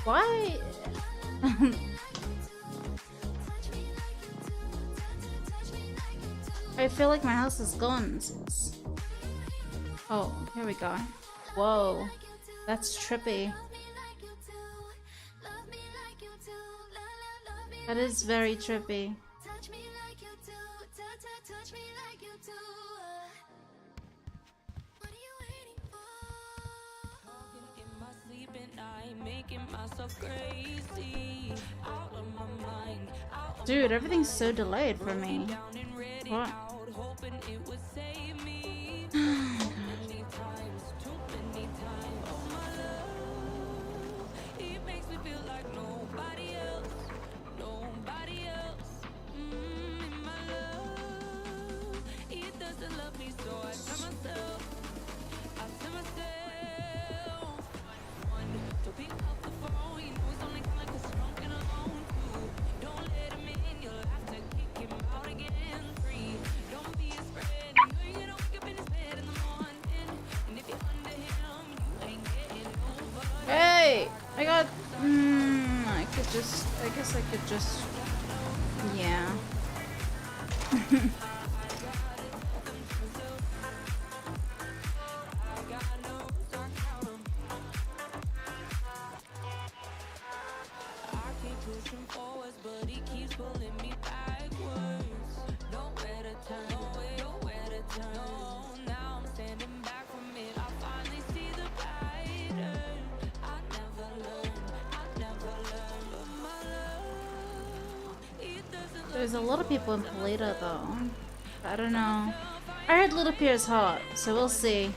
Why? I feel like my house is gone. Oh, here we go. Whoa, that's trippy. That is very trippy. Dude, everything's so delayed for me. What? Hey! I got... I guess I could just... Yeah. There's a lot of people in Polita though. I don't know. I heard Little Pier is hot, so we'll see.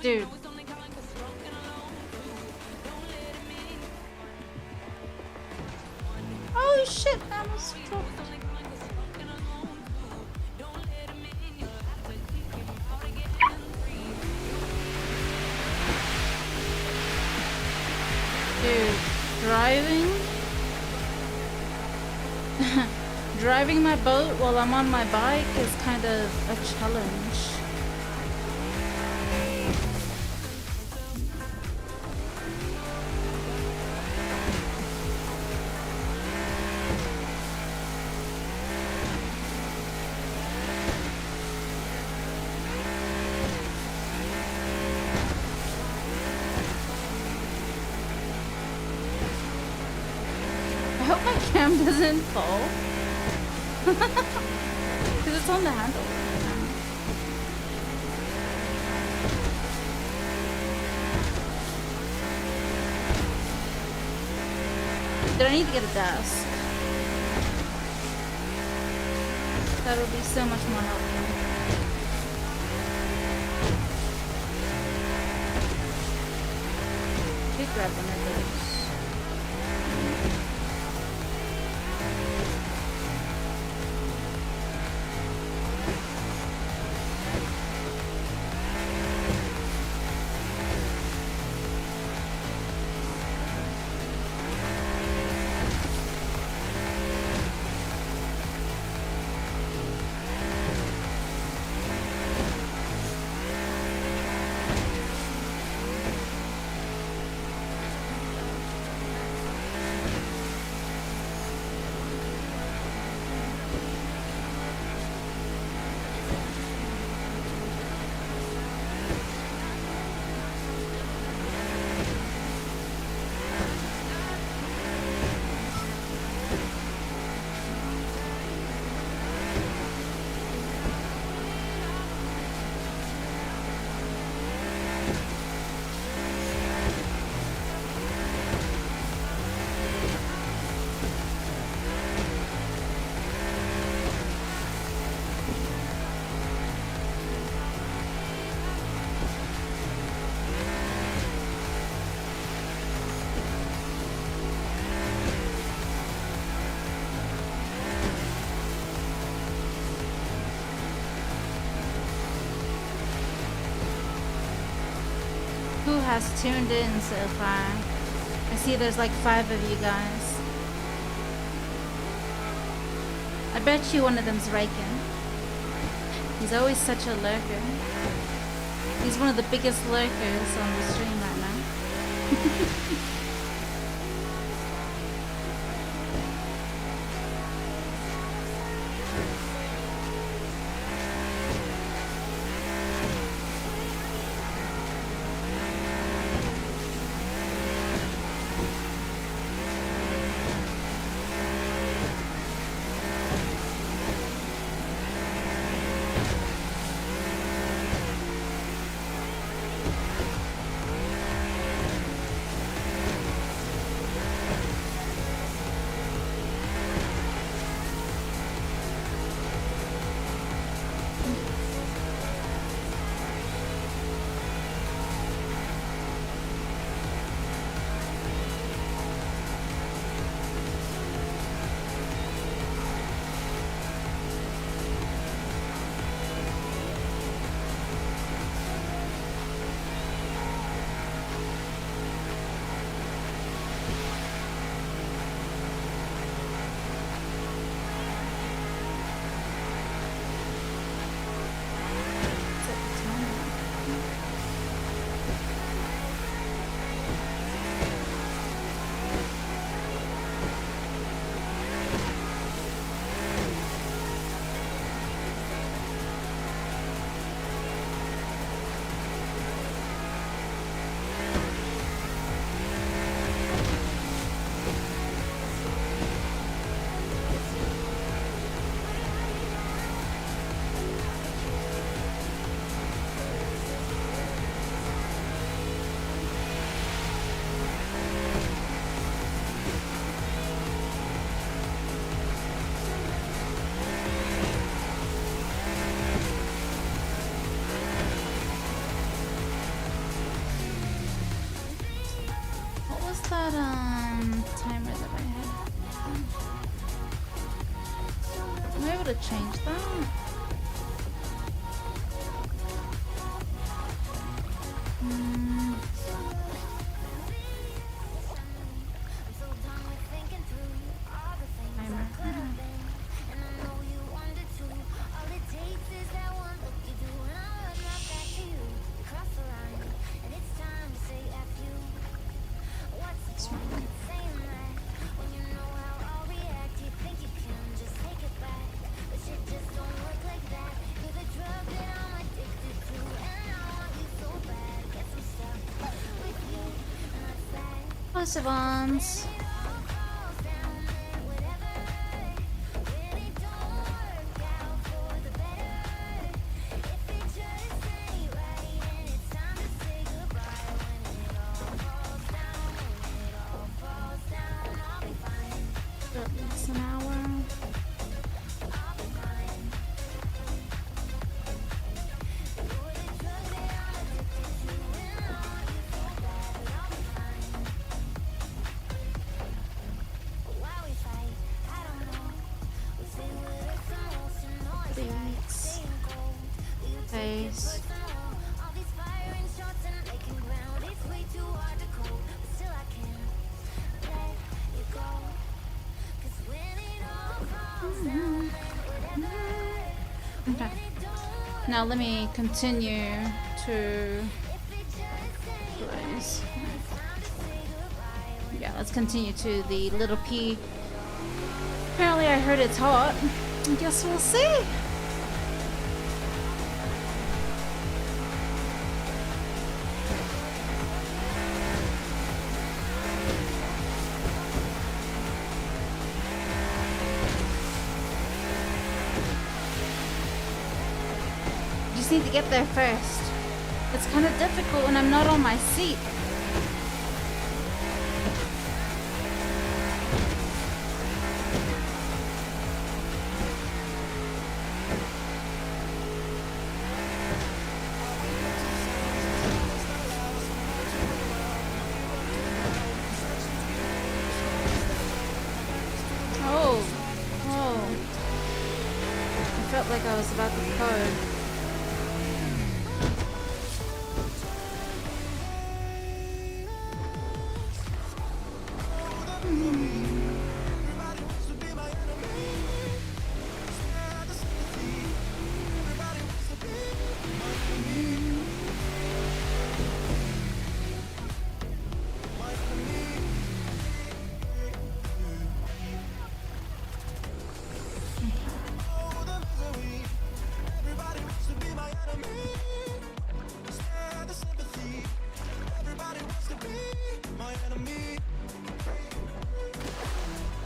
Dude. Oh shit, that was dropped. Dude, driving? Driving my boat while I'm on my bike is kind of a challenge. I hope my cam doesn't fall. Because it's on the handle right now. Did I need to get a desk? That would be so much more helpful. Should grab one of those. Who has tuned in so far? I see there's like 5 of you guys. I bet you one of them's Raken. He's always such a lurker. He's one of the biggest lurkers on the stream right now. able to change that? Savants. At least an hour. Face. Okay. Now let me continue to close. Yeah, let's continue to the little P. Apparently I heard it's hot. I guess we'll see. Need to get there first. It's kind of difficult when I'm not on my seat. Oh, I felt like I was about to code.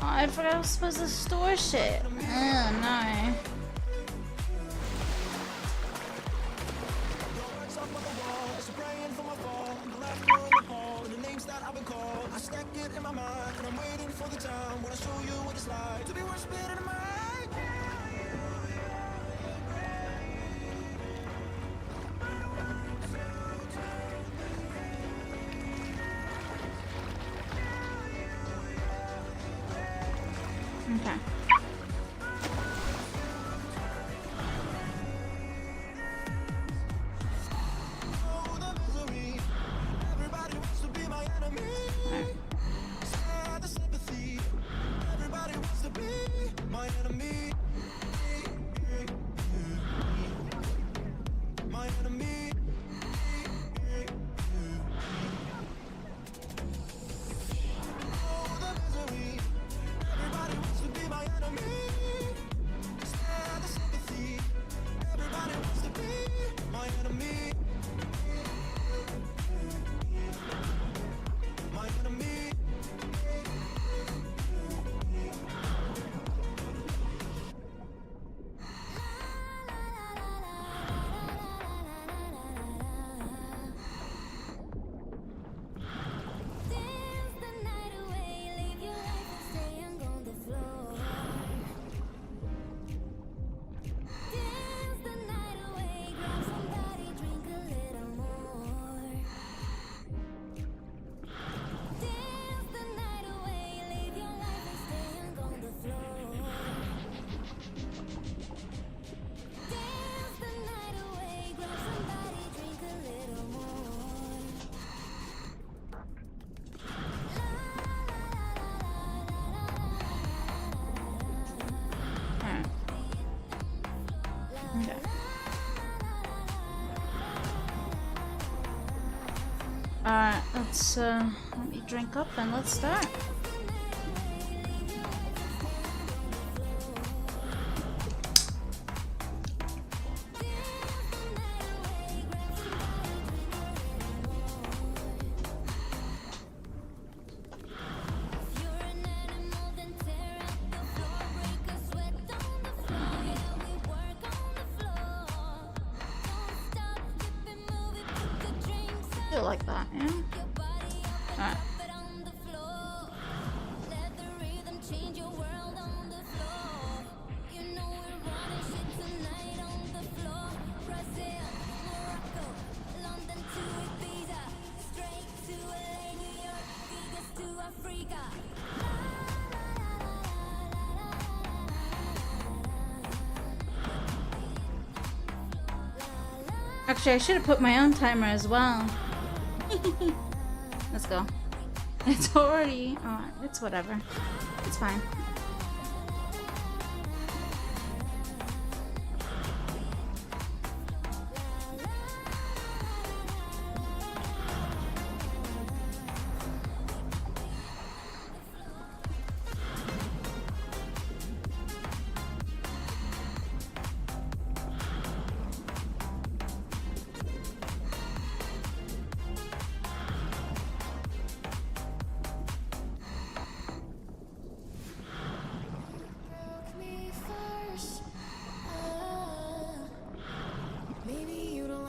I forgot I was supposed to store shit. Oh no. Okay. Okay. Alright, let's let me drink up and let's start. Like that, yeah? Alright. Actually, I should have put my own timer as well. Let's go. It's already... Oh, it's whatever. It's fine.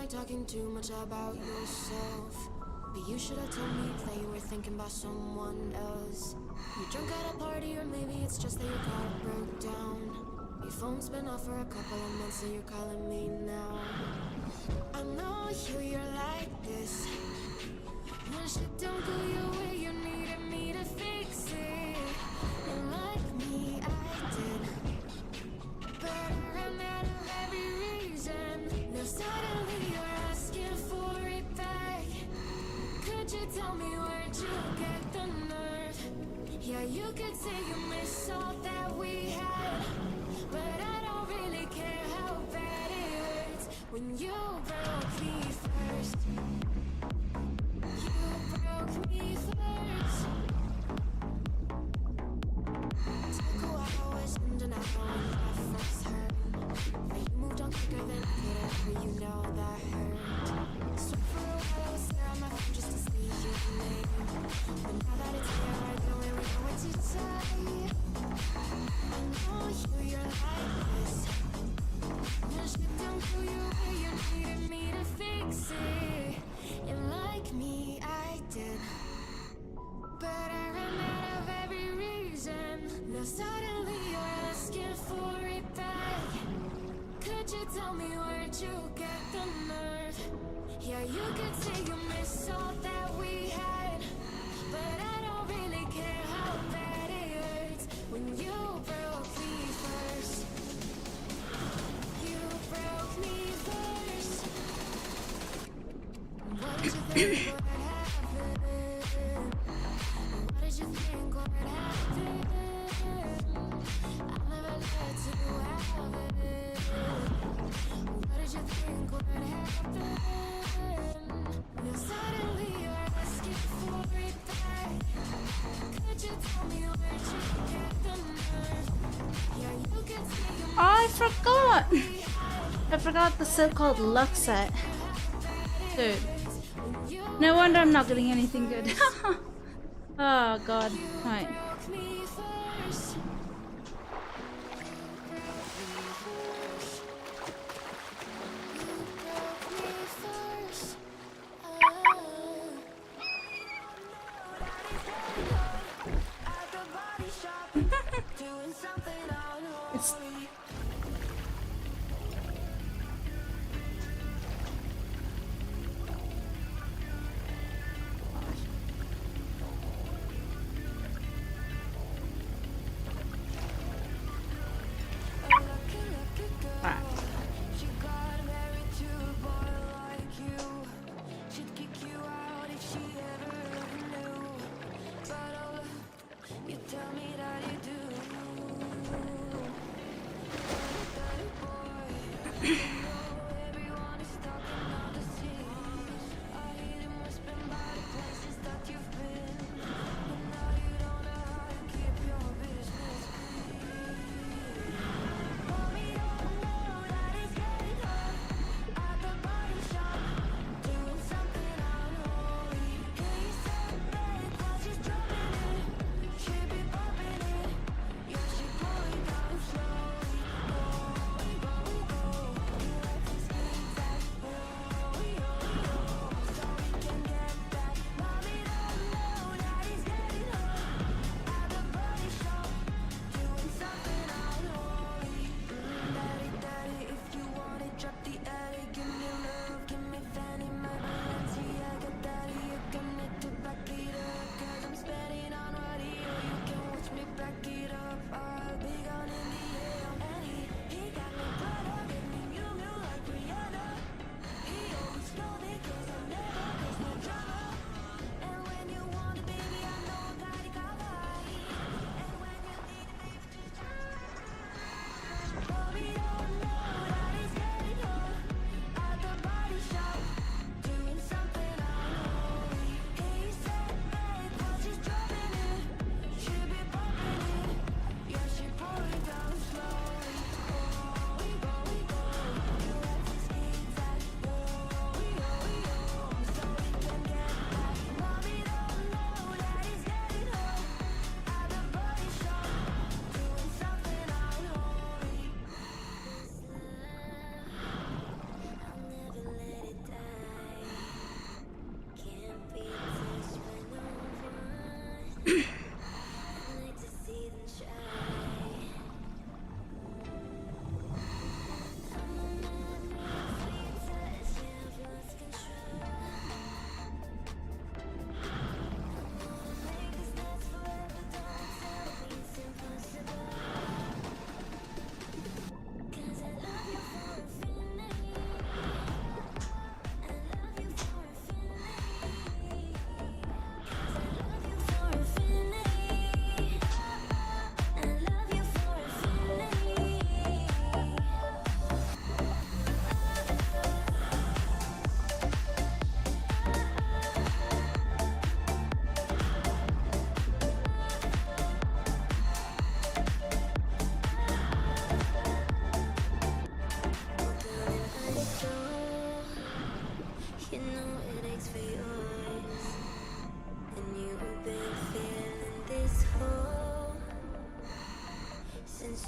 Talking too much about yourself, but you should have told me that you were thinking about someone else. You drunk at a party, or maybe it's just that your car broke down. Your phone's been off for a couple of months, so you're calling me now. I know you're like this. When shit don't go your way, you needed me to fix it. And like me, I did, but I ran out of every reason. Now suddenly you're asking for it back. Could you tell me where'd you get the nerve? Yeah, you could say you miss all that we had, but I don't really care how bad it hurts when you broke me first. You broke me first. Took a while, was ending out when I first heard. But you moved on quicker than I could ever, you know that hurt. So for a while I was there on my phone just to see your name, but now that it's here I don't really know what to say. I know you're like this. When shit don't go your way, you needed me to fix it. And like me, I did, but I ran out of every reason. Now suddenly you're asking for it back. Could you tell me where'd you get the nerve? Yeah, you could say you miss all that we had, but I don't really care how bad it hurts when you broke me first. You broke me first. What did you think would happen? What did you think would happen? I never let you have it. What did you think would happen? Now suddenly you're asking for it back. Could you tell me where'd you get the nerve? Yeah, you could say you I forgot! I forgot the so-called luck set. Dude. No wonder I'm not getting anything good. Oh god. Right. broke me first. It's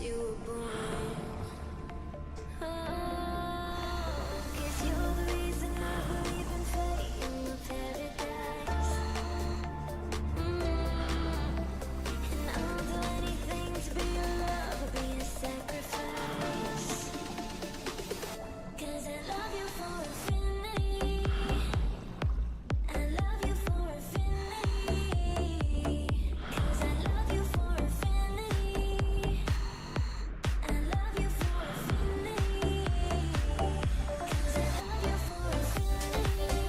you were born. Oh, 'cause you're the reason I believe in fate in the paradise. And I'll do anything to be your love or be a sacrifice. 'Cause I love you for infinity. I love you for infinity. 'Cause I love you for infinity. I love you for infinity. 'Cause I love you for infinity.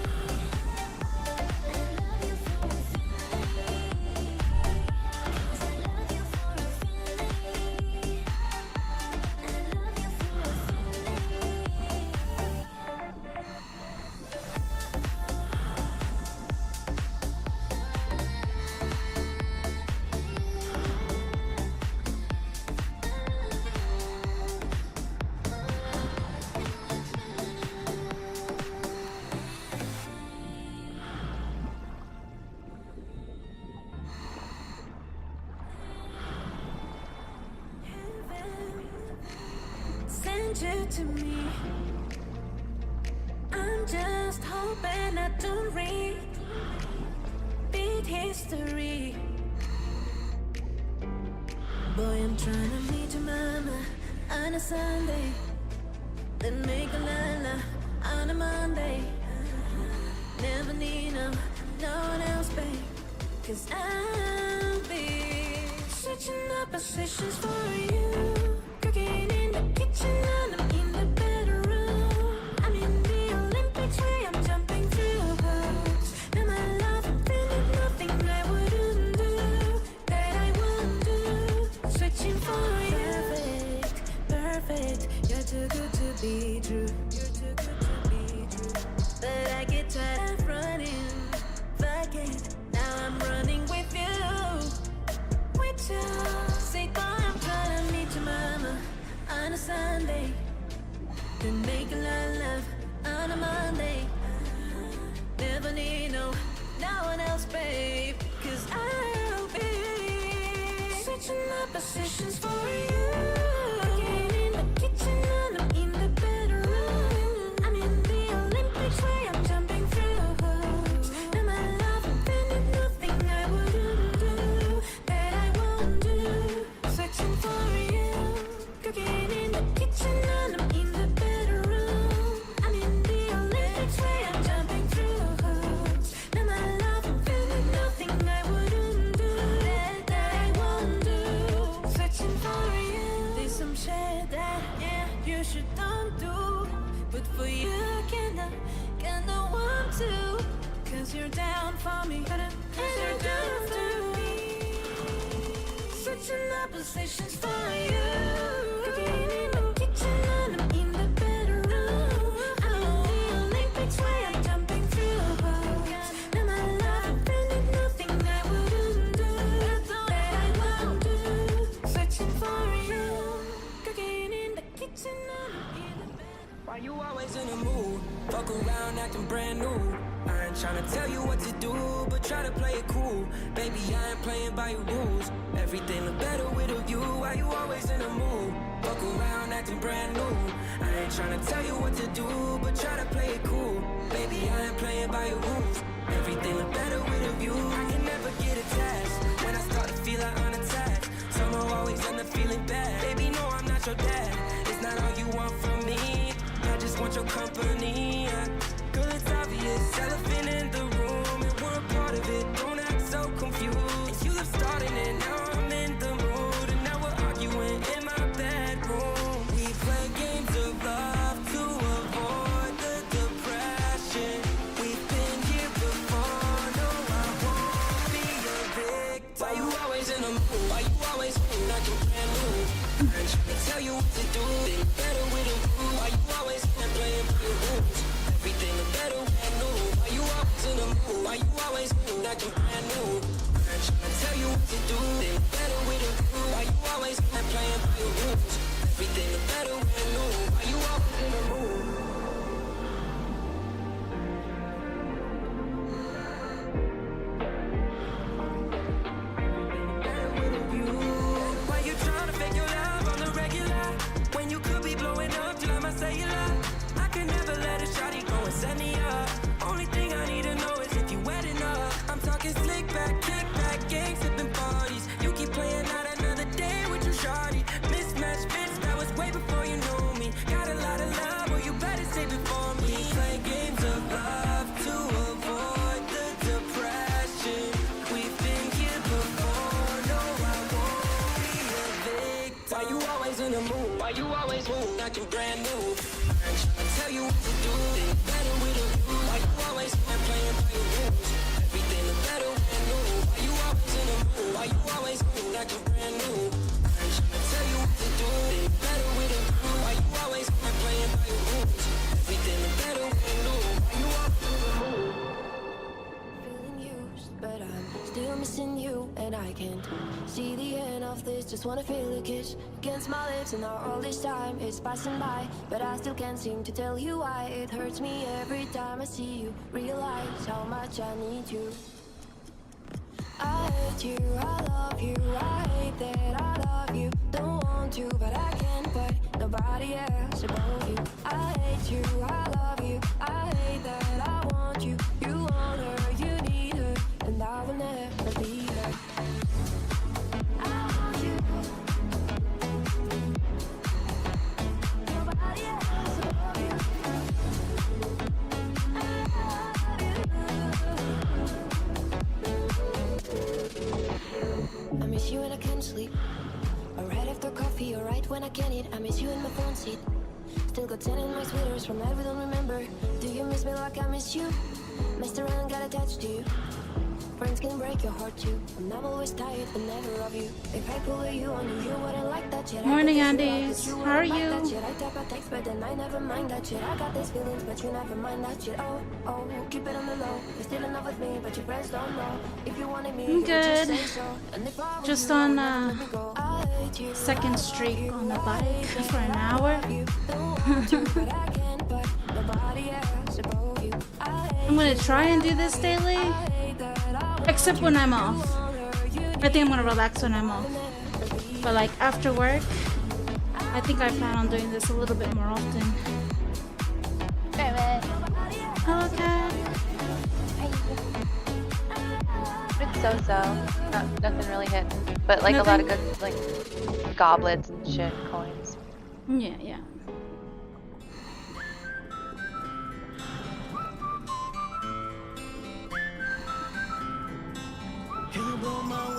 I love you for infinity. 'Cause I love you for infinity. I love you for send you to me. I'm just hoping I don't repeat history. Boy, I'm trying to meet your mama on a Sunday, then make a la on a Monday. Never need no one else, babe. 'Cause I'll be switching up positions for you. Cooking in the kitchen and I'm in the bedroom. I'm in the Olympics where I'm jumping through hoops. Now my love infinite, nothing I wouldn't do, that I won't do. Switching for you. Perfect, perfect. You're too good to be true. You're too good to be true. But I get tired of running. Fuck it, now I'm running with you. With you. Say, boy, I'm trying to meet your mama on a Sunday, then make a love on a Monday. Never need no one else, babe. 'Cause I'll be switching up positions for you. Cooking in the kitchen and I'm in the bedroom. I'm in the Olympics where I'm jumping through hoops. Now my love infinite, nothing I wouldn't do, that I won't do. Switching for you. Cooking in the kitchen and I'm in the bedroom. I'm in the Olympics where I'm jumping through hoops. Now my love infinite, nothing I wouldn't do, that I won't do. Switching for you. There's some shit that you should don't do, but for you kinda want to. 'Cause you're down for me, and you're down for me. Switching up positions for you. Cooking in the kitchen and I'm in the bedroom. I'm in the Olympics where I'm jumping through hoops. Now my love infinite, nothing I wouldn't do, that I won't do. Switching for you. Cooking in the kitchen and I'm in the bedroom. Why you always in the mood? Fuck around acting brand new. I ain't tryna tell you what to do, but try to play it cool. Baby, I ain't playing by your rules. Everything look better with a view. Why you always in the mood? Fuck around acting brand new. I ain't tryna tell you what to do, but try to play it cool. Baby, I ain't playing by your rules. Everything look better with a view. I can never get attached when I start to feel like unattached. Somehow always end up feeling bad. Baby, no, I'm not your dad. It's not all you want from me. I just want your company. Girl, it's obvious, elephant in the room, and we're a part of it. Don't act so confused. And you love starting it, now I'm in the mood, and now we're arguing in my bedroom. We play games of love to avoid the depression. We've been here before, no, I won't be a victim. Why you always in the mood? Why you always like you're brand new? I'm trying to tell you what to do, think better with a view. Why you always playing by your rules? Everything look better when new. Why you always in the mood? Why you always like you're brand new? I'm trying to tell you what to do, think better with a view. Why you always playing by your rules? Everything look better when new. Why you always in the mood? Better with a view. Why you trying to fake your love on the Why you always in the mood? Why you always move acting brand new? I ain't tryna tell you what to do. Think better with a view. Why you always playing by your rules? Everything look better when new. Why you always in the mood? Why you always move acting brand new? I ain't tryna tell you what to do. Think better with a view. Why you always playing by your rules? Everything look better when new. Why you always in the mood? Feeling used, but I'm still missing you, and I can't see the end of this. Just wanna feel a kiss against my lips, and now all this time is passing by, but I still can't seem to tell you why. It hurts me every time I see you, realize how much I need you. I hate you, I love you, I hate that I love you. Don't want to, but I can't put nobody else above you. I hate you, I love you, I hate that I want you. You want her, you need her, and I will never be her. I want you. Nobody else above you. I miss you when I can't sleep, or right after coffee, or right when I can eat. I miss you in my phone seat. Still got 10 in my sweaters from life we don't remember. Do you miss me like I miss you? Messed around, got attached to you. Friends can break your heart too. I'm not always tired, but never of you. If I pull you on you wouldn't like that shit. Morning, Andes. How are you? I type a text, but then I never mind that shit. I got these feelings, but you never mind that shit. Oh, keep it on the low. You're still in love with me, but your friends don't know. If you wanted me, I'm good. just say so. And if I was Just you, on let me go. I hate you, second streak on the bike for an hour. I'm gonna try and do this daily, except when I'm off. I think I'm gonna relax when I'm off. But like after work, I think I plan on doing this a little bit more often. Hello, Cat. It's so-so. Nothing really hitting. But like a lot of good like goblets and shit, coins. Yeah.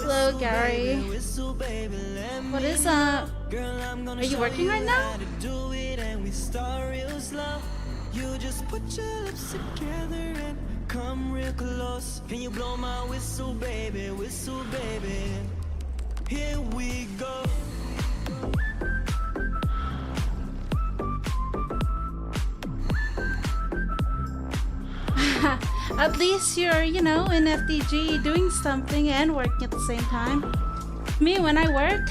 Hello, Gary. What is up? Are you working right now? You just put your lips together and come real close. Can you blow my whistle, baby? Whistle, baby. Here we go. At least you're, in FDG doing something and working at the same time. Me, when I work,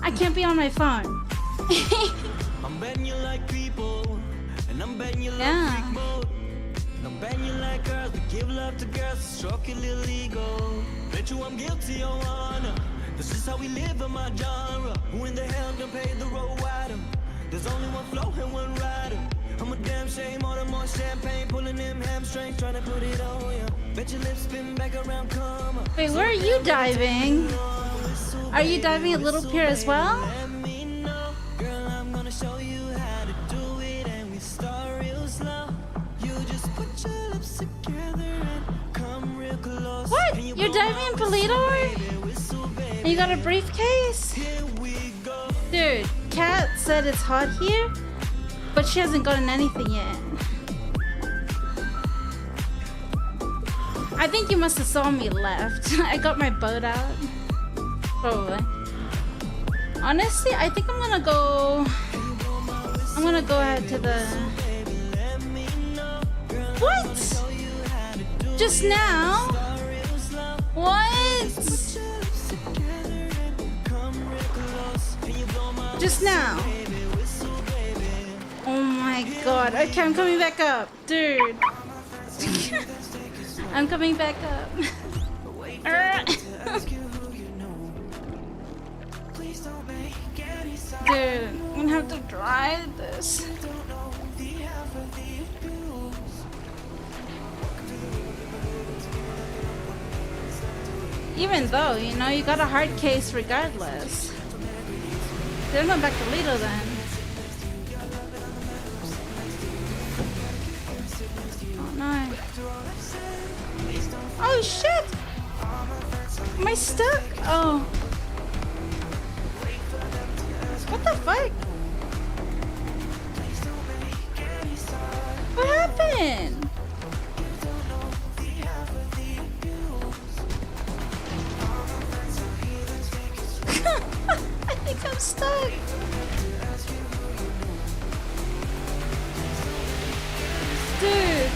I can't be on my phone. I'm betting you like people, and I'm betting you Yeah. like freak mode. I'm betting you like girls, we give love to girls, stroke your little ego. Bet you I'm guilty, your honor. This is how we live in my genre. Who in the hell done paved the road wider? There's only one flow and one rider. I'm a damn shame, order more champagne, pulling them hamstrings, trying to put it on ya. Bet your lips spin back around, come up. Wait, where are you diving? Are you diving at Little Pier as well? Let me know, girl, I'm gonna show you how to do it, and we start real slow. You just put your lips together and come real close. What? Can you You're blow diving my in whistle, Polito? baby, whistle, baby? And you got a briefcase? Here we go. Dude, Kat said it's hot here, but she hasn't gotten anything yet. I think you must have saw me left. I got my boat out. Probably. Honestly, I think I'm gonna go ahead to the... What? Just now? What? Just now? Oh my god. Okay, I'm coming back up. Dude. I'm coming back up. Dude, I'm gonna have to drive this. Even though, you got a hard case regardless. They're going back to Lido then. Oh no. Oh shit! Am I stuck? Oh. the fuck? What happened? I think I'm stuck. Dude,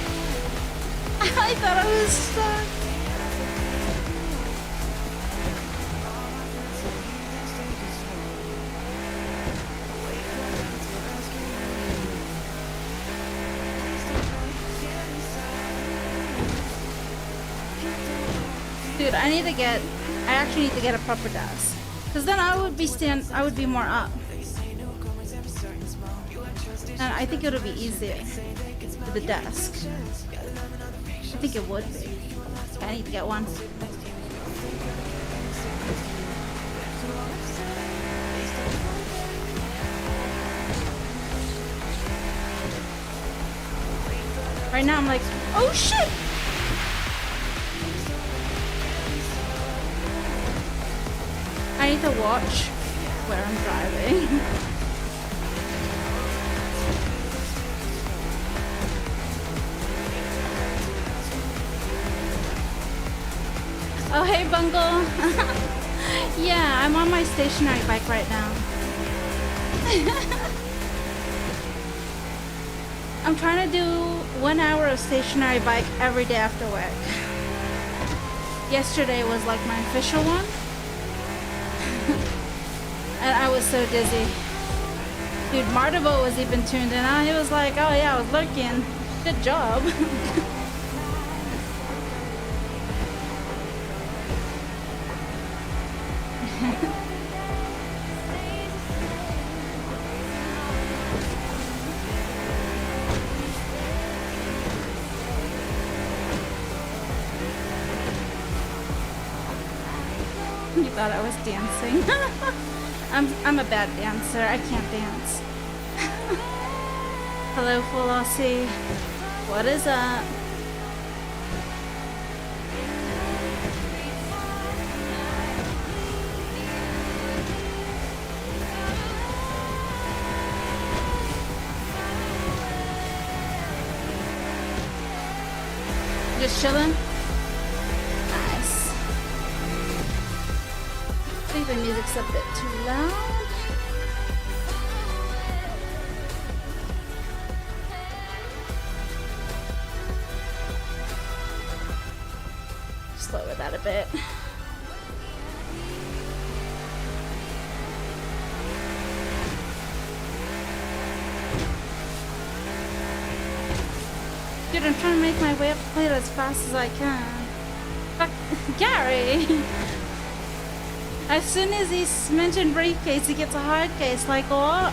I thought I was stuck. Dude, I actually need to get a proper desk. Cause then I would be more up. And I think it'll be easier with the desk. I think it would be. I need to get one. Right now I'm like, oh shit! I need to watch where I'm driving. Oh, hey, Bungle. Yeah, I'm on my stationary bike right now. I'm trying to do 1 hour of stationary bike every day after work. Yesterday was like my official one. And I was so dizzy. Dude, Martavo was even tuned in on. He was like, oh yeah, I was lurking. Good job. You thought I was dancing. I'm a bad dancer. I can't dance. Hello, Philosophy. What is up? Just chilling? Nice. I think the music's a bit too loud. Just lower that a bit. Dude, I'm trying to make my way up the plate as fast as I can. Fuck, Gary! As soon as he mentioned briefcase, he gets a hard case. Like, what?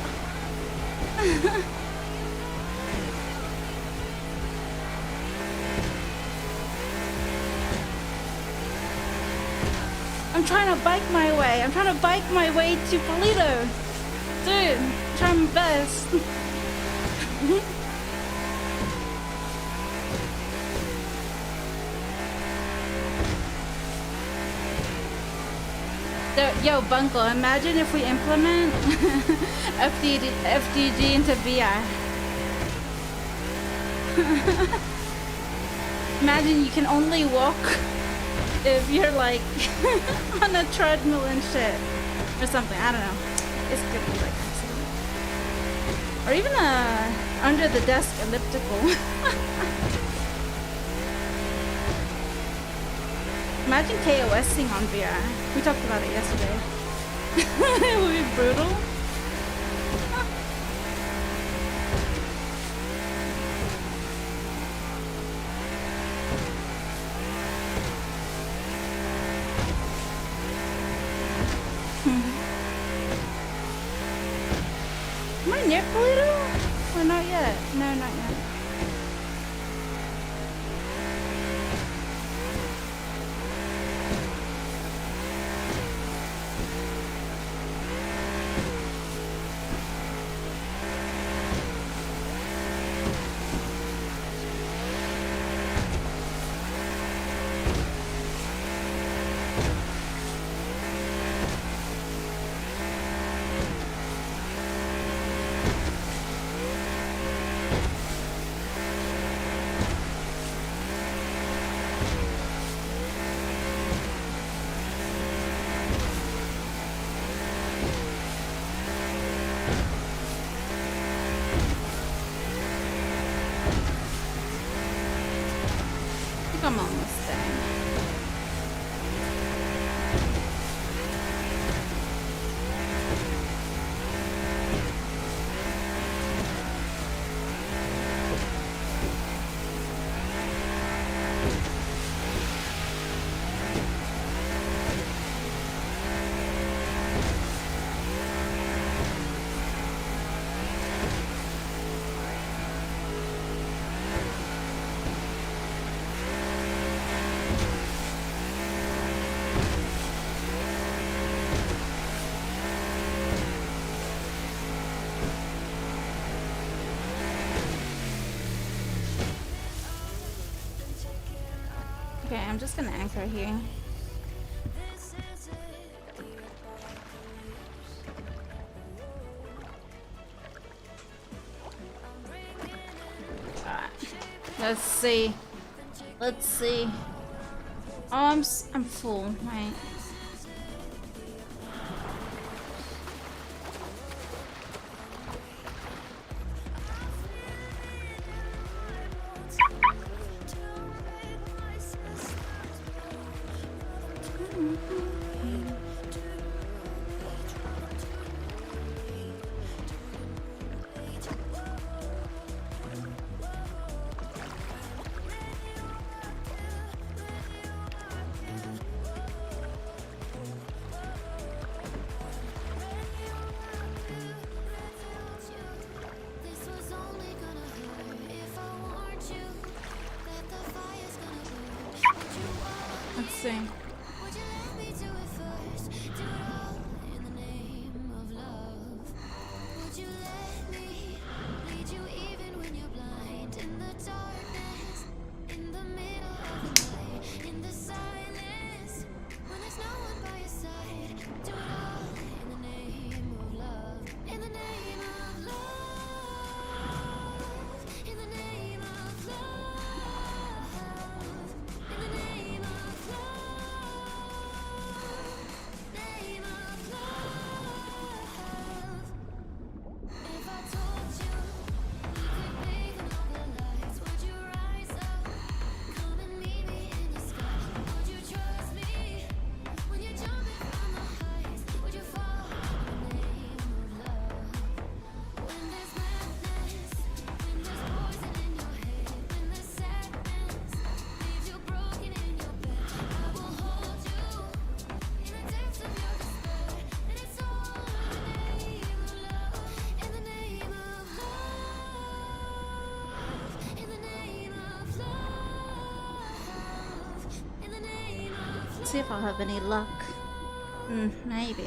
I'm trying to bike my way. I'm trying to bike my way to Polito. Dude, I'm trying my best. Yo, Bunko, imagine if we implement FDG into VR. Imagine you can only walk if you're like on a treadmill and shit. Or something, I don't know. It's gonna be like accident. Or even a under the desk elliptical. Imagine KOSing on VR. We talked about it yesterday. It would be brutal. Am I near Polito? Or not yet? No, not yet. I'm just gonna anchor here. Alright. Let's see. Let's see. Oh, I'm full, right? Let's see. See if I'll have any luck. Maybe.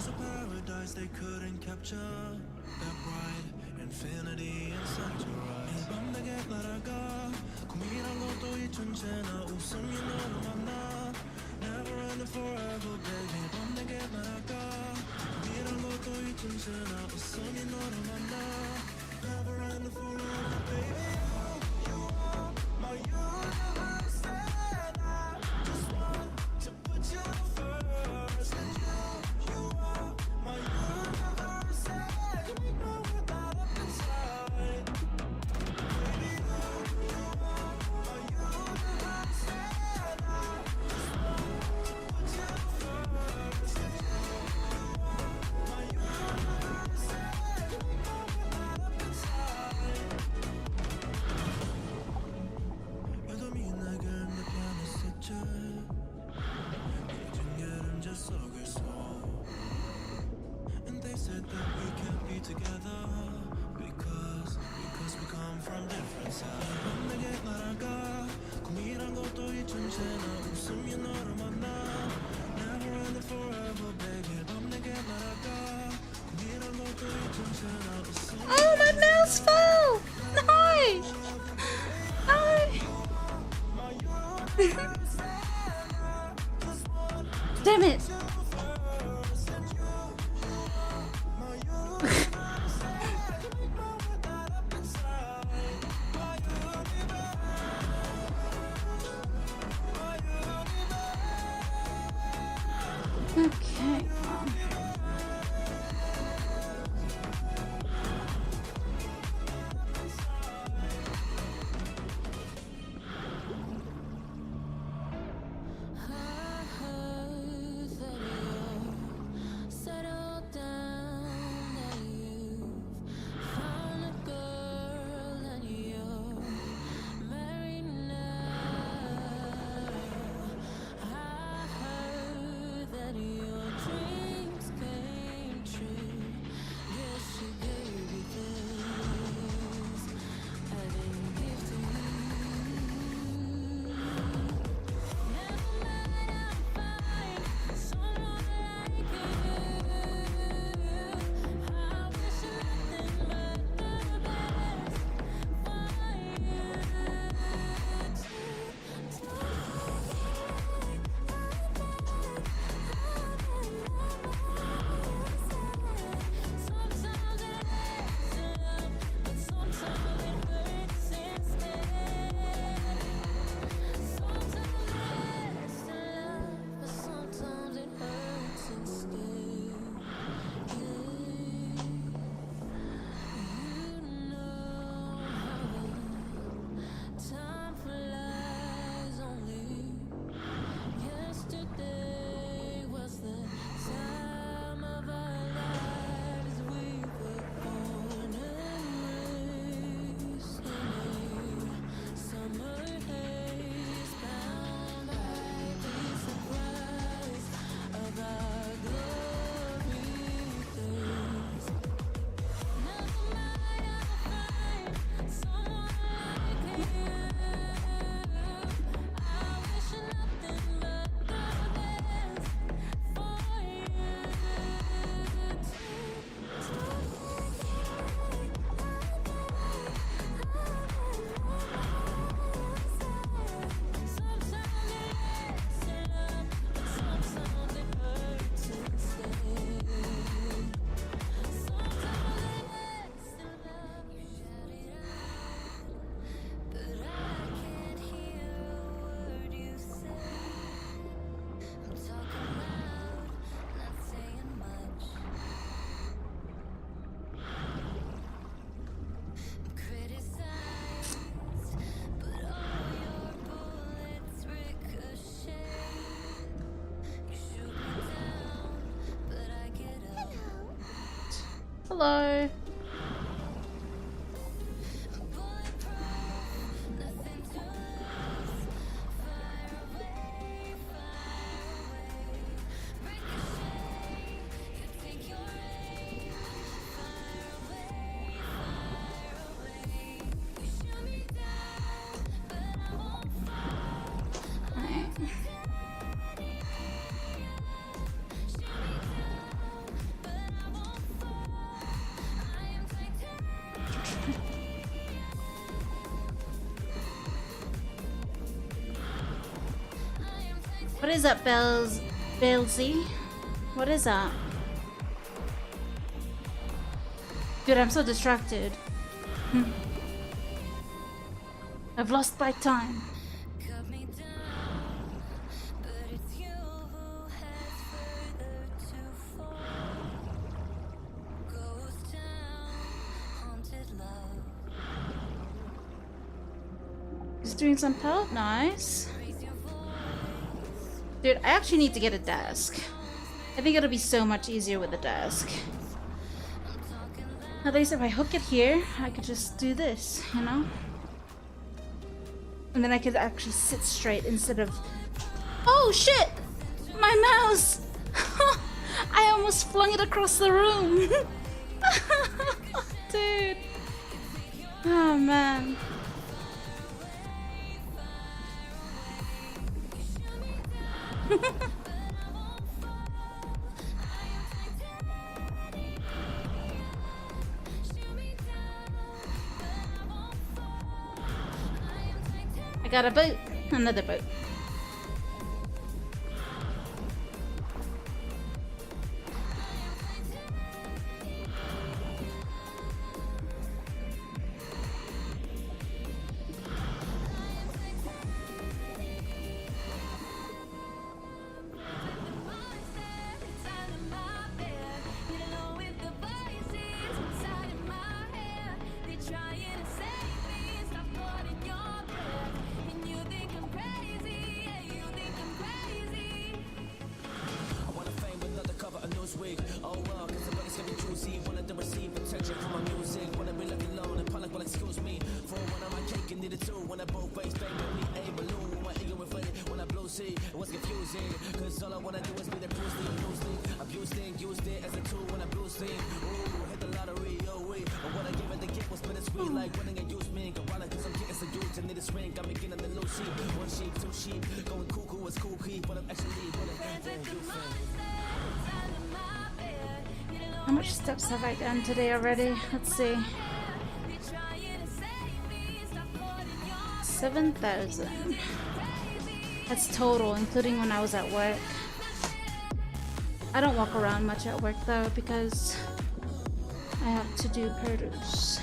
a paradise they couldn't capture. That bright infinity inside your eyes. 밤 내게 날아가 꿈이란 것도 잊혀지나 웃음이 너를 만나. Never ending forever baby. 밤 내게 날아가 꿈이란 것도 잊혀지나 웃음이 너를 만나. Never ending forever baby. You are my universe and I just want to put you first. And you are my universe and you make my world light up inside. Baby, you are my universe and I just want to put you first. And you are my universe and you make my world light up inside. 여dom이 내게 느껴냈었지. 이젠 그림자 속에서. And they said that we can't be together because we come from different sides. 밤 내게 날아가 꿈이란 것도 잊혀지나 웃음이 너를 만나. Never ending forever baby. 밤 내게 날아가 꿈이란 것도 잊혀지나 웃음이 Oh, my mouse fell! No! No! Damn it! Okay. Settle down that you've found a girl and you're married now. I heard that your dreams came true. Guess she gave you things I didn't give to you. Never mind, I'm fine. Someone like you. I wish nothing but the best for Sometimes it hurts to love, but sometimes it hurts instead. Sometimes it hurts to love, but sometimes it hurts instead. You know how time flies. Only yesterday was the time of our lives. We were born and raised in a summer haze, bound by the surprise of our glory days. Never mind, I'll find someone like you. I wish nothing but the best for you Sometimes it hurts to love, but sometimes it hurts instead. Sometimes it hurts to love, you shout it out, but I can't hear a word you say. I'm talking loud, not saying much. I'm criticized, but all your bullets ricochet. You shoot me down, but I get up. Hello. Bulletproof, nothing to lose. Fire away, ricochet. You think you're aim. Fire away. You shoot me down, but I won't fall. Alright. Shoot me down, What is that, Belzy? What is that? Dude, I'm so distracted. I've lost my time. He's doing some pellet, nice. Dude, I actually need to get a desk. I think it'll be so much easier with a desk. At least if I hook it here, I could just do this, you know? And then I could actually sit straight instead of... Oh shit! My mouse! I almost flung it across the room! Dude! Oh man. I got a boat. Another boat. How much steps have I done today already? Let's see. 7,000. That's total, including when I was at work. I don't walk around much at work though because I have to do produce.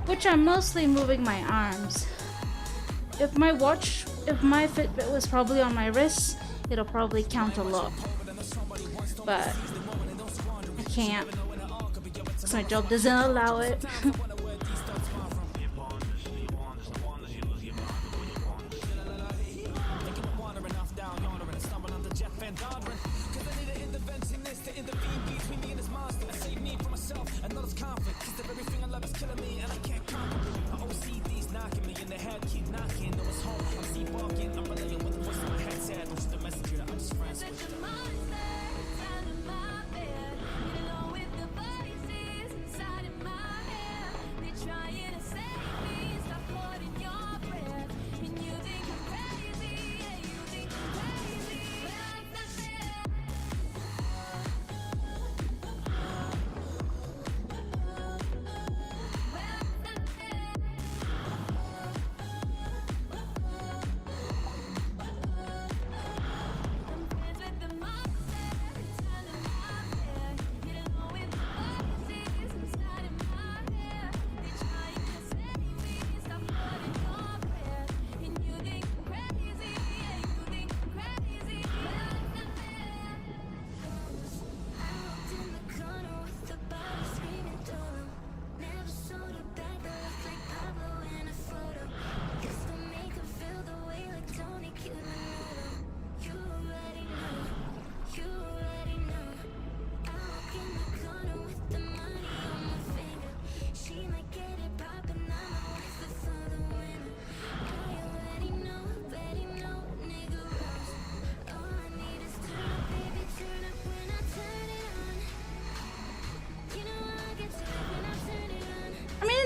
Which I'm mostly moving my arms. If my Fitbit was probably on my wrist, it'll probably count a lot. But I can't, because my job doesn't allow it.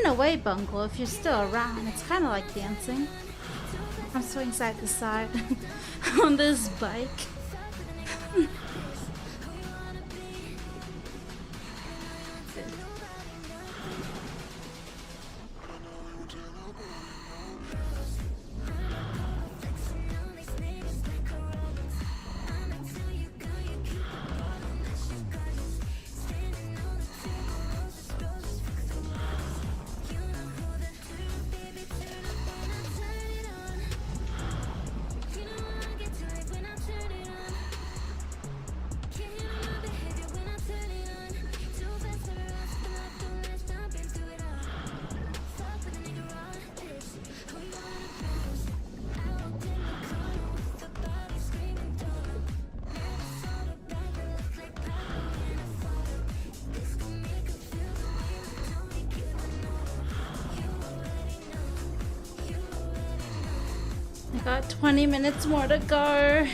In a way, Bungle, if you're still around, it's kind of like dancing. I'm swinging side to side on this bike. Got 20 minutes more to go.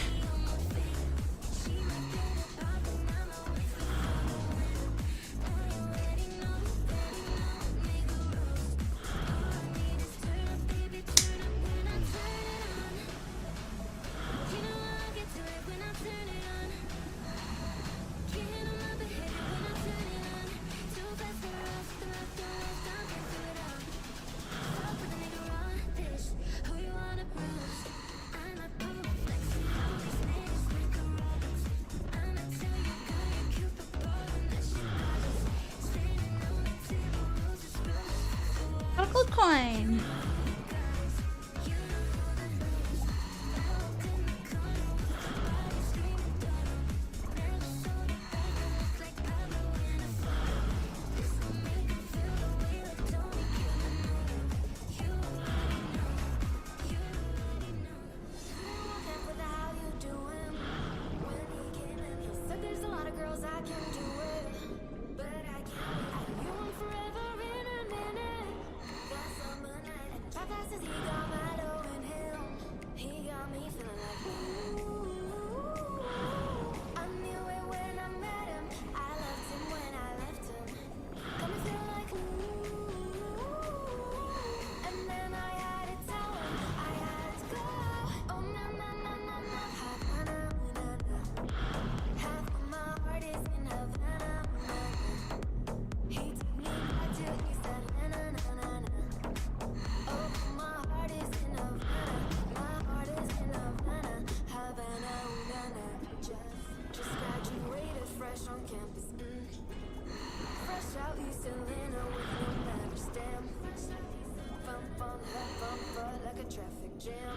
Got a gold coin.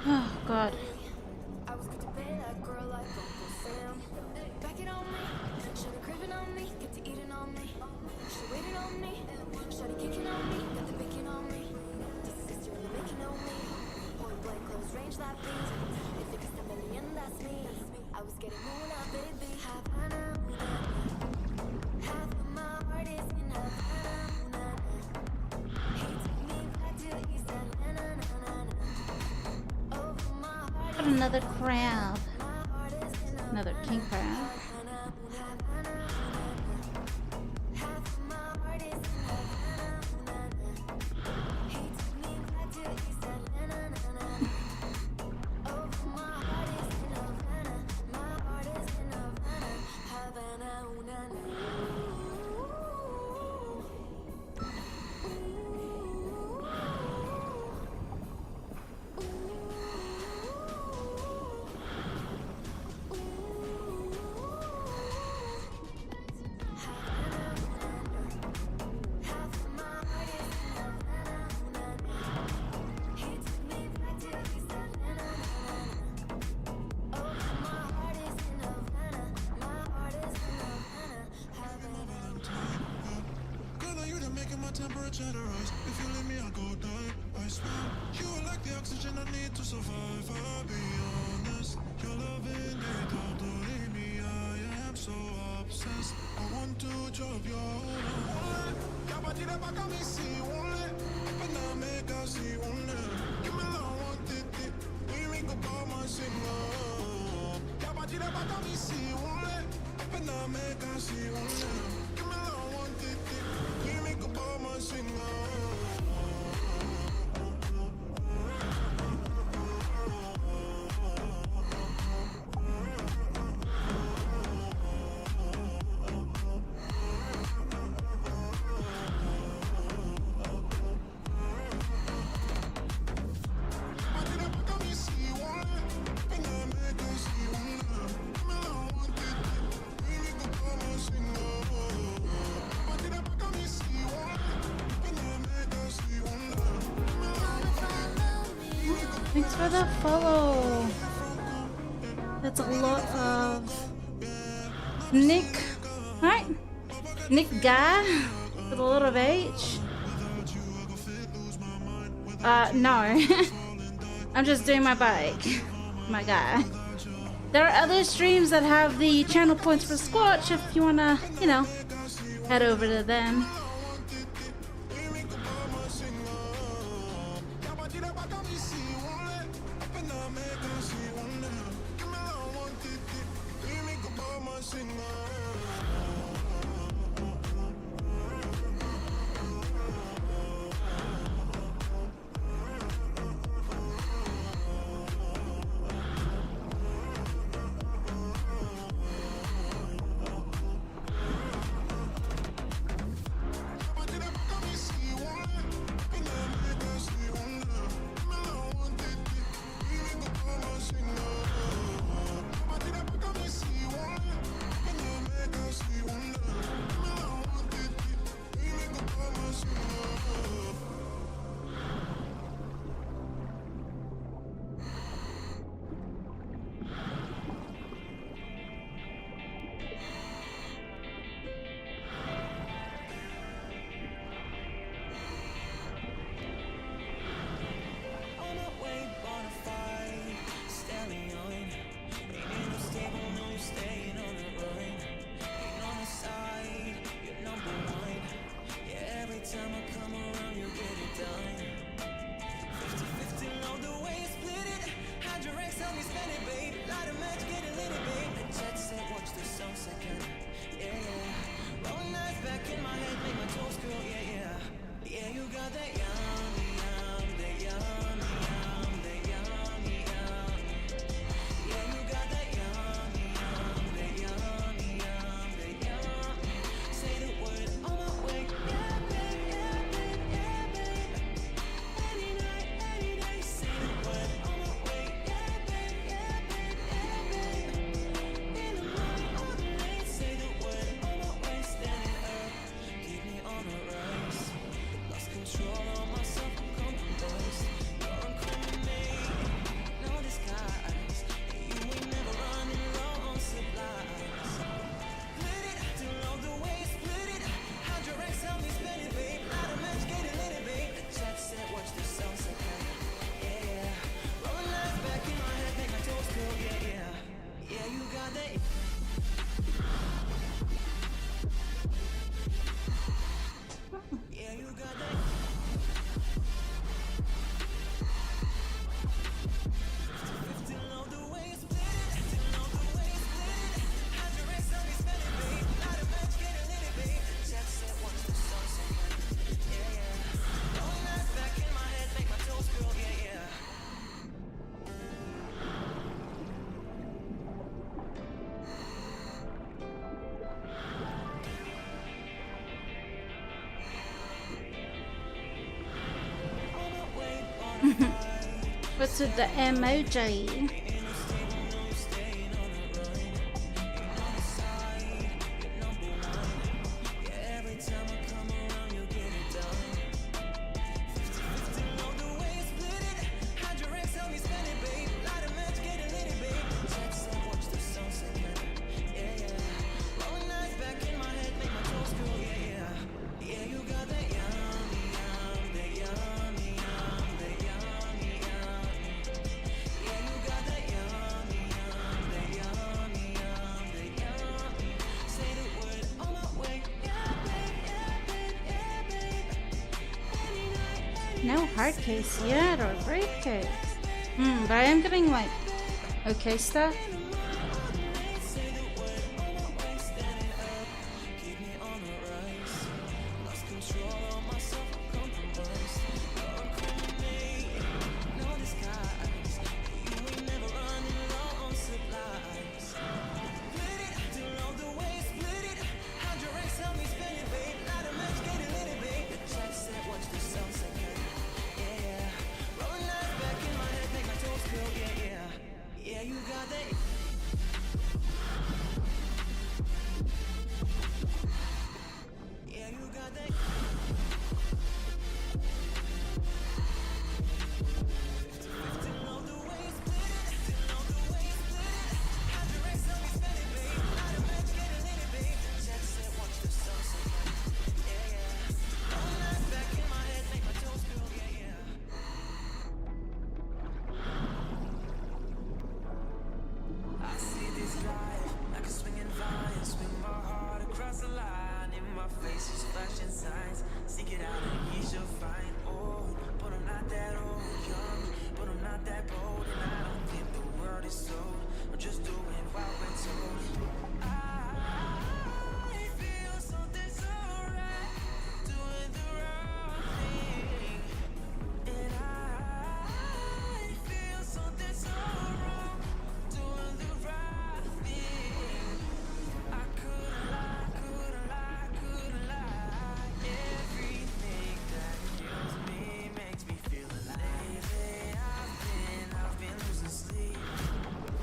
Oh God. Got another crab. Another king crab. Temperature rise. If you leave me, I'll go die. I swear, you are like the oxygen I need to survive. I'll be honest, your loving it don't leave me. I am so obsessed. I want to drop your whole give me love, want it. We make a bomb, I sing love. But now make us see one. Give me love, want it. We make a bomb, I sing love. Thanks for the follow. That's a lot of Nick, right? Nick Guy with a lot of H. No. I'm just doing my bike. My guy. There are other streams that have the channel points for Squatch if you wanna, you know, head over to them. thanks to the emoji. No hard case yet or briefcase. But I am getting like okay stuff.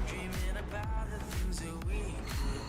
Dreaming about the things that we could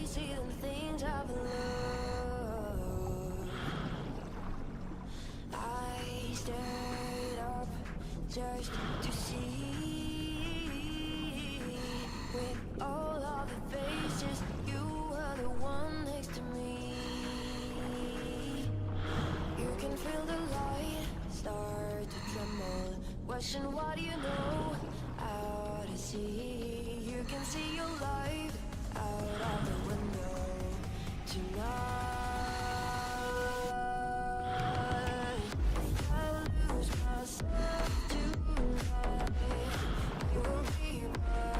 lazy than things I've loved. I stayed up just to see with all of the faces, you were the one next to me. You can feel the light start to tremble. Question, what do you know? Out to sea, you can see your life out of the window tonight. If I lose myself tonight, you'll be by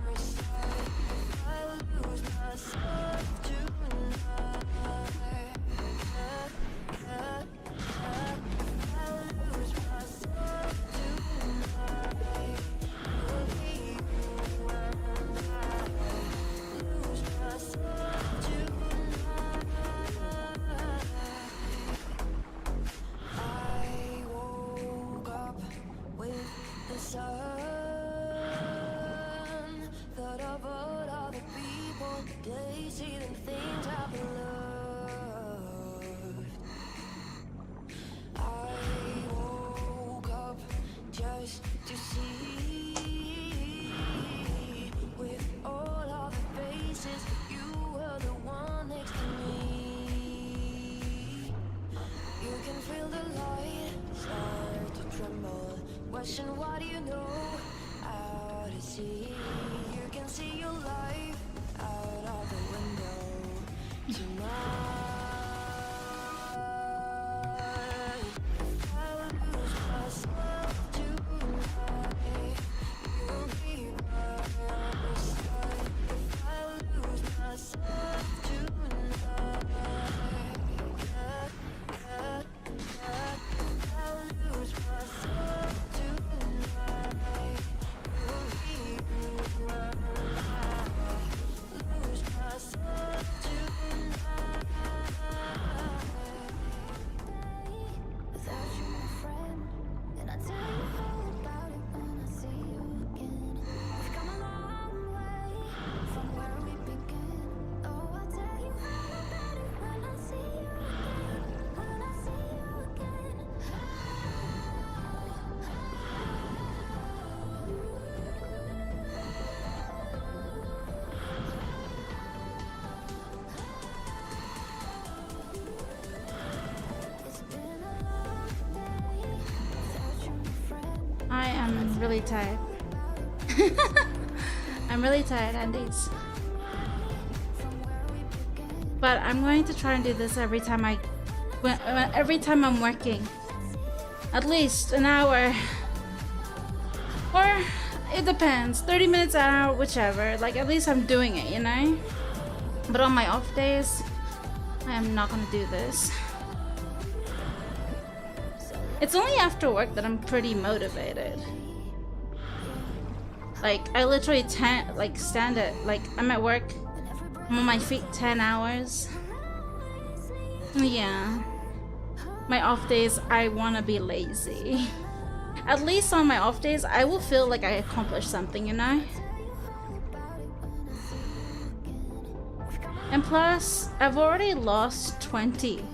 my side. If I lose myself tonight, if I lose myself tonight, you'll be where I lose myself tonight. I woke up with the sun. Thought of all other people, lazy than things I've loved. I woke up just to see with all of the faces, you were the one next to me. You can feel the light start to tremble. Question, what do you know? Out to sea, you can see your life out of the window tonight. If I lose myself tonight, you'll be by my side. If I lose myself tonight, if I lose myself tonight, you'll be where I lose myself tonight. Without you, my friend, and I tell you all about it when I see you again. We've come a long way from where we began. Oh, I'll tell you all about it when I see you again. When I see you again. It's been a long day without you, my friend. I am really tired. I'm really tired, Andes. But I'm going to try and do this every time every time I'm working. At least an hour. Or it depends. 30 minutes, an hour, whichever. Like, at least I'm doing it, you know? But on my off days, I am not gonna do this. It's only after work that I'm pretty motivated. Like, I literally stand it. Like, I'm at work, I'm on my feet 10 hours. Yeah. My off days, I wanna be lazy. At least on my off days, I will feel like I accomplished something, you know? And plus, I've already lost 20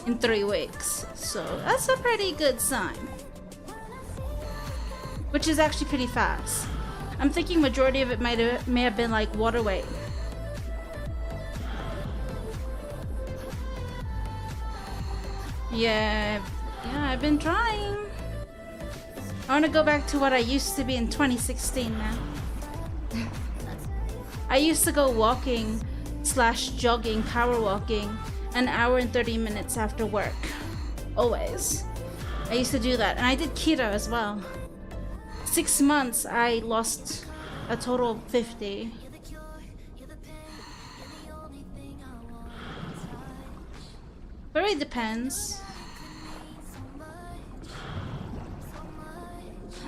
in 3 weeks. So that's a pretty good sign. Which is actually pretty fast. I'm thinking majority of it may have been like water weight. Yeah, I've been trying. I want to go back to what I used to be in 2016 now. I used to go walking / jogging, power walking, an hour and 30 minutes after work. Always. I used to do that. And I did keto as well. 6 months, I lost a total of 50. But it depends.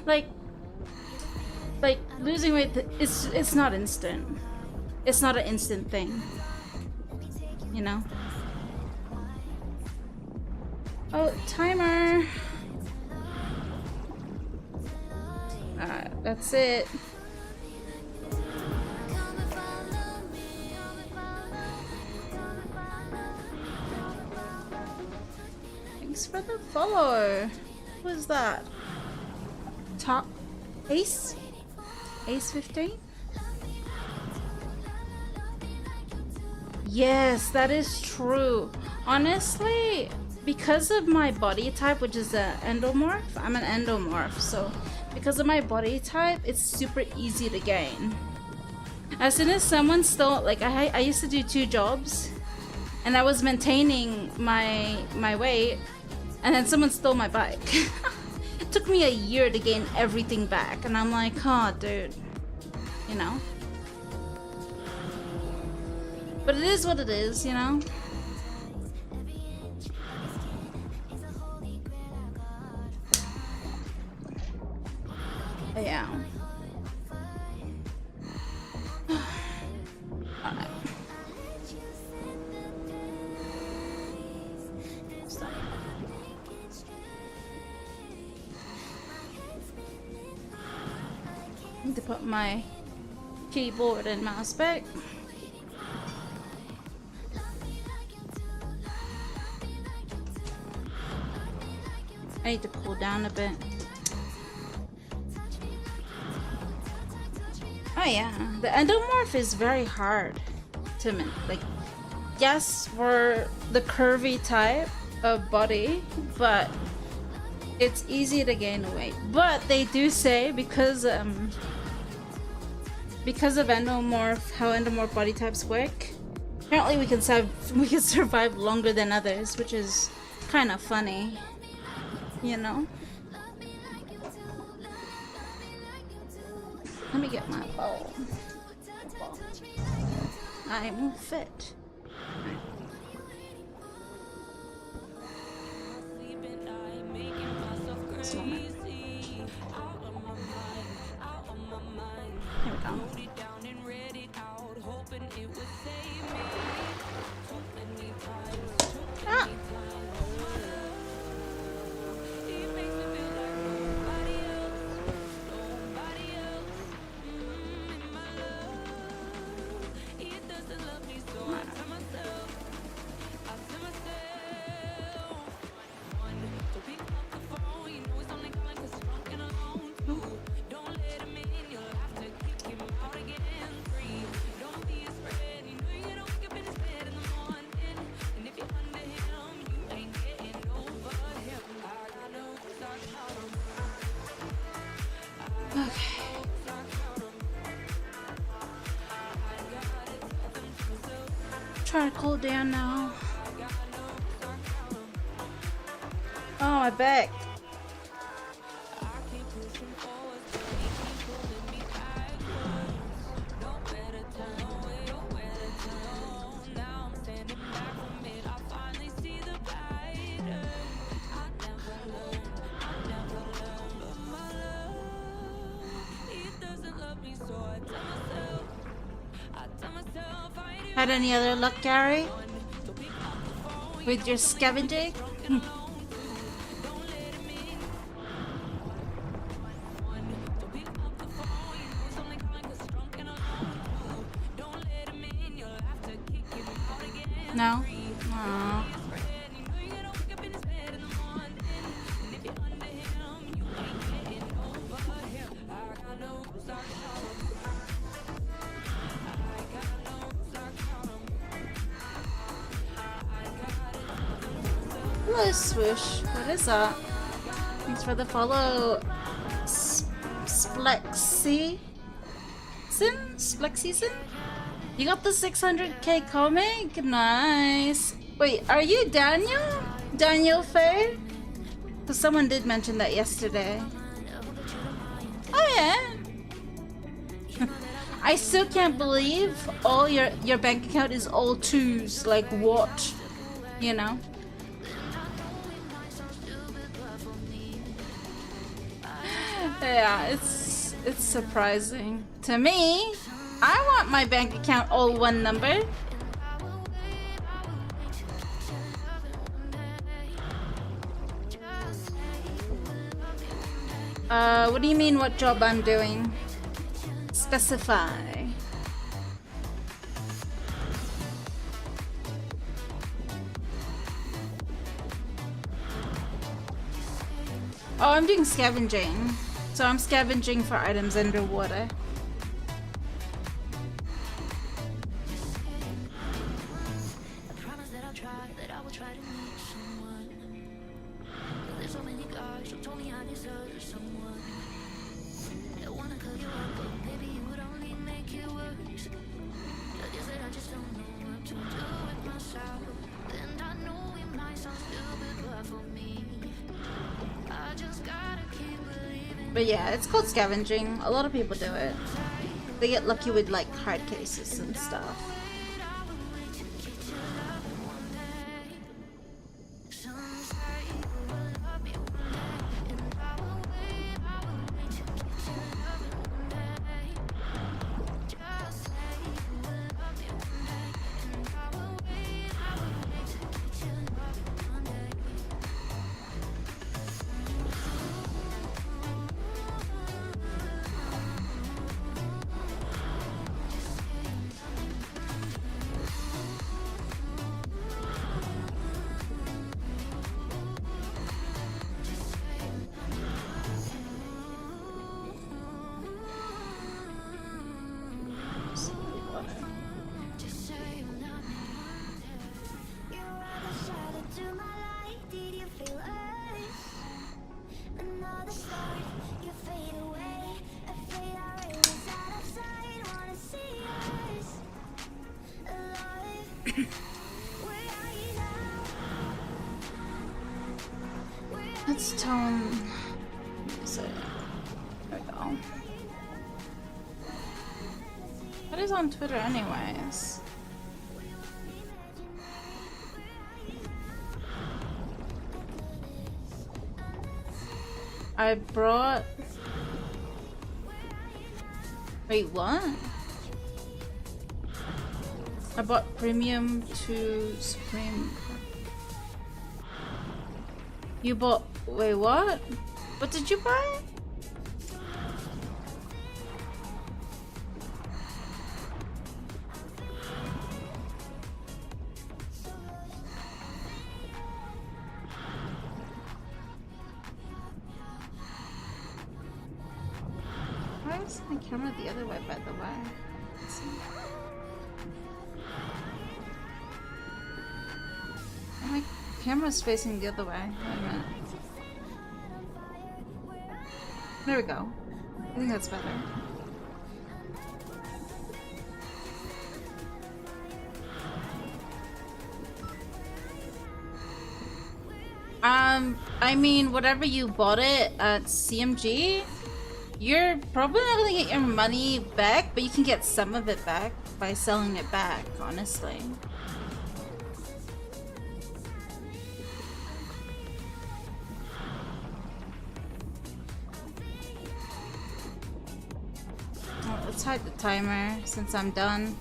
Like losing weight, it's not instant. It's not an instant thing. You know? Oh, timer. That's it. Thanks for the follow. Who is that? Top Ace? Ace 15? Yes, that is true. Honestly, because of my body type, which is an endomorph, I'm an endomorph, so because of my body type, it's super easy to gain. As soon as someone stole, like I used to do 2 jobs, and I was maintaining my weight, and then someone stole my bike. It took me a year to gain everything back, and I'm like, oh, dude, you know. But it is what it is, you know. Yeah. Alright. Stop. Need to put my keyboard and mouse back. I need to pull down a bit. Oh yeah, the endomorph is very hard to like. Yes, we're the curvy type of body, but it's easy to gain weight. But they do say because of endomorph, how endomorph body types work, apparently we can survive longer than others, which is kind of funny, you know. Let me get my bowl. I'm fit. Here we go. Ah. Try to cool down now. Oh, my back. Had any other luck, Gary? With your scavenging? No? Aww. Hello, Swoosh. What is that? Thanks for the follow. Splexy? Splexyson? You got the 600k comic? Nice. Wait, are you Daniel? Daniel Faye? Because someone did mention that yesterday. Oh yeah. I still can't believe all your bank account is all 2s. Like what? You know? Yeah, it's surprising. To me, I want my bank account all 1 number. What do you mean what job I'm doing? Specify. Oh, I'm doing scavenging. So I'm scavenging for items underwater. I promise that I'll try, that I will try to meet someone. But there's so many guys who told me I deserve someone. They wanna cut you up, but maybe you would only make it worse. I guess that I just don't know what to do with myself. And I know it might sound stupid, but for me, I just gotta keep believing. But yeah, it's called scavenging. A lot of people do it. They get lucky with like hard cases and stuff. Let's tone. So, there we go. What is on Twitter, anyways? I brought. Wait, what? I bought premium to Supreme. You bought. Wait, what? What did you buy? Why is my camera the other way, by the way? Let's see. My camera's facing the other way. Wait a minute. There we go. I think that's better. I mean, whatever you bought it at CMG, you're probably not gonna get your money back, but you can get some of it back by selling it back, honestly. Oh, let's hide the timer since I'm done.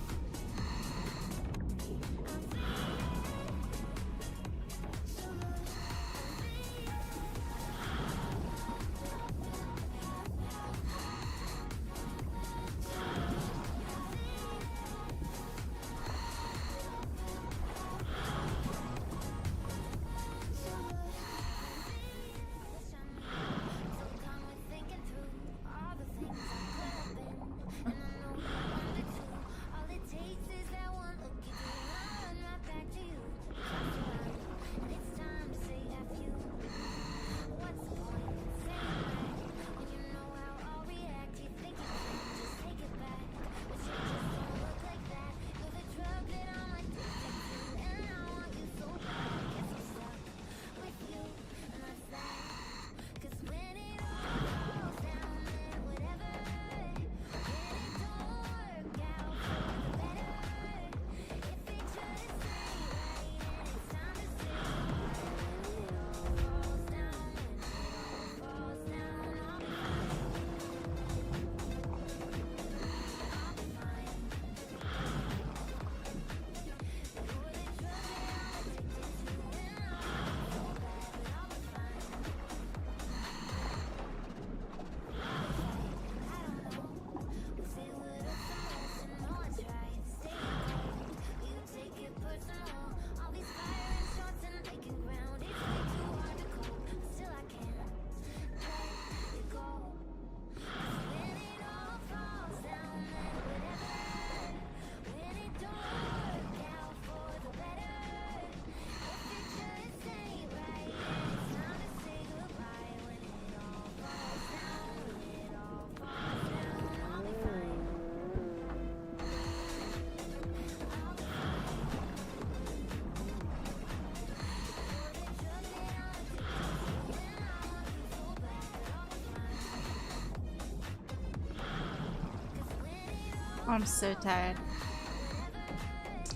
I'm so tired.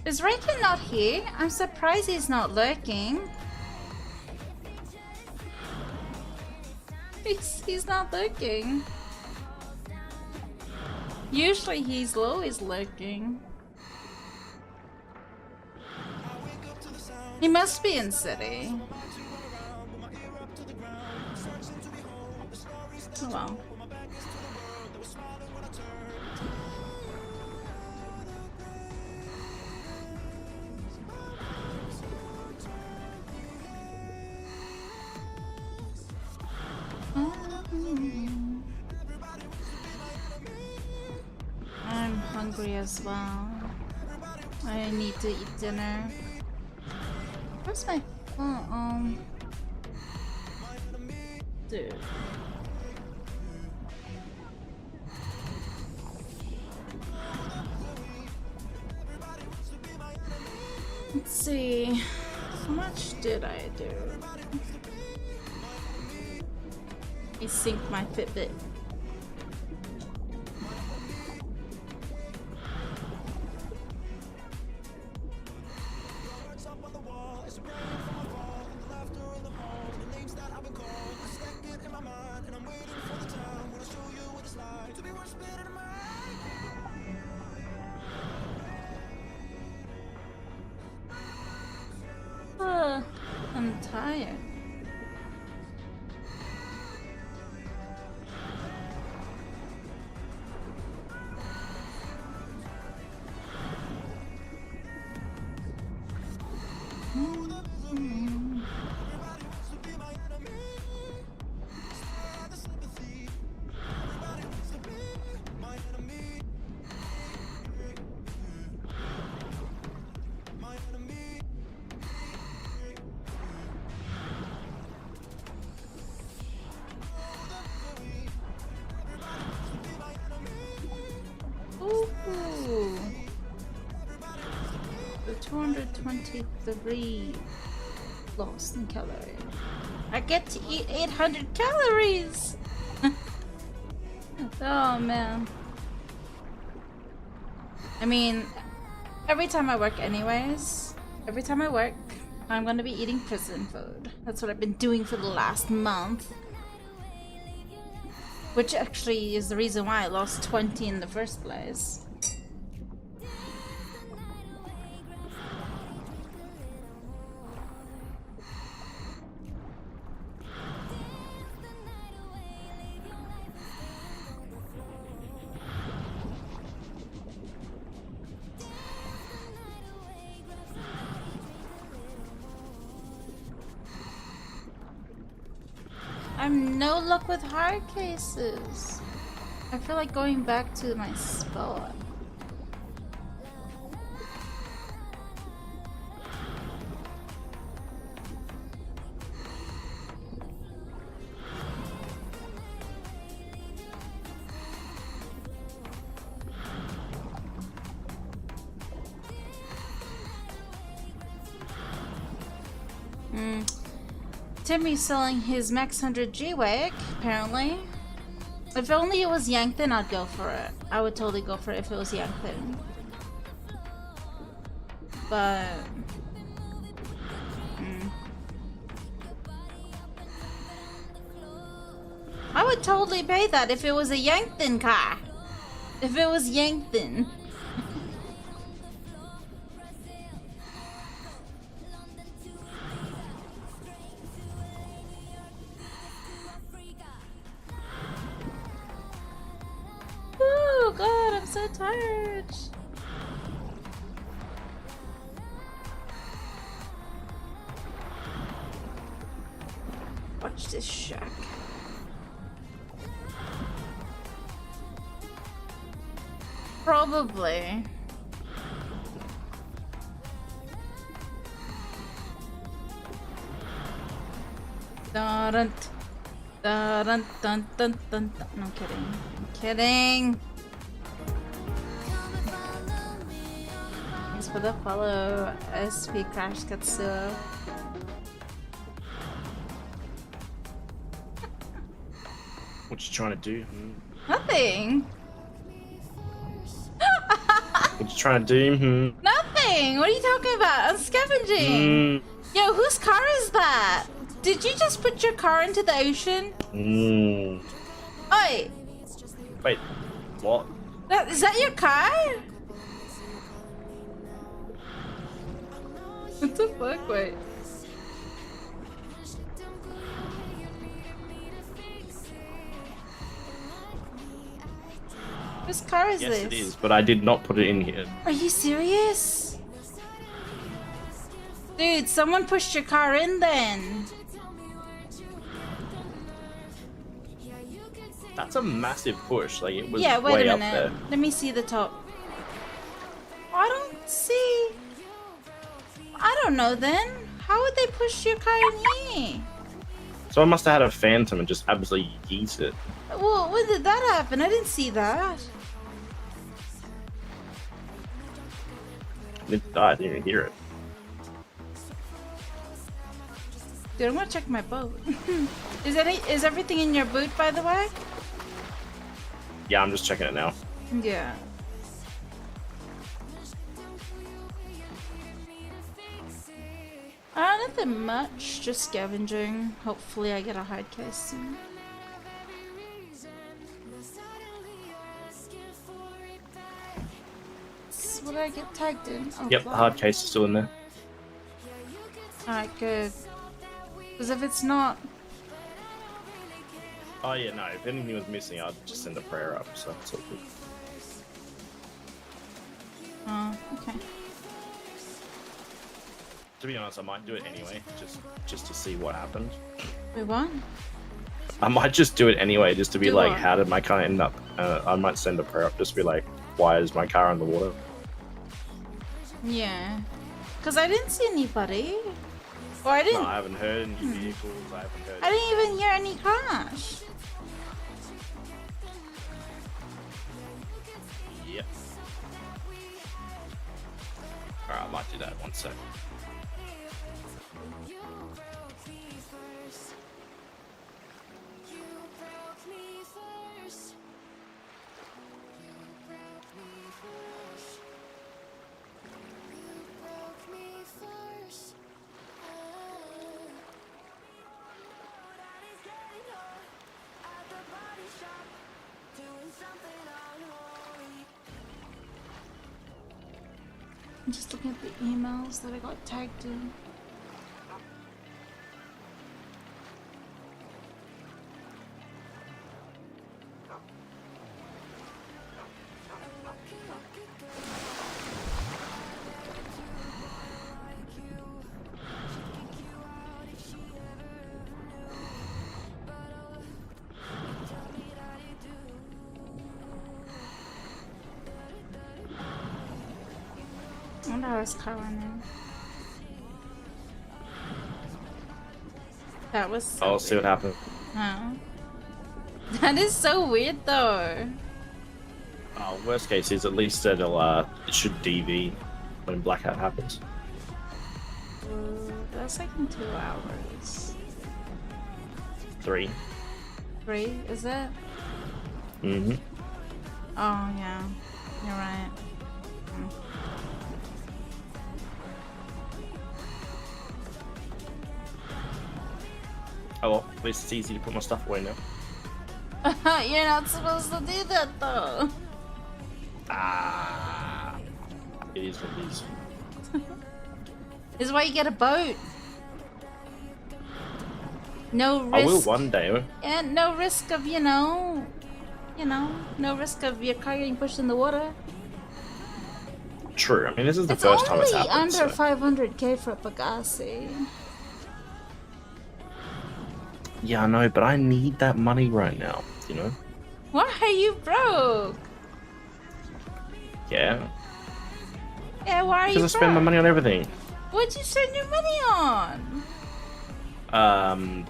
Is Rankin not here? I'm surprised he's not lurking. He's not lurking. Usually he's always lurking. He must be in city. Oh well. I'm hungry as well. I need to eat dinner. Where's my phone? Dude. Let's see. How much did I do? I sync my Fitbit. I'm tired. Ooh. The 223 lost in calorie. I get to eat 800 calories! Oh man. I mean, every time I work anyways, every time I work, I'm gonna be eating prison food. That's what I've been doing for the last month. Which actually is the reason why I lost 20 in the first place. I'm no luck with hard cases. I feel like going back to my spot. Timmy's selling his Max 100 G-Wag, apparently. If only it was Yankton, I'd go for it. I would totally go for it if it was Yankton. But... I would totally pay that if it was a Yankton car. If it was Yankton. Oh god, I'm so tired. Watch this shack. Probably. Dun dun dun dun dun dun. No, I'm kidding. I'm kidding. Thanks for the follow, SP Crash Katsuo. What you trying to do? Nothing. What you trying to do? Nothing. What are you talking about? I'm scavenging. Yo, whose car is that? Did you just put your car into the ocean? Oi, Wait, what? is that your car? What the fuck? Wait. Whose car is Yes, this? it is, but I did not put it in here. Are you serious? Dude, someone pushed your car in then. That's a massive push. Like it was Yeah, wait way a up there. minute. Let me see the top. I don't see. I don't know then. How would they push your car in here? So I must have had a phantom and just absolutely yeet it. Well, when did that happen? I didn't see that. I didn't even hear it. Dude, I'm gonna check my boat. Is everything in your boot, by the way? Yeah, I'm just checking it now. Yeah. Nothing much. Just scavenging. Hopefully, I get a hard case soon. What did I get tagged in? Oh, Yep, the God. hard case is still in there. Alright, good. Because if it's not... Oh yeah, no, if anything was missing, I'd just send a prayer up, so it's all good. Oh, okay. To be honest, I might do it anyway, just to see what happened. Wait, what? I might just do it anyway, just to be Do like, what? how did my car end up? I might send a prayer up, just to be like, why is my car in the water? Yeah. Because I didn't see anybody. Or I didn't... No, I haven't heard any vehicles, I haven't heard... I didn't even hear any crash. Yep. Alright, I might do that, one sec. I'm just looking at the emails that I got tagged in. I wonder how his car went in. That was so I'll see what weird. happens. Huh? That is so weird though. Worst case is at least it should DV when blackout happens. That's like in 2 hours. 3. 3, is it? Mm-hmm. Oh yeah, you're right. Oh well, at least it's easy to put my stuff away now. You're not supposed to do that though. Ah, it is what it is. This is why you get a boat. No risk. I will one day. And no risk of, no risk of your car getting pushed in the water. True. I mean, this is the It's first time it's only happened. under So. 500k for Pegasi. Yeah, I know, but I need that money right now. You know? Why are you broke? Yeah. Yeah, why are you Because I broke? spend my money on everything. What'd you spend your money on?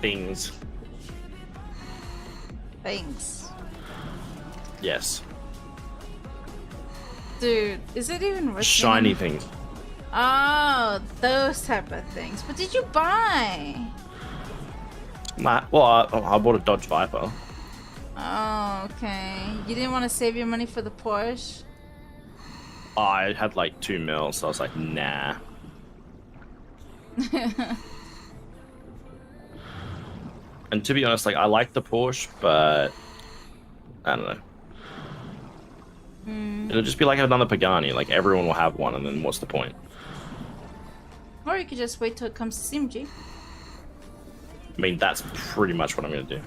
Things. Thanks. Yes. Dude, is it even worth Shiny getting- things. Oh, those type of things. What did you buy? Well, I bought a Dodge Viper. Oh, okay. You didn't want to save your money for the Porsche? I had like 2 mil, so I was like, nah. And to be honest, like I like the Porsche, but I don't know. It'll just be like another Pagani. Like everyone will have one, and then what's the point? Or you could just wait till it comes to CMG. I mean, that's pretty much what I'm gonna do.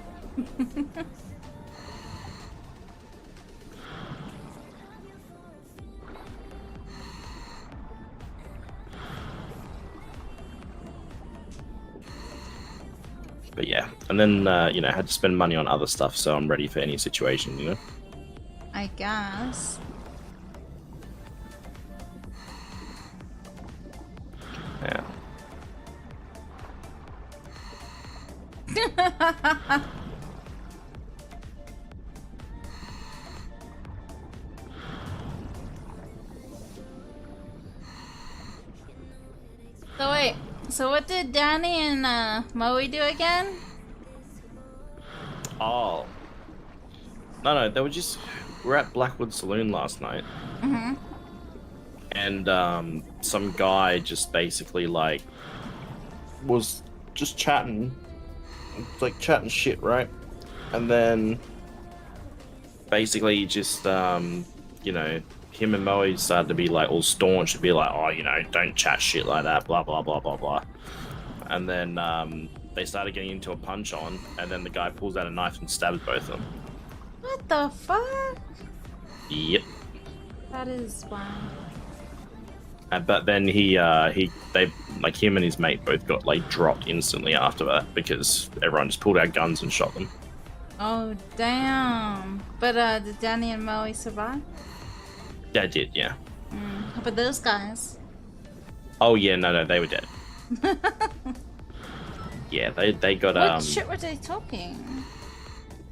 But yeah, and then you know, I had to spend money on other stuff, so I'm ready for any situation, you know. I guess. Yeah. So wait, so what did Danny and Moe do again? Oh. No, they were just... We're at Blackwood Saloon last night. Mm-hmm. And some guy just basically like was just chatting, like chatting shit, right? And then basically just you know, him and Moe started to be like all staunch to be like, oh, you know, don't chat shit like that, blah blah blah blah blah. And then they started getting into a punch on, and then the guy pulls out a knife and stabs both of them. What the fuck? Yep. That is wild. But then they like him and his mate both got like dropped instantly after that because everyone just pulled out guns and shot them. Oh damn! But did Danny and Moe survive? They did, yeah. How about those guys? Oh yeah, no, they were dead. Yeah, they got What shit were they talking?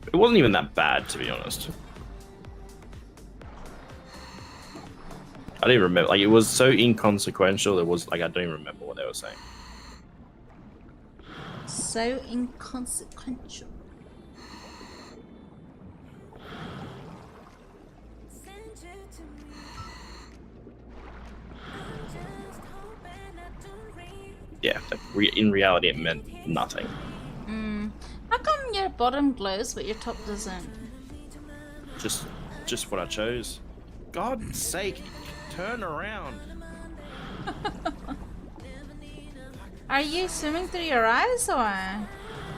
It wasn't even that bad, to be honest. I don't even remember. Like, it was so inconsequential. It was like I don't even remember what they were saying. So inconsequential. Yeah, in reality, it meant nothing. How come your bottom glows but your top doesn't? Just what I chose. God's sake, turn around. Are you swimming through your eyes or?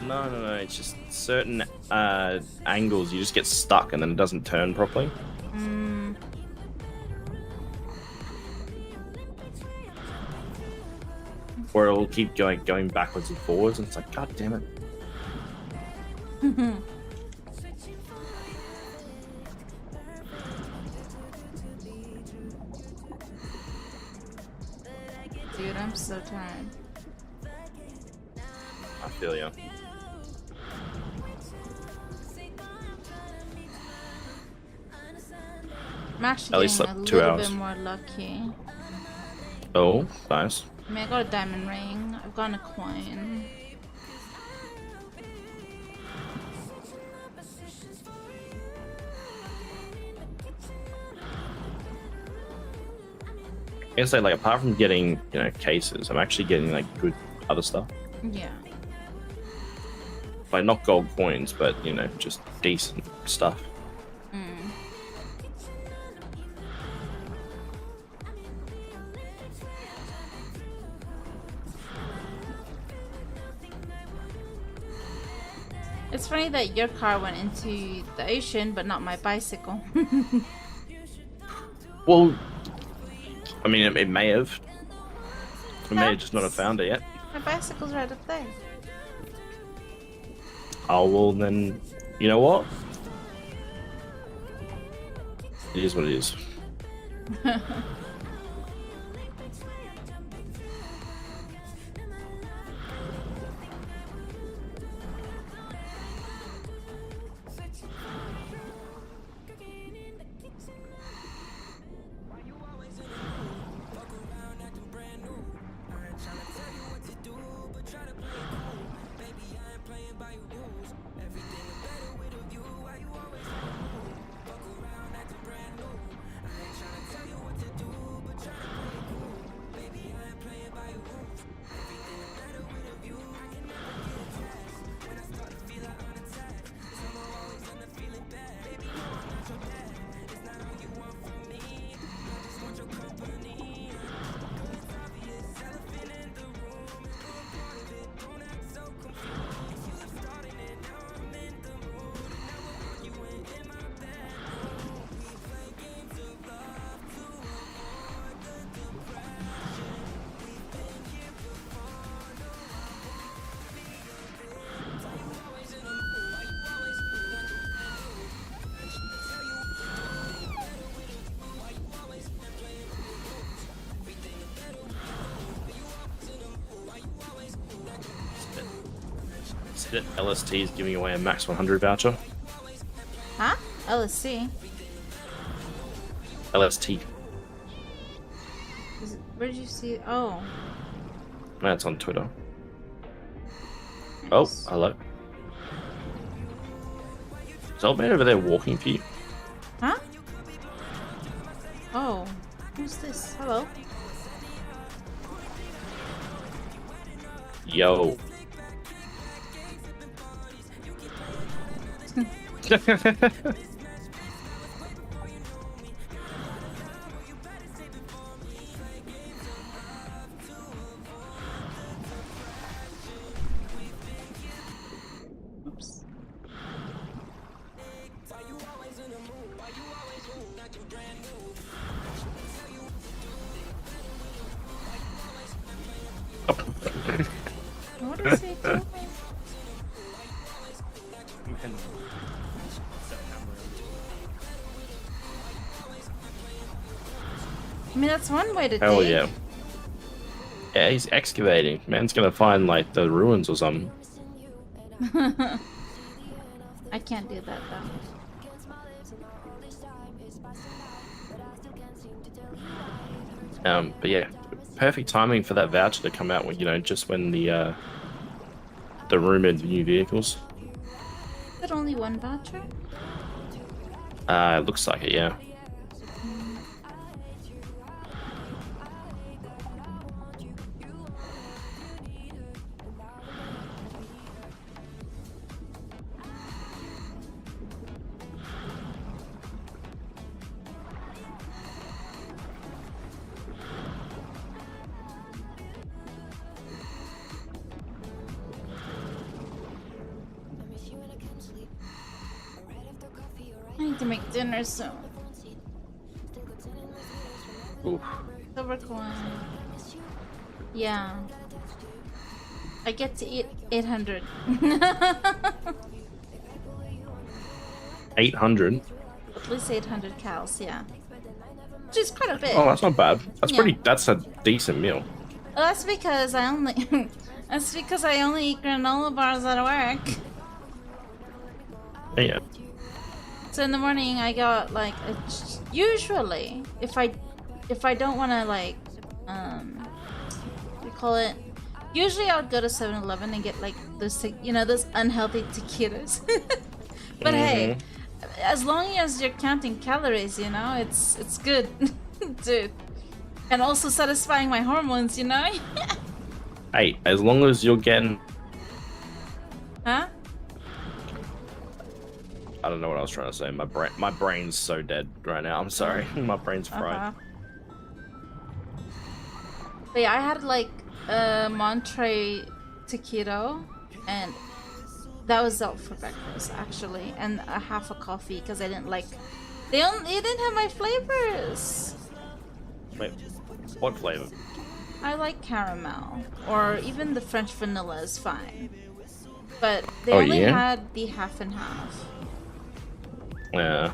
No. It's just certain angles you just get stuck and then it doesn't turn properly. Or it'll keep going backwards and forwards, and it's like, God damn it. Dude, I'm so tired. I feel ya. I'm actually At least getting a like 2 little hours. bit more lucky. Oh, nice. I mean, I got a diamond ring. I've gotten a coin. I guess like apart from getting, you know, cases, I'm actually getting like good other stuff. Yeah. Like not gold coins, but you know, just decent stuff. It's funny that your car went into the ocean, but not my bicycle. Well, I mean, it may have. I may have just not have found it yet. My bicycle's right up there. Oh, well then, you know what? It is what it is. see that LST is giving away a max 100 voucher? Huh? LSC. LST. Where did you see? Oh. That's on Twitter. Oh, hello. Is old man over there walking for you? Huh? Oh. Who's this? Hello. Yo. Oops. What is he doing? I mean, that's one way to Hell dig. yeah. Yeah, he's excavating. Man's gonna find like the ruins or something. I can't do that though. But yeah, perfect timing for that voucher to come out when, you know, just when the rumored new vehicles. Is it only one voucher? It looks like it, yeah. I need to make dinner soon. Oof. Silver coin. Yeah. I get to eat 800. 800? At least 800 cows, yeah. Which is quite a bit. Oh, that's not bad. That's Yeah. pretty. That's a decent meal. Well, that's because I only that's because I only eat granola bars at work. Yeah. So in the morning I got like usually if I don't want to like what do you call it? Usually I would go to 7-Eleven and get like those those unhealthy taquitos. But hey, as long as you're counting calories, it's good, dude. And also satisfying my hormones, Hey, as long as you're getting... Huh? I don't know what I was trying to say. My brain's so dead right now. I'm sorry. My brain's fried. But yeah, I had like a Monterey taquito, and that was out for breakfast actually, and a half a coffee because I didn't like. They didn't have my flavors. Wait, what flavor? I like caramel, or even the French vanilla is fine. But they Oh, only yeah? had the half and half. Yeah.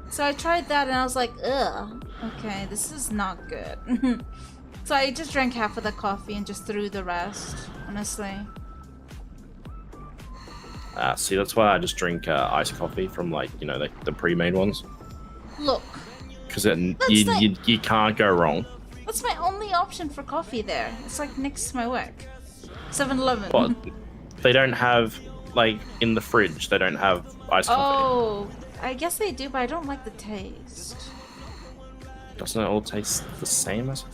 So I tried that and I was like, ugh, okay, this is not good. So I just drank half of the coffee and just threw the rest, honestly. See, that's why I just drink iced coffee from like, the pre-made ones. Look, Because you can't go wrong. that's my only option for coffee there. It's like next to my work. 7-Eleven. But they don't have, like, in the fridge, they don't have iced coffee. Oh, I guess they do, but I don't like the taste. Doesn't it all taste the same as?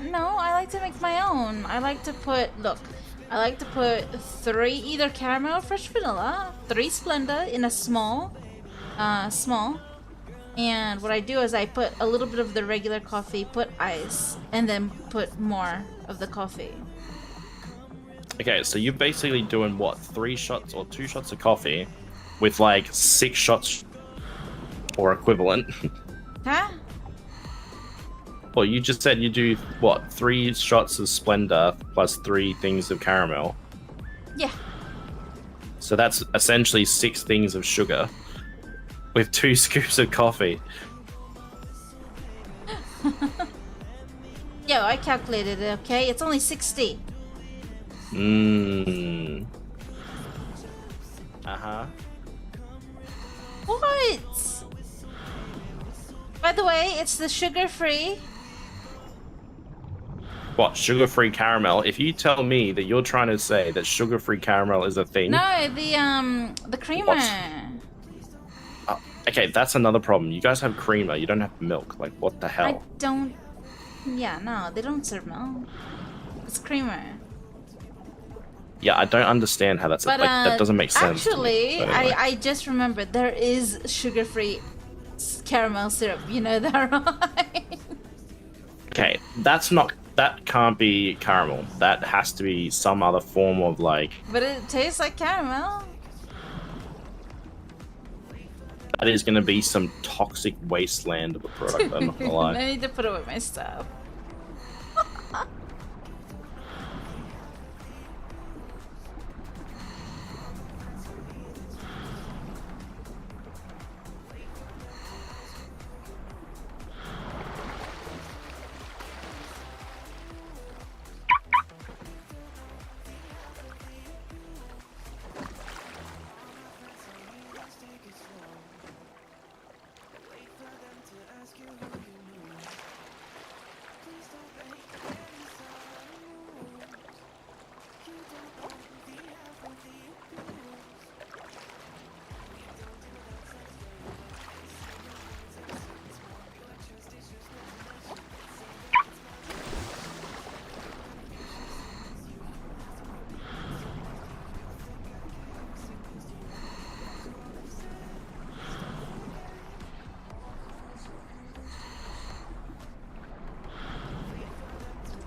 No, I like to make my own. I like to put 3 either caramel or fresh vanilla, 3 Splenda in a small. And what I do is I put a little bit of the regular coffee, put ice, and then put more of the coffee. Okay, so you're basically doing what? 3 shots or 2 shots of coffee with like 6 shots or equivalent. Huh? Well, you just said you do what? 3 shots of Splenda plus 3 things of caramel. Yeah. So that's essentially 6 things of sugar with 2 scoops of coffee. Yo, I calculated it, okay? It's only 60. Mmm. Uh-huh. What? By the way, it's the sugar-free. What, sugar-free caramel? If you tell me that you're trying to say that sugar-free caramel is a thing... No, the creamer. What? Okay, that's another problem. You guys have creamer, you don't have milk. Like, what the hell? I don't... Yeah, no, they don't serve milk. It's creamer. Yeah, I don't understand how that's... But, that doesn't make sense actually, to me. But anyway. I just remembered there is sugar-free caramel syrup. You know that, right? Okay, that's not... That can't be caramel. That has to be some other form of, like... But it tastes like caramel. That is going to be some toxic wasteland of a product, I'm not gonna lie. I need to put it with my stuff.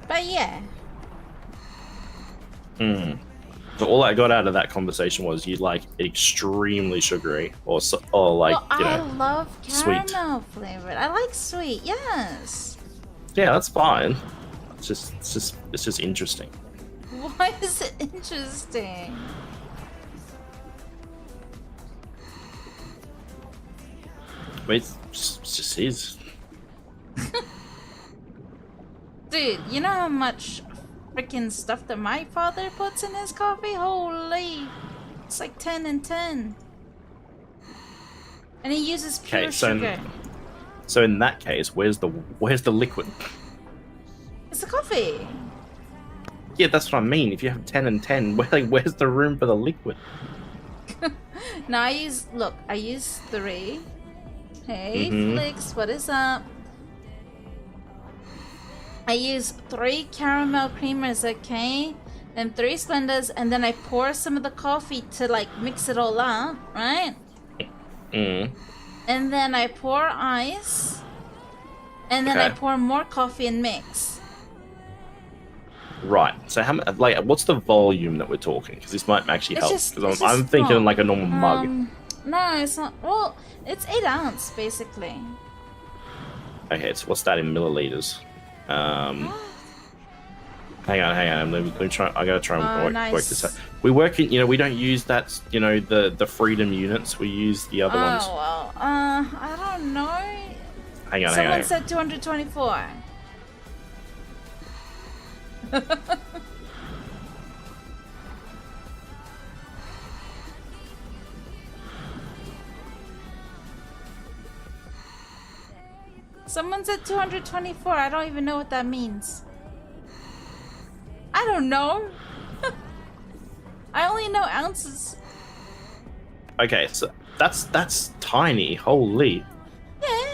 But yeah. So all I got out of that conversation was you like extremely sugary or like, well, you I know, love sweet. caramel flavored. I like sweet, yes. Yeah, that's fine. It's just interesting. Why is it interesting? I mean, it just is. Dude, you know how much freaking stuff that my father puts in his coffee? Holy, it's like 10 and 10. And he uses pure sugar. So in that case, where's the liquid? It's the coffee. Yeah, that's what I mean. If you have 10 and 10, where's the room for the liquid? Now I use 3. Hey, Flix, what is up? I use 3 caramel creamers, okay? Then 3 Splendors, and then I pour some of the coffee to like mix it all up, right? And then I pour ice, and then I pour more coffee and mix. Right. So how like what's the volume that we're talking? Because this might actually help. Because I'm thinking small. like a normal mug. No, it's not. Well, it's 8 ounce basically. Okay, so what's that in milliliters? Hang on. Let me try. I gotta try and work this out. We work in, we don't use that, the Freedom units. We use the other ones. Oh well, I don't know. Hang on. Someone said 224. Someone said 224. I don't even know what that means. I don't know. I only know ounces. Okay, so that's tiny. Holy. Yeah.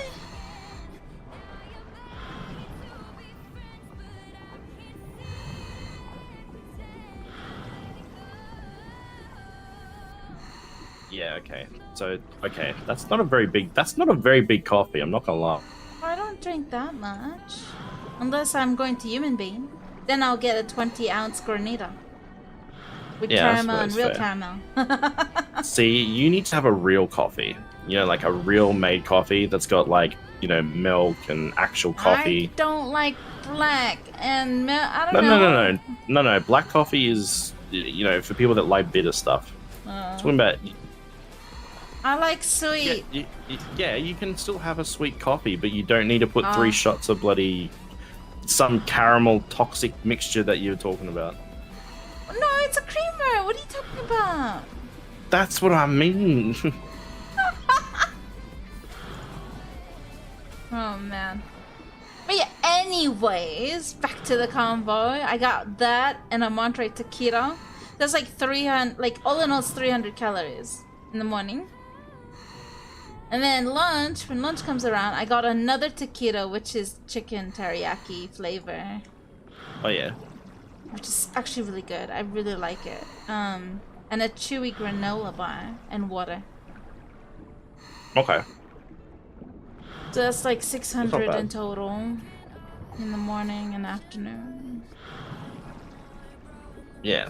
Yeah. Okay. So that's not a very big coffee. I'm not gonna lie. I don't drink that much. Unless I'm going to Human Bean. Then I'll get a 20-ounce Granita. With caramel and real caramel. See, you need to have a real coffee. Like a real made coffee that's got like, milk and actual coffee. I don't like black and milk. I don't know. No. Black coffee is, for people that like bitter stuff. Talking about... I like sweet. Yeah, you can still have a sweet coffee, but you don't need to put 3 shots of bloody... some caramel toxic mixture that you're talking about. No, it's a creamer. What are you talking about? That's what I mean. Oh man. But yeah, anyways, back to the combo. I got that and a Monterey taquito. That's like 300, like all in all it's 300 calories in the morning. And then lunch, when lunch comes around, I got another taquito, which is chicken teriyaki flavor. Oh yeah. Which is actually really good. I really like it. And a chewy granola bar and water. Okay. So that's like 600 bad. in total in the morning and afternoon. Yeah.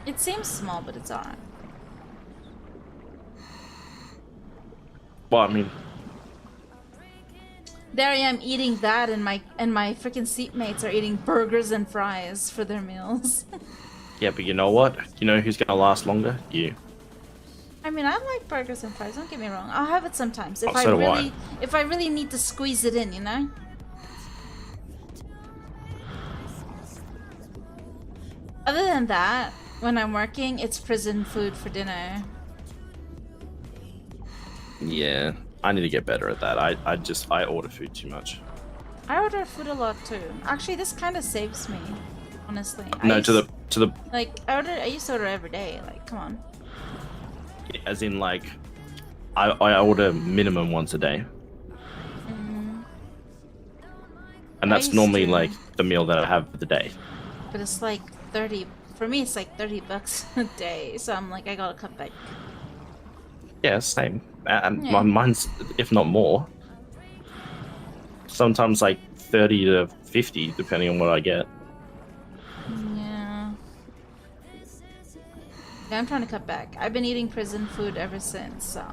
It seems small, but it's alright. Well, I mean, There I am eating that, and my freaking seatmates are eating burgers and fries for their meals. yeah, but you know what? You know who's gonna last longer? You. I mean, I like burgers and fries. Don't get me wrong. I'll have it sometimes if Oh, so do I. if I really need to squeeze it in, you know. Other than that, when I'm working, it's prison food for dinner. Yeah, I need to get better at that. I order food too much. I order food a lot too. Actually, this kind of saves me, honestly. No, to the like I used to order every day. Like, come on. as in like, I order minimum once a day, and I that's used normally to. like the meal that I have for the day. But it's like 30. For me, it's like $30 a day. So I'm like, I gotta cut back. Yeah, same. And Yeah. mine's if not more. Sometimes like 30 to 50, depending on what I get. Yeah. Yeah, I'm trying to cut back. I've been eating prison food ever since, so.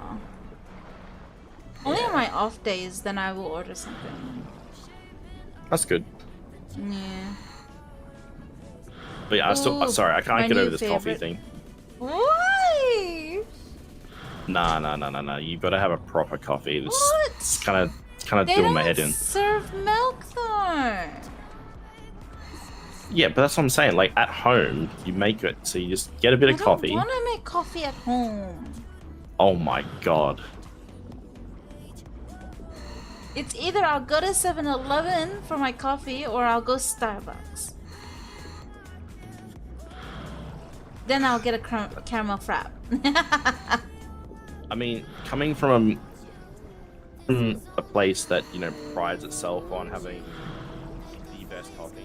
Only on my off days, then I will order something. That's good. Yeah. But yeah, Ooh, sorry, I can't my get new over this coffee favorite. thing. Why? Nah. You gotta have a proper coffee. What? It's kind of They doing don't my head in. serve milk though. Yeah, but that's what I'm saying. Like at home, you make it. So you just get a bit I of don't coffee. want to make coffee at home. Oh my god. It's either I'll go to 7-Eleven for my coffee or I'll go Starbucks. Then I'll get a caramel frap. I mean, coming from a place that, you know, prides itself on having the best coffee.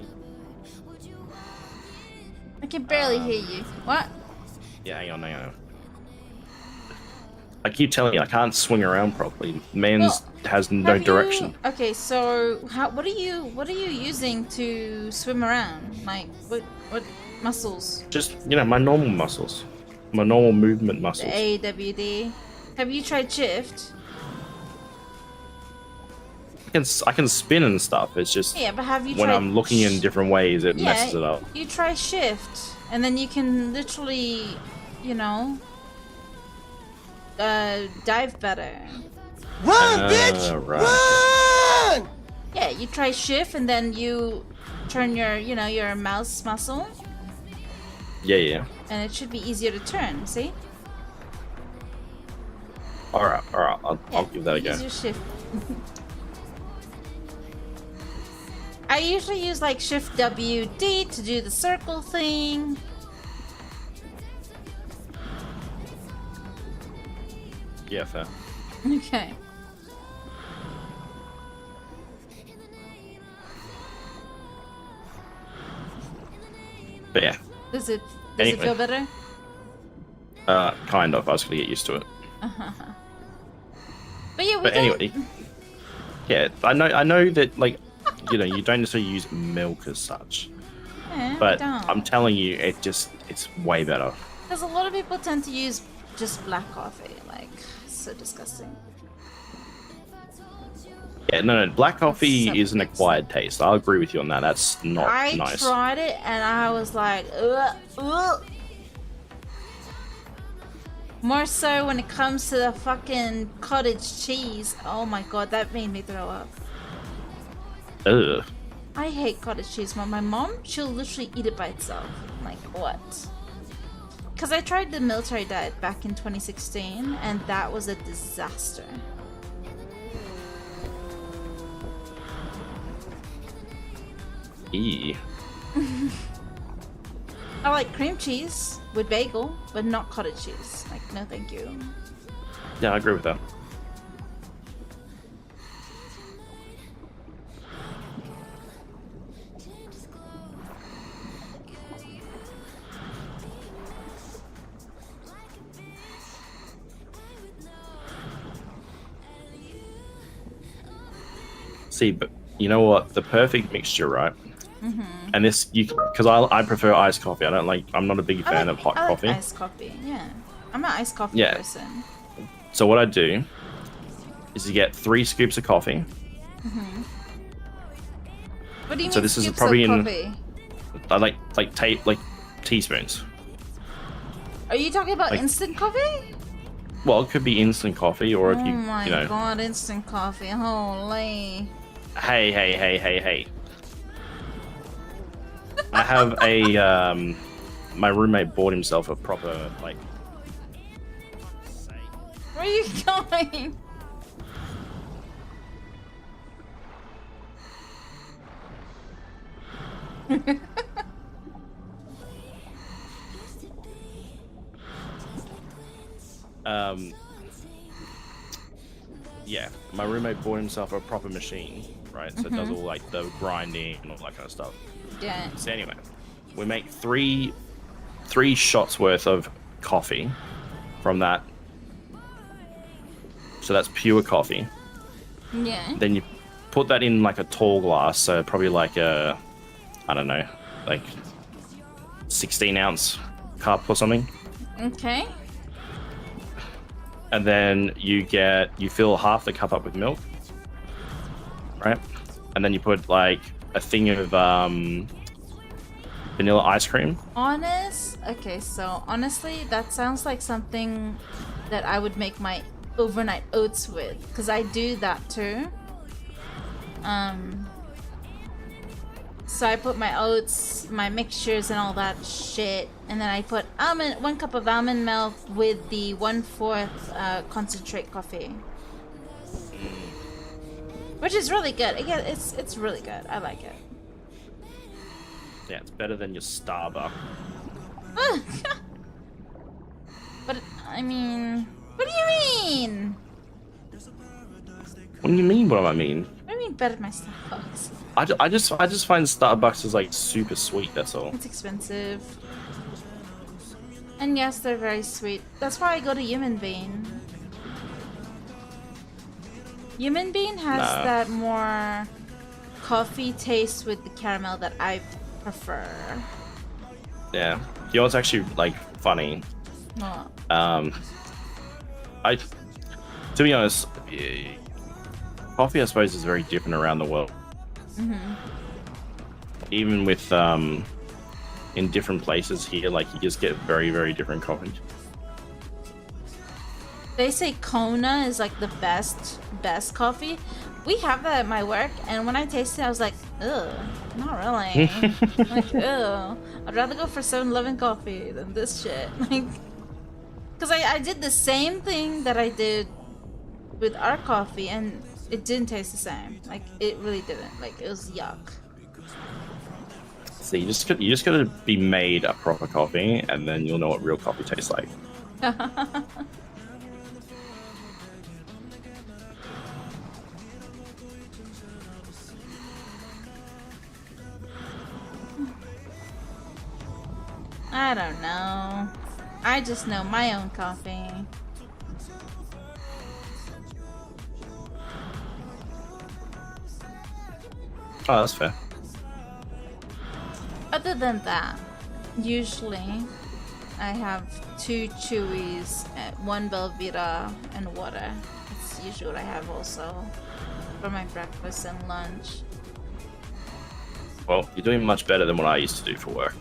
I can barely hear you. What? Yeah, hang on. I keep telling you, I can't swing around properly. Man's has no direction. Okay, so what are you using to swim around? Like what muscles? Just, you know, my normal muscles. My normal movement The muscles. AWD. Have you tried shift? I can spin and stuff. It's just Yeah, but have you when tried I'm looking in different ways, it messes it up. You try shift, and then you can literally, you know, dive better. Run, bitch! Right. Run! Yeah, you try shift, and then you turn your mouse muscle, Yeah. and it should be easier to turn. See? All right. I'll give that a go. Use your shift. I usually use like shift WD to do the circle thing. Yeah, fair. Okay. But yeah, Does it Anyway. feel better? kind of. I was gonna get used to it. But yeah, we But don't. anyway, yeah, I know that, like, you know, you don't necessarily use milk as such, Yeah, but we don't. I'm telling you, it's way better. Because a lot of people tend to use just black coffee. Like, so disgusting. Yeah, no, black coffee so is an acquired taste. I'll agree with you on that. That's not I nice. tried it and I was like, ugh, ugh. More so when it comes to the fucking cottage cheese. Oh my god, that made me throw up. Ugh. I hate cottage cheese. My mom, she'll literally eat it by itself. I'm like, what? because I tried the military diet back in 2016, and that was a disaster. E. I like cream cheese with bagel, but not cottage cheese. Like, no thank you. Yeah, I agree with that. See, but you know what? The perfect mixture, right? And this, because I prefer iced coffee. I'm not a big fan of hot coffee. Iced coffee, yeah. I'm an iced coffee Yeah. person. So what I do is you get 3 scoops of coffee. What do you mean? So this is scoops probably of in- coffee? I like teaspoons. Are you talking about like- instant coffee? Well, it could be instant coffee, or if Oh you my you know. god, instant coffee! Holy! Hey. I have a my roommate bought himself a proper like. Where are you going? Yeah, my roommate bought himself a proper machine, right? So it does all like the grinding and all that kind of stuff. Yeah. So anyway, we make three shots worth of coffee from that. So that's pure coffee. Yeah. Then you put that in like a tall glass, so probably like a, I don't know, like 16-ounce cup or something. Okay. And then you fill half the cup up with milk, right? And then you put like a thing of vanilla ice cream. Okay, so honestly, that sounds like something that I would make my overnight oats with, because I do that too. So I put my oats, my mixtures and all that shit, and then I put 1 cup of almond milk with the 1/4 concentrate coffee, which is really good. Again, it's really good. I like it. Yeah, it's better than your Starbucks. But I mean, what do you mean? What do you mean? What do I mean? What do you mean better than my Starbucks? I just find Starbucks is like super sweet. That's all. It's expensive. And yes, they're very sweet. That's why I go to Human Bean. Human Bean has Nah. that more coffee taste with the caramel that I prefer. Yeah. You know what's actually like funny? Well, To be honest, coffee I suppose is very different around the world. Even with in different places here, like you just get very, very different coffee. they say Kona is like the best coffee. We have that at my work, and when I tasted it, I was like, ugh, not really. Like, ugh. I'd rather go for 7-Eleven coffee than this shit. Like, because I did the same thing that I did with our coffee, and it didn't taste the same. Like, it really didn't. Like, it was yuck. So you just gotta be made a proper coffee, and then you'll know what real coffee tastes like. I don't know. I just know my own coffee. Oh, that's fair. Other than that, usually I have 2 Chewies, 1 Belvita, and water. It's usually what I have also for my breakfast and lunch. Well, you're doing much better than what I used to do for work.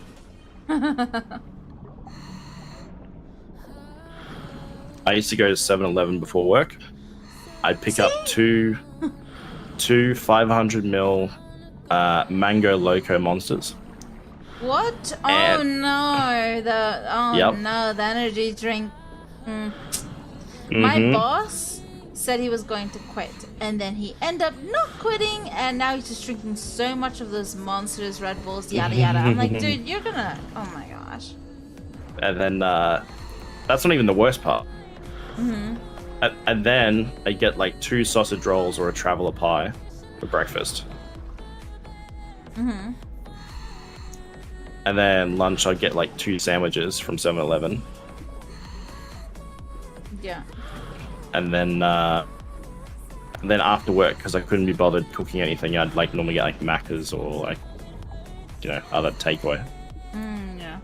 I used to go to 7-Eleven before work. I'd pick up two 500ml Mango Loco Monsters. What? Oh And- no, Yep. no, the energy drink. My Mhm. boss said he was going to quit, and then he ended up not quitting, and now he's just drinking so much of those monsters, Red Bulls, yada yada. I'm like, dude, you're gonna. Oh my gosh. And then that's not even the worst part. And then I get like 2 sausage rolls or a traveler pie for breakfast. And then lunch I get like 2 sandwiches from 7-Eleven. Yeah. And then after work, because I couldn't be bothered cooking anything, I'd like normally get like Macca's or like, you know, other takeaway. Yeah.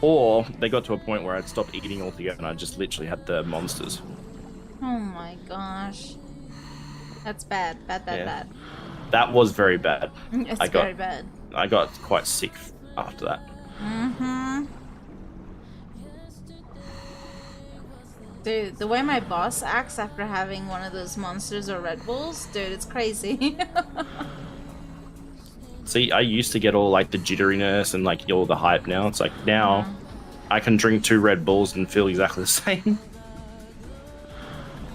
Or they got to a point where I'd stopped eating altogether and I just literally had the monsters. Oh my gosh. That's bad. Bad, Yeah. bad. That was very bad. It's I got- very bad. I got quite sick after that. Dude, the way my boss acts after having one of those monsters or Red Bulls, dude, it's crazy. See, I used to get all like the jitteriness and like all the hype now. It's like now I can drink 2 Red Bulls and feel exactly the same.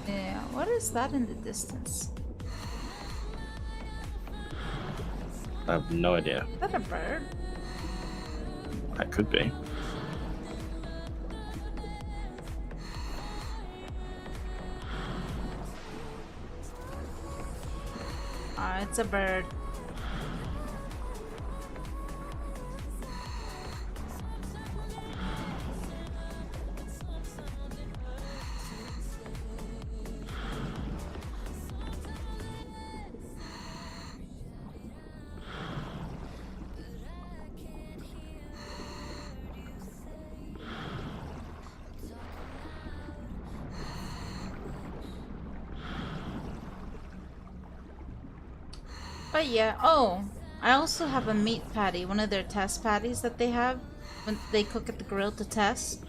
Yeah, what is that in the distance? I have no idea. Is that a bird? That could be. Ah, it's a bird. But yeah, oh, I also have a meat patty, one of their test patties that they have when they cook at the grill to test.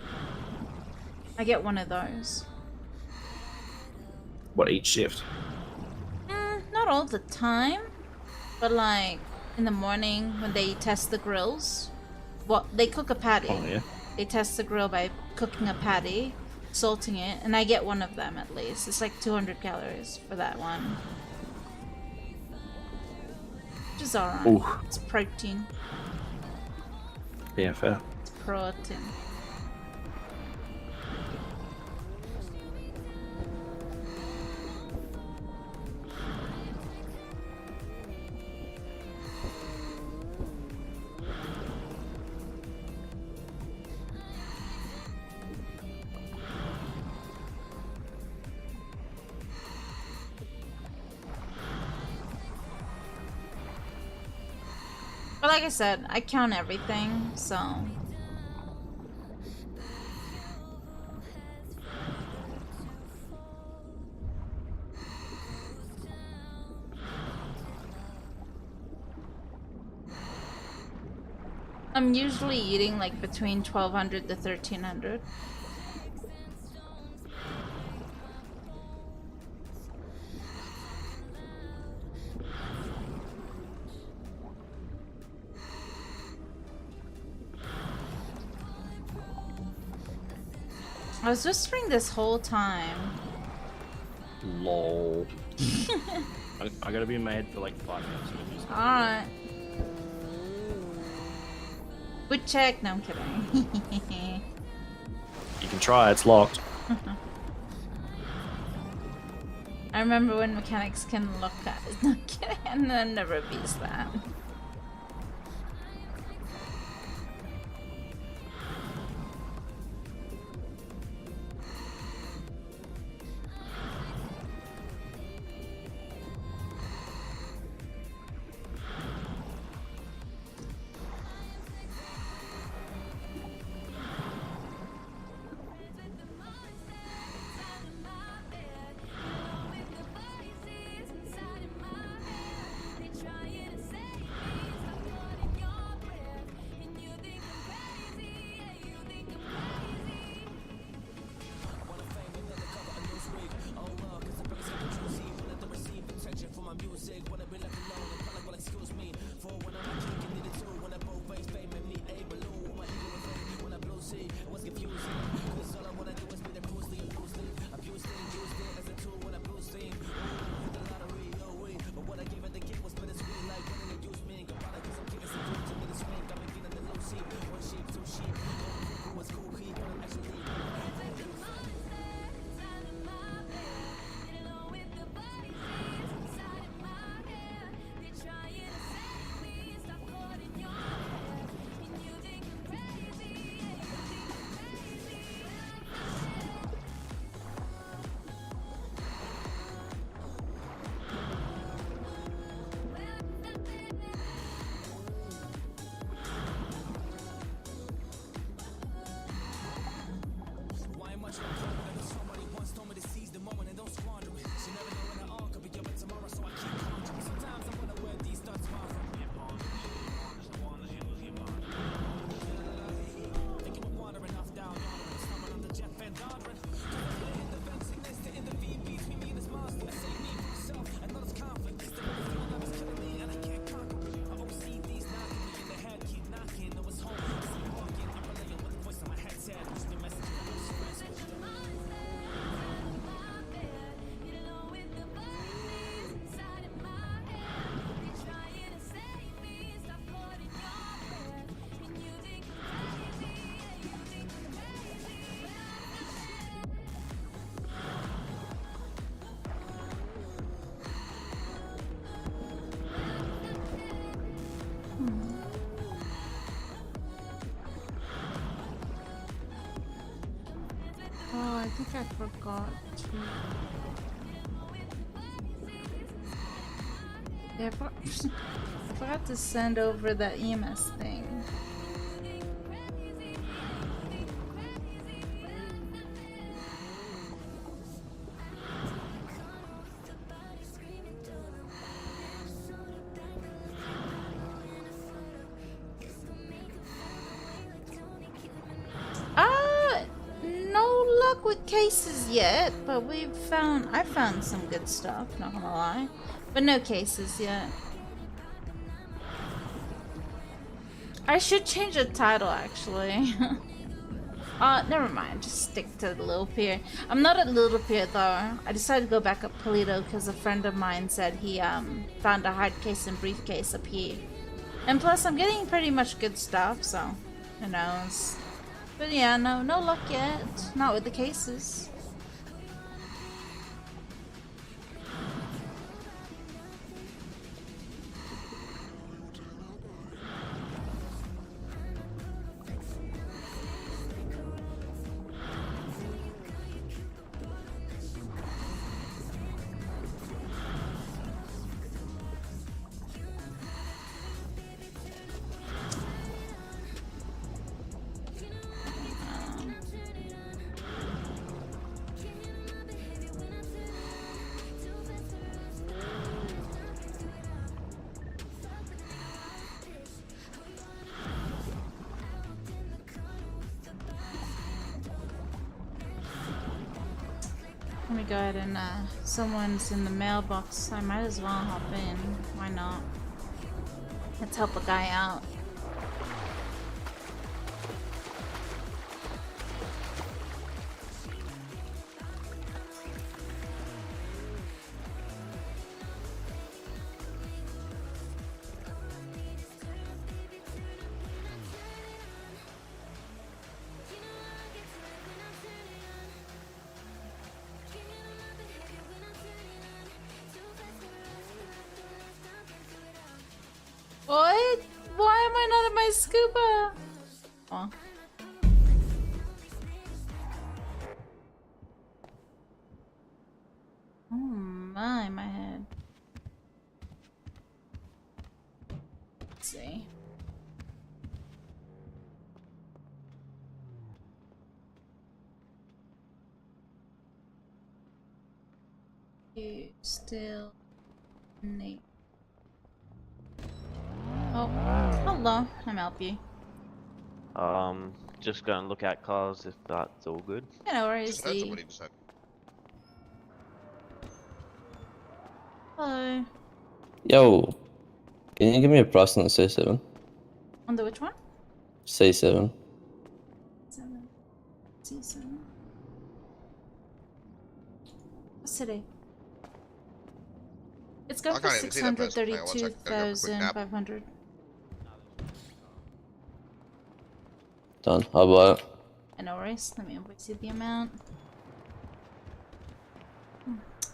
I get one of those. What, each shift? Not all the time, but like in the morning when they test the grills. Well, they cook a patty. Oh yeah. They test the grill by cooking a patty, salting it, and I get one of them at least. It's like 200 calories for that one. Which is alright. Ooh. It's protein. Yeah, fair. It's protein. But like I said, I count everything, so... I'm usually eating like between 1200 to 1300. I was whispering this whole time. Lol. I gotta be in my head for like 5 minutes. Alright. Good check. No, I'm kidding. You can try, it's locked. I remember when mechanics can look at it. No kidding. And I never abused that. I think I forgot to. Yeah, I forgot to send over that EMS thing. No luck with cases yet, but I found some good stuff, not gonna lie. But no cases yet. I should change the title actually. Never mind, just stick to the Little Pier. I'm not at Little Pier though. I decided to go back up Polito because a friend of mine said he found a hard case and briefcase up here. And plus I'm getting pretty much good stuff, so who knows. But yeah, no luck yet. Not with the cases. Let me go ahead and someone's in the mailbox. I might as well hop in. Why not? Let's help a guy out. What? Why am I not at my scuba? Oh. Oh my head. Let's see. You still need. Oh, hello. I'm help you. Just gonna look at cars if that's all good. You know, where is Just heard the... somebody just said. Hello. Yo, can you give me a price on the C7? On the which one? C7. 7. C7. What's today? It's going I for can't even see that person. Hang on, one second, gotta go for a quick nap. 632,500. Done. I'll buy it. No worries. Let me invoice you the amount.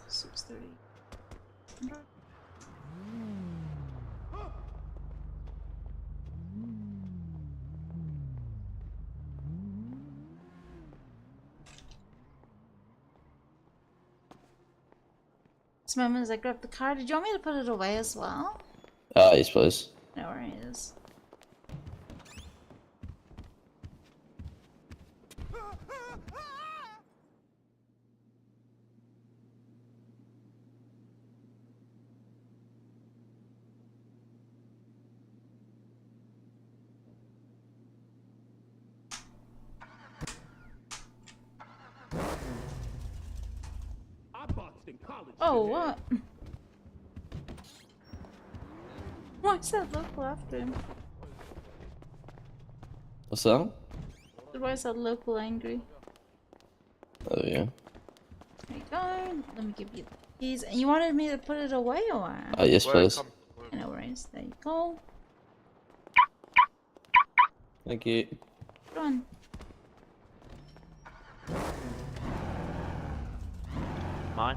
630. This moment as I grab the car, did you want me to put it away as well? Yes, please. No worries. Oh, what? Why is that local after him? What's that? Why is that local angry? Oh, yeah. There you go. Let me give you the keys. You wanted me to put it away or what? Yes, please. No worries. There you go. Thank you. Good one. Mine?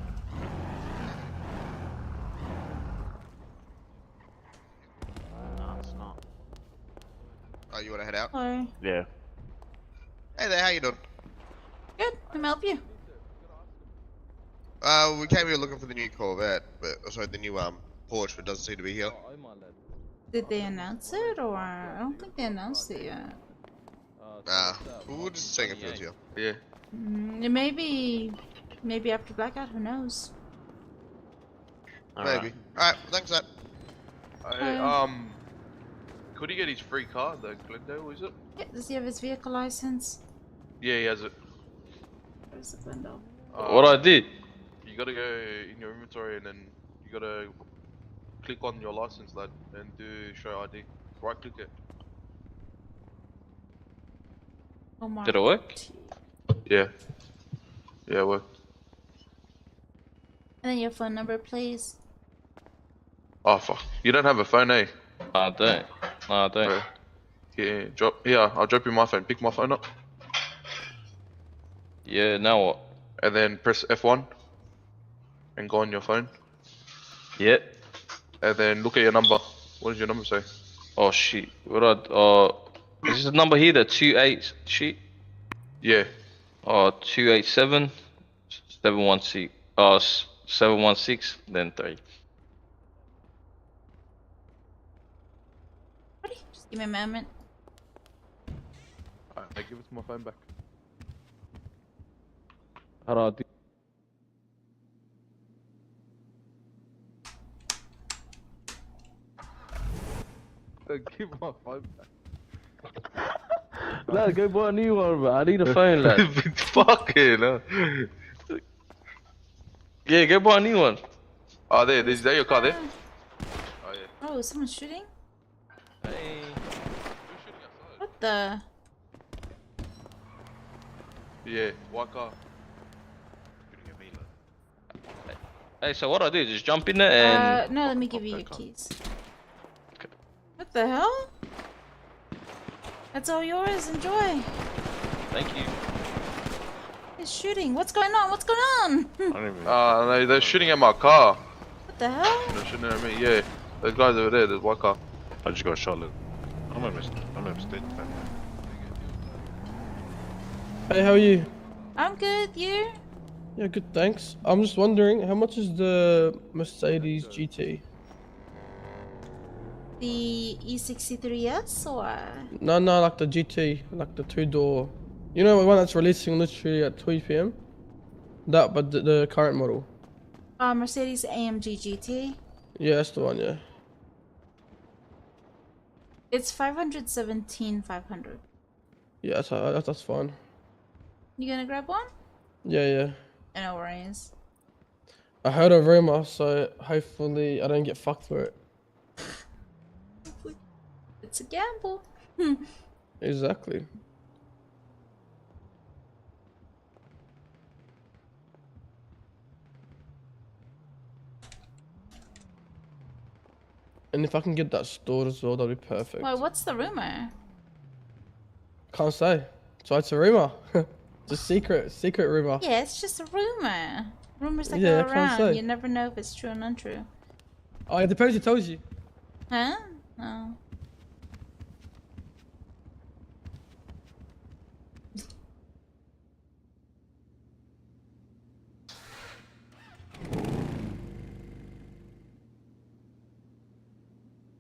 No, it's not. Oh, you wanna head out? Hello. Yeah. Hey there, how you doing? Good. Can I help you? We came here looking for the new Corvette, but sorry, the new Porsche, but doesn't seem to be here. Did they announce it, or I don't think they announced it yet. We're just checking if it's here. Yeah. It maybe after blackout. Who knows? Maybe. Alright, thanks, that. Could he get his free car, the Glendale, is it? Yeah, does he have his vehicle license? Yeah, he has it. Where's the window? What I did? You gotta go in your inventory and then you gotta click on your license, lad, and do show ID. Right click it. Omar. Did it work? Yeah. Yeah, it worked. And then your phone number, please. Oh, fuck. You don't have a phone, eh? I don't. No, I don't. Yeah, I'll drop you my phone. Pick my phone up. Yeah, now what? And then press F1. And go on your phone. Yeah. And then look at your number. What does your number say? Oh shit. Is this the number here? The 28 shit? Yeah. 287 716. 716 then 3. Just give me a moment. Alright, I give it my phone back. How do I do? Give my phone back. Lad, go buy a new one, bro. I need a phone, lad. Fucking Yeah, go buy a new one. Oh, is that your car there? Oh, yeah. Oh, is someone shooting? Hey. What the? Yeah, white car. Hey, so what I do is just jump in there and... No, let me give you your keys. What the hell? That's all yours. Enjoy. Thank you. He's shooting. What's going on? What's going on? No, they're shooting at my car. What the hell? They're shooting at me, yeah. Those guys over there, there's white car. I just got shot. I'm a mistake. Hey, how are you? I'm good. You? Yeah, good, thanks. I'm just wondering, how much is the Mercedes GT? The E63S or? No, like the GT, like the 2-door. You know the one that's releasing literally at 2 PM? That, but the current model. Mercedes AMG GT. Yeah, that's the one, yeah. It's 517,500. Yeah, that's fine. You gonna grab one? Yeah. No worries. I heard a rumor, so hopefully I don't get fucked for it. It's a gamble. Exactly. And if I can get that stored as well, that'd be perfect. Well, what's the rumor? Can't say. So it's a rumor. It's a secret rumor. Yeah, it's just a rumor. Rumors that Yeah, I go can't around. say. You never know if it's true or untrue. Oh, it depends who tells you. Huh? No.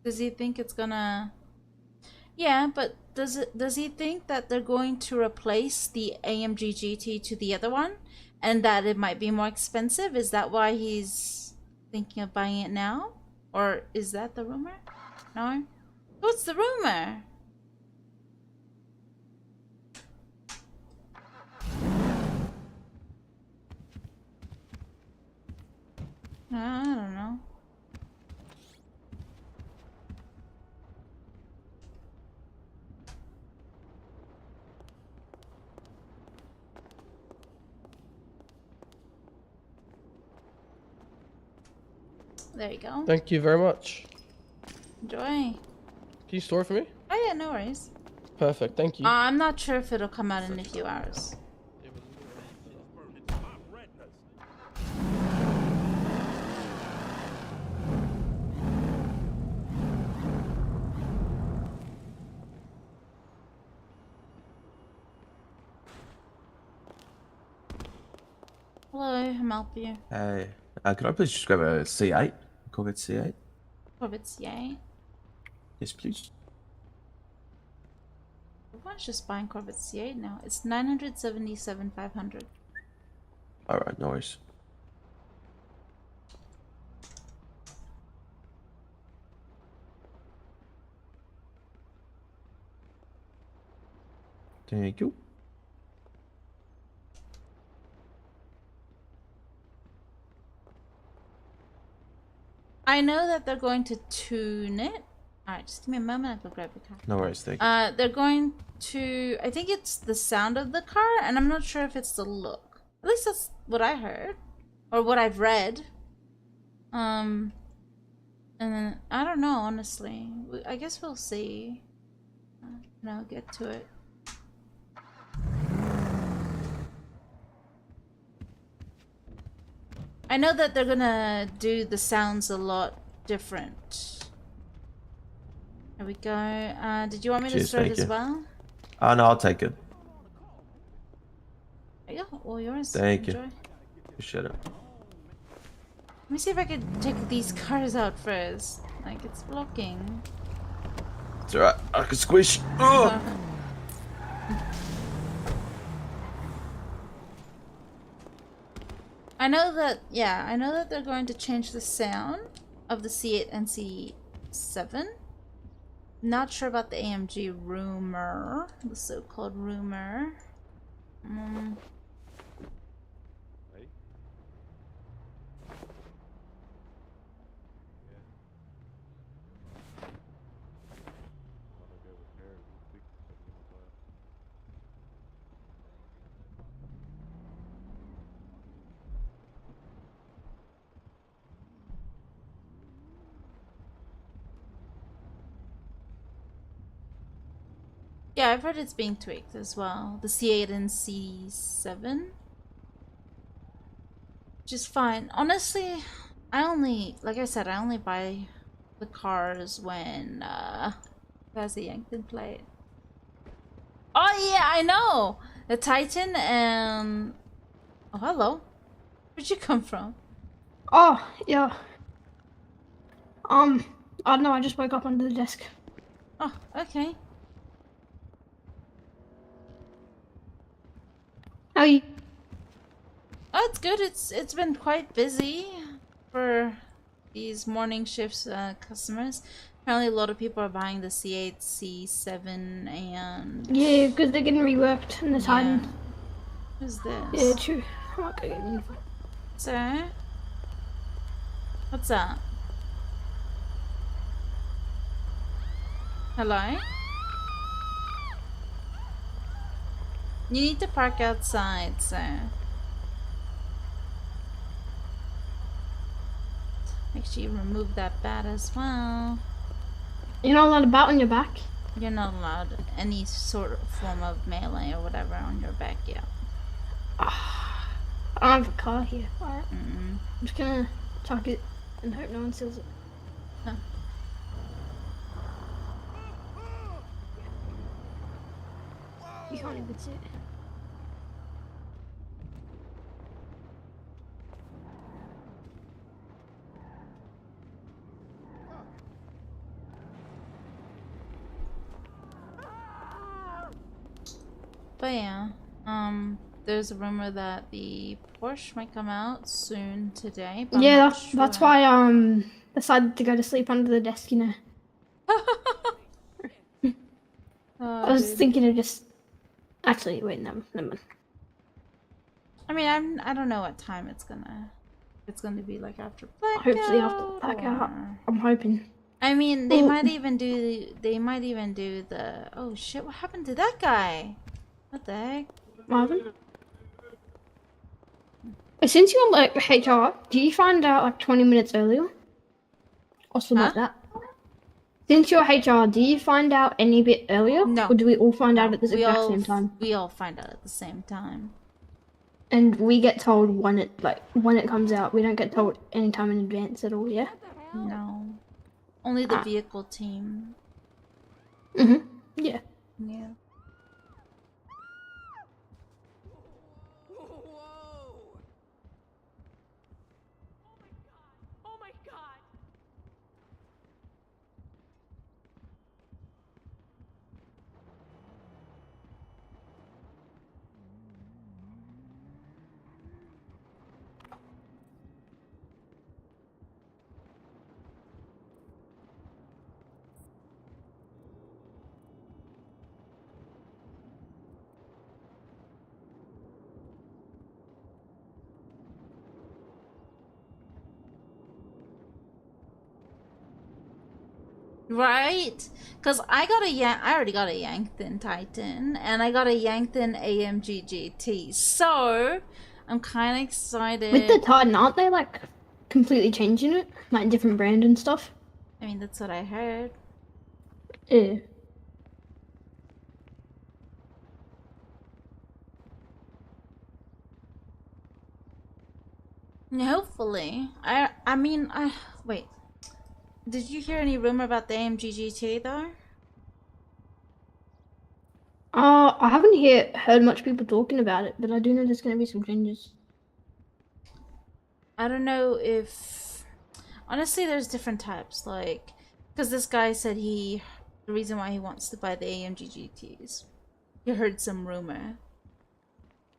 Does he think it's gonna... Yeah, but does he think that they're going to replace the AMG GT to the other one? And that it might be more expensive? Is that why he's thinking of buying it now? Or is that the rumor? No? What's the rumor? I don't know. There you go. Thank you very much. Enjoy. Can you store it for me? Oh yeah, no worries. Perfect, thank you. I'm not sure if it'll come out in a few hours. Hello, I'm help you. Hey, could I please just grab a C8? Corvette C8? Corvettes, yay. Yes, please. Everyone's just buying Corvette C8 now. It's 977,500. Alright, no worries. Thank you. I know that they're going to tune it. Alright, just give me a moment. I'll go grab your car. No worries, thank you. They're going to... I think it's the sound of the car, and I'm not sure if it's the look. At least that's what I heard. Or what I've read. And then, I don't know, honestly. I guess we'll see. And I'll get to it. I know that they're gonna do the sounds a lot different. There we go. Did you want me to Cheers, start thank as you. well? No, I'll take it. There you go. All yours. Thank Enjoy. you. Appreciate it. Let me see if I can take these cars out first. Like, it's blocking. It's alright, I can squish. Oh! I know that, yeah, I know that they're going to change the sound of the C8 and C7. Not sure about the AMG rumor, the so-called rumor. Yeah, I've heard it's being tweaked as well. The C8 and C7. Which is fine. Honestly, like I said, I only buy the cars when, there's a Yankton plate. Oh yeah, I know! The Titan and... Oh, hello. Where'd you come from? Oh, yeah. I don't know, I just woke up under the desk. Oh, okay. How are you? Oh, it's good. It's been quite busy for these morning shifts customers. Apparently, a lot of people are buying the C8, C7, and Yeah, because they're getting reworked and it's hiding. Who's this? Yeah, true. I might go get an info. So, what's that? Hello? You need to park outside, sir. Make sure you remove that bat as well. You're not allowed a bat on your back? You're not allowed any sort of form of melee or whatever on your back yet. I don't have a car here. Alright. I'm just gonna tuck it and hope no one steals it. Huh. You can't even see it. But yeah, there's a rumor that the Porsche might come out soon today. But Yeah, I'm not that's sure. why decided to go to sleep under the desk, you know. I was Dude. thinking of just actually wait, never mind. I mean, I don't know what time it's gonna be like after blackout. Hopefully after blackout. I'm hoping. I mean, they might even do the oh shit, what happened to that guy? What the heck? What happened? Since you're like HR, do you find out like 20 minutes earlier? Or something like that? Since you're HR, do you find out any bit earlier? No. Or do we all find out at the exact same time? We all find out at the same time. And we get told when it comes out. We don't get told any time in advance at all, yeah? No. Only the vehicle team. Yeah. Yeah. Right? Because I already got a Yankton Titan, and I got a Yankton AMG GT. So, I'm kind of excited. With the Titan, aren't they like completely changing it? Like different brand and stuff? I mean, that's what I heard. Yeah. Hopefully. Wait. Did you hear any rumor about the AMG GT though? I haven't heard much people talking about it, but I do know there's going to be some changes. I don't know if... Honestly, there's different types, like... Because this guy said the reason why he wants to buy the AMG GTs. He heard some rumor.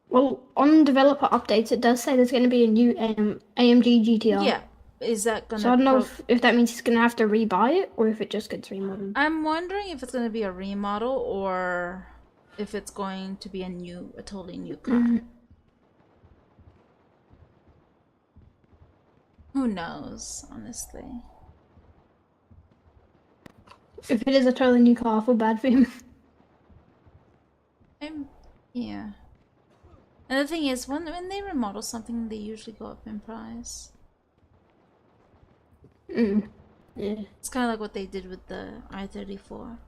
Well, on developer updates, it does say there's going to be a new AMG GTR. Yeah. Is that gonna... So I don't know if that means he's going to have to rebuy it, or if it just gets remodeled. I'm wondering if it's going to be a remodel, or if it's going to be a totally new car. Who knows, honestly. If it is a totally new car, I feel bad for him. Yeah. And the thing is, when they remodel something, they usually go up in price. Yeah. It's kind of like what they did with the I-34.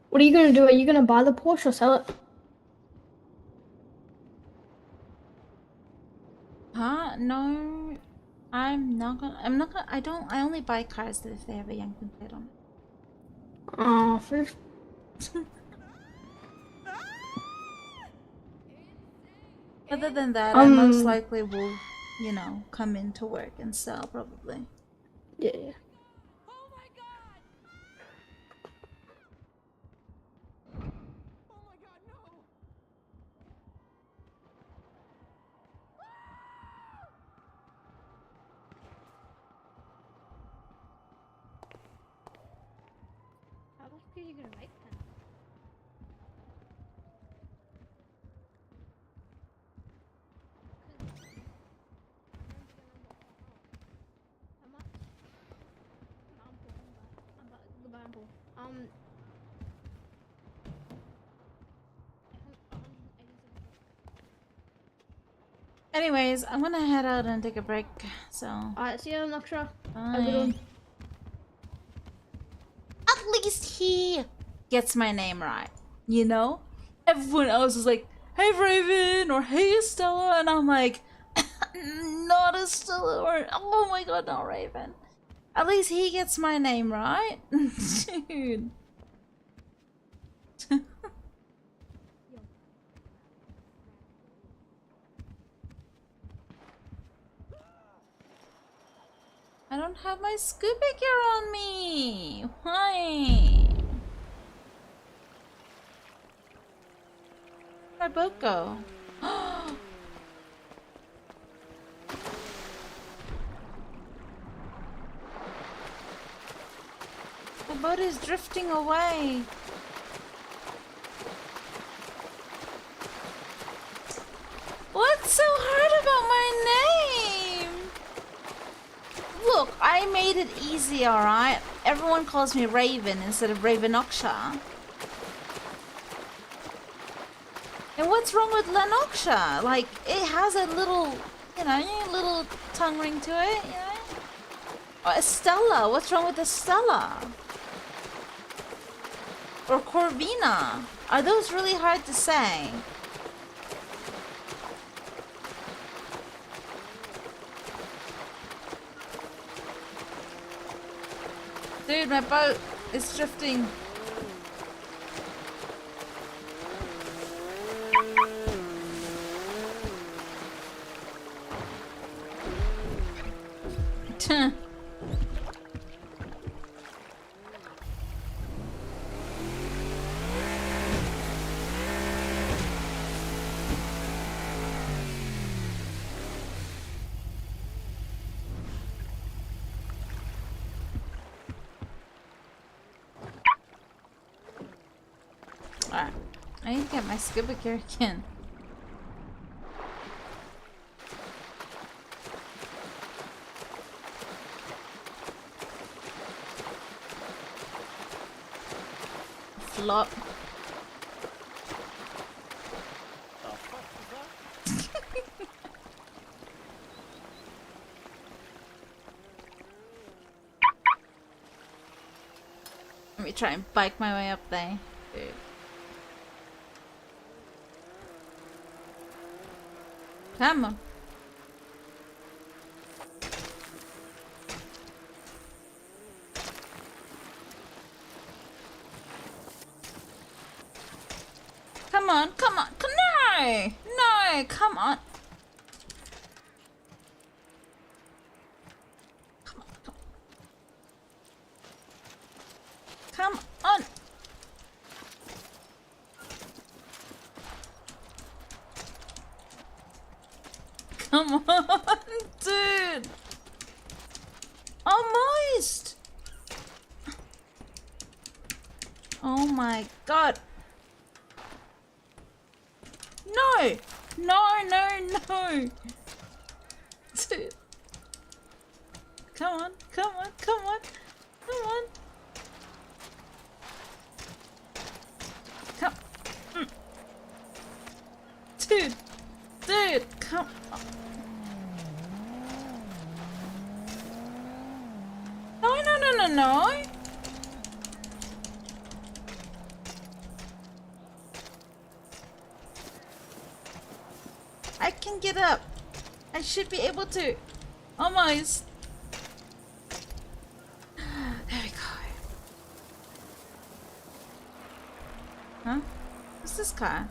What are you going to do? Are you going to buy the Porsche or sell it? Huh? No. I'm not gonna... I only buy cars if they have a Yankton plate on it. Oh, first. Other than that, I most likely will, come into work and sell, probably. Yeah. How much are you going to make then? Anyways, I'm gonna head out and take a break, so... Alright, see you in Luxra. Bye. Have a good one. At least he gets my name right, you know? Everyone else is like, hey Raven, or hey Estella, and I'm like, not Estella, or oh my god, not Raven. At least he gets my name right. Dude. I don't have my scuba gear on me. Why? Where'd my boat go? My boat is drifting away. What's so hard about my name? Look, I made it easy, alright? Everyone calls me Raven instead of Ravenoksha. And what's wrong with Lenoksha? Like, it has a little, little tongue ring to it, Or Estella, what's wrong with Estella? Or Corvina? Are those really hard to say? Dude, my boat is drifting. get my scuba gear again. Flop. Let me try and bike my way up there. Dude. Come on. Come on, come on, no! No, come on. Come on, come on. Come on, dude. Almost. Oh my god. No! No, no, no! Dude. Come on, come on, come on, come on. Come. Dude! Dude, come on. No, no, no, no, no! I can get up. I should be able to. Almost. There we go. Huh? What's this car?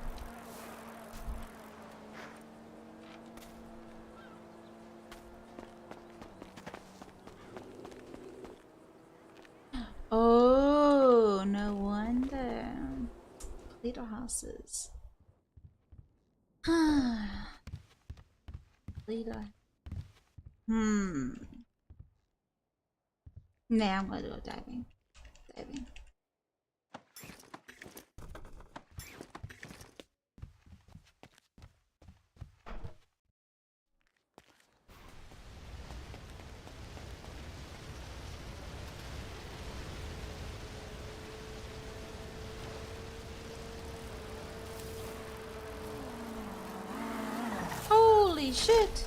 Oh, no wonder. Little houses. Leader. Now I'm gonna go diving. Diving. Holy shit!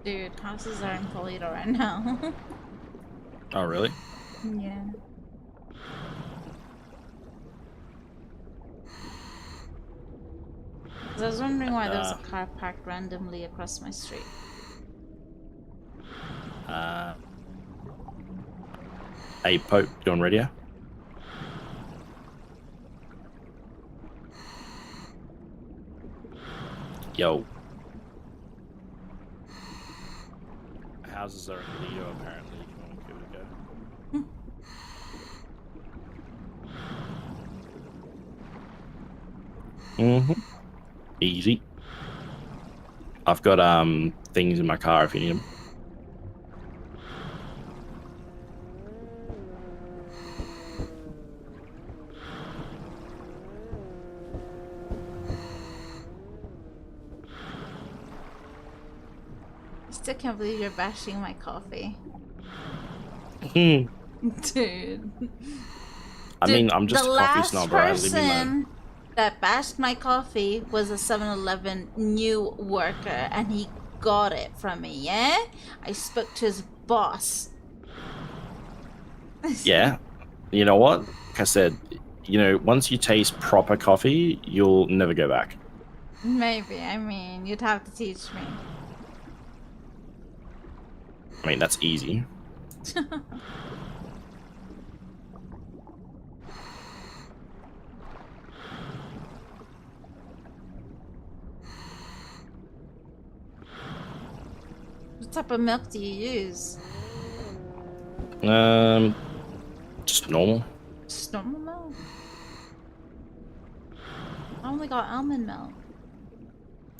Dude, houses are in Polito right now. Oh, really? Yeah. I was wondering why there was a car parked randomly across my street. Hey, Pope, you on radio? Yo. Houses are in Lido, apparently. You want to give it a go? Easy. I've got things in my car if you need them. I still can't believe you're bashing my coffee. Dude. I mean, I'm just a coffee snob, right? The last person that bashed my coffee was a 7-Eleven new worker, and he got it from me, yeah? I spoke to his boss. Yeah. You know what? Like I said, you know, once you taste proper coffee, you'll never go back. Maybe. I mean, you'd have to teach me. I mean, that's easy. What type of milk do you use? Just normal. Just normal milk. I only got almond milk.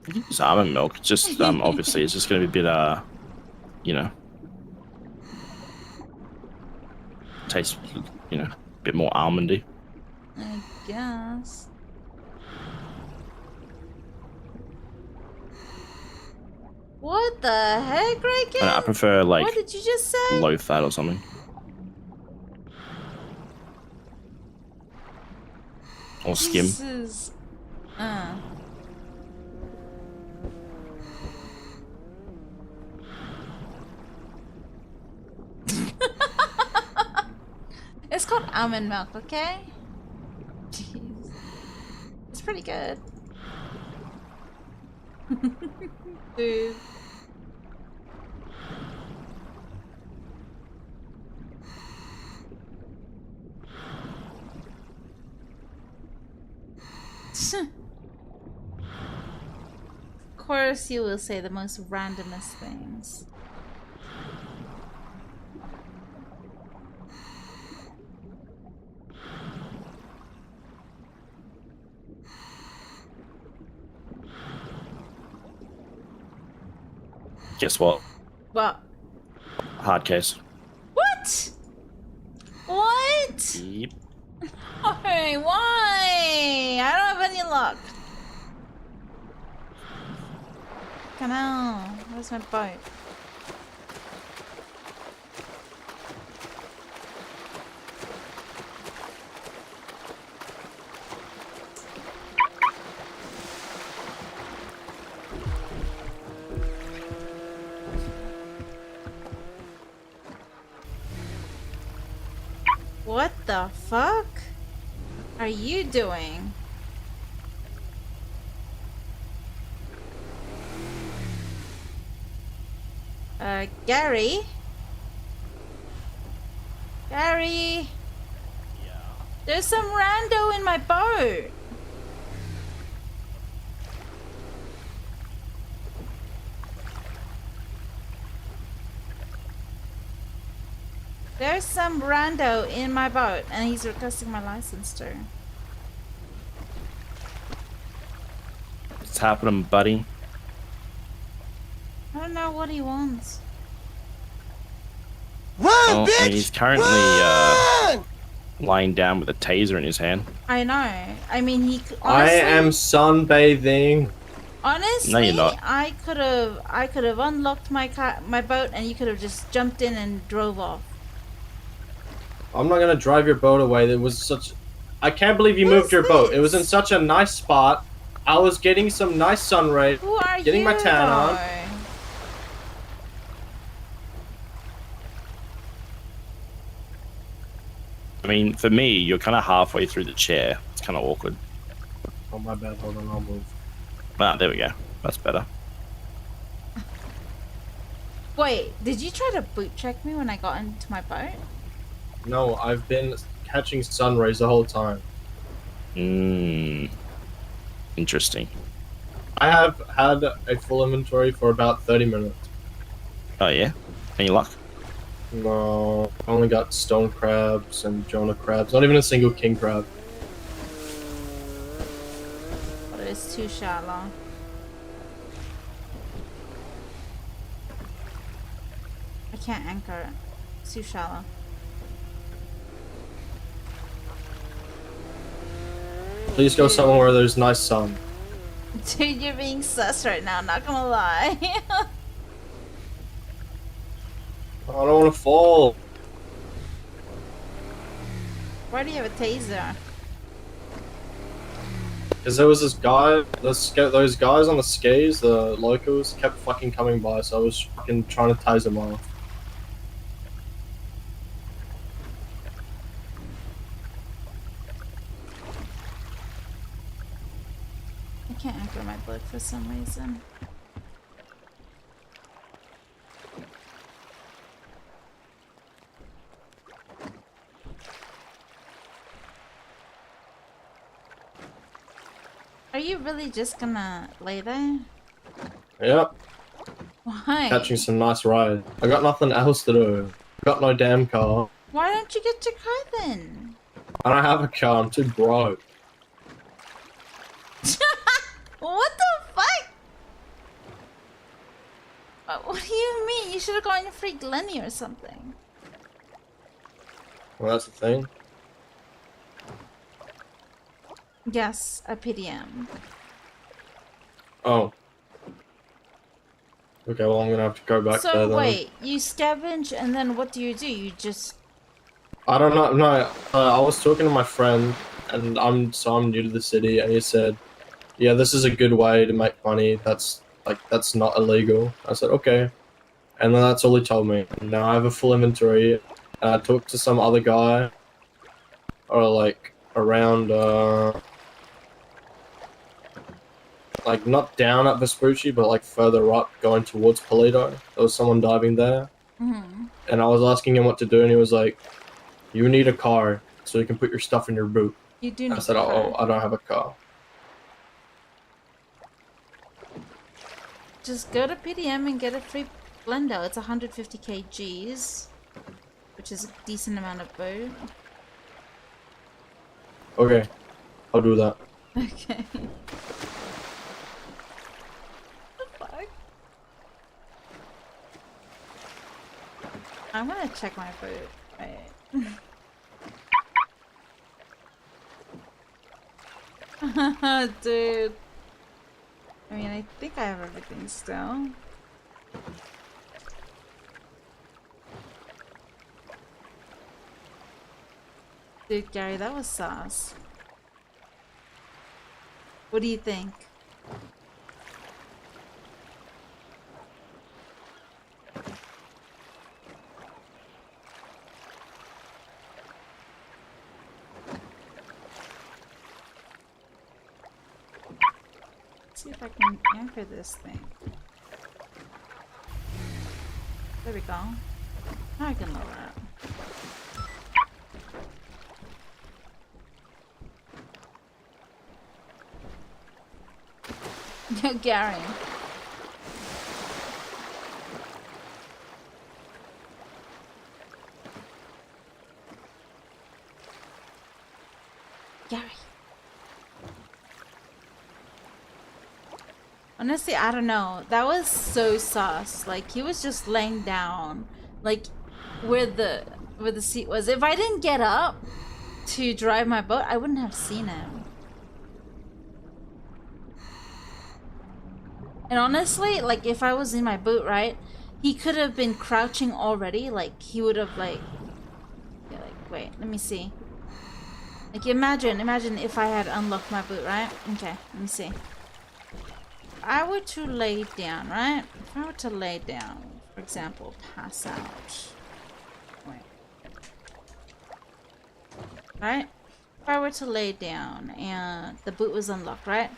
It's almond milk. Just obviously, it's just gonna be a bit you know, taste, you know, a bit more almondy. I guess. What the heck, Reagan? I prefer like What did you just say? low fat or something. Or skim. This is... It's called almond milk, okay? Jeez. It's pretty good. Dude. Of course you will say the most randomest things. Guess what? What? Hard case. What? What? Yep. Hey, why? I don't have any luck. Come on. Where's my boat? What the fuck are you doing? Gary? Gary? Yeah. There's some rando in my boat. There's some rando in my boat, and he's requesting my license too. What's happening, buddy? I don't know what he wants. Well, I mean, he's currently lying down with a taser in his hand. I know. I mean, he. Honestly, I am sunbathing. Honestly, No, you're not. I could have unlocked my boat, and you could have just jumped in and drove off. I'm not gonna drive your boat away. There was such. I can't believe you moved your boat. It was in such a nice spot. I was getting some nice sun rays. Who are Getting you? my tan on. though? I mean, for me, you're kind of halfway through the chair. It's kind of awkward. Oh my bad. Hold on, I'll move. Ah, there we go. That's better. Wait, did you try to boot check me when I got into my boat? No, I've been catching sun rays the whole time. Interesting. I have had a full inventory for about 30 minutes. Oh yeah. Any luck? No, I only got stone crabs and Jonah crabs. Not even a single king crab. But it's too shallow. I can't anchor it. It's too shallow. Please go somewhere where there's nice sun. Dude, you're being sus right now, not gonna lie. I don't want to fall. Why do you have a taser? Because there was this guy, those guys on the skis, the locals, kept fucking coming by, so I was fucking trying to tase them off. I can't anchor my boat. for some reason. Are you really just gonna lay there? Yep. Why? Catching some nice rides. I got nothing else to do. Got no damn car. Why don't you get your car then? I don't have a car. I'm too broke. What the fuck? What do you mean? You should have gotten a free Glenny or something. Well, that's the thing. Yes, a PDM. Oh. Okay, well, I'm gonna have to go back there So then. wait, you scavenge and then what do? You just... I don't know. No, I was talking to my friend, and I'm new to the city, and he said, "Yeah, this is a good way to make money. That's not illegal." I said, "Okay," and then that's all he told me. Now I have a full inventory. I talked to some other guy, or like around, like not down at Vespucci, but like further up, going towards Polito. There was someone diving there, and I was asking him what to do, and he was like, "You need a car so you can put your stuff in your boot." You do need I said, a car. "Oh, I don't have a car." Just go to PDM and get a free blender. It's 150 kgs, which is a decent amount of boat. Okay, I'll do that. Okay. The fuck? I'm gonna check my boat. Wait. Dude. I mean, I think I have everything still. Dude, Gary, that was sauce. What do you think? Let's see if I can anchor this thing. There we go. Now I can lower it. Yo, Gary. Gary. Honestly, I don't know. That was so sus. Like, he was just laying down, like where the seat was. If I didn't get up to drive my boat, I wouldn't have seen him. And honestly, like, if I was in my boot, right, he could have been crouching already. Like, he would have, like, yeah, like, wait, let me see. Like, imagine if I had unlocked my boot, right? Okay, let me see. If I were to lay down, right? If I were to lay down, for example, pass out. Wait. Right? If I were to lay down and the boot was unlocked, right?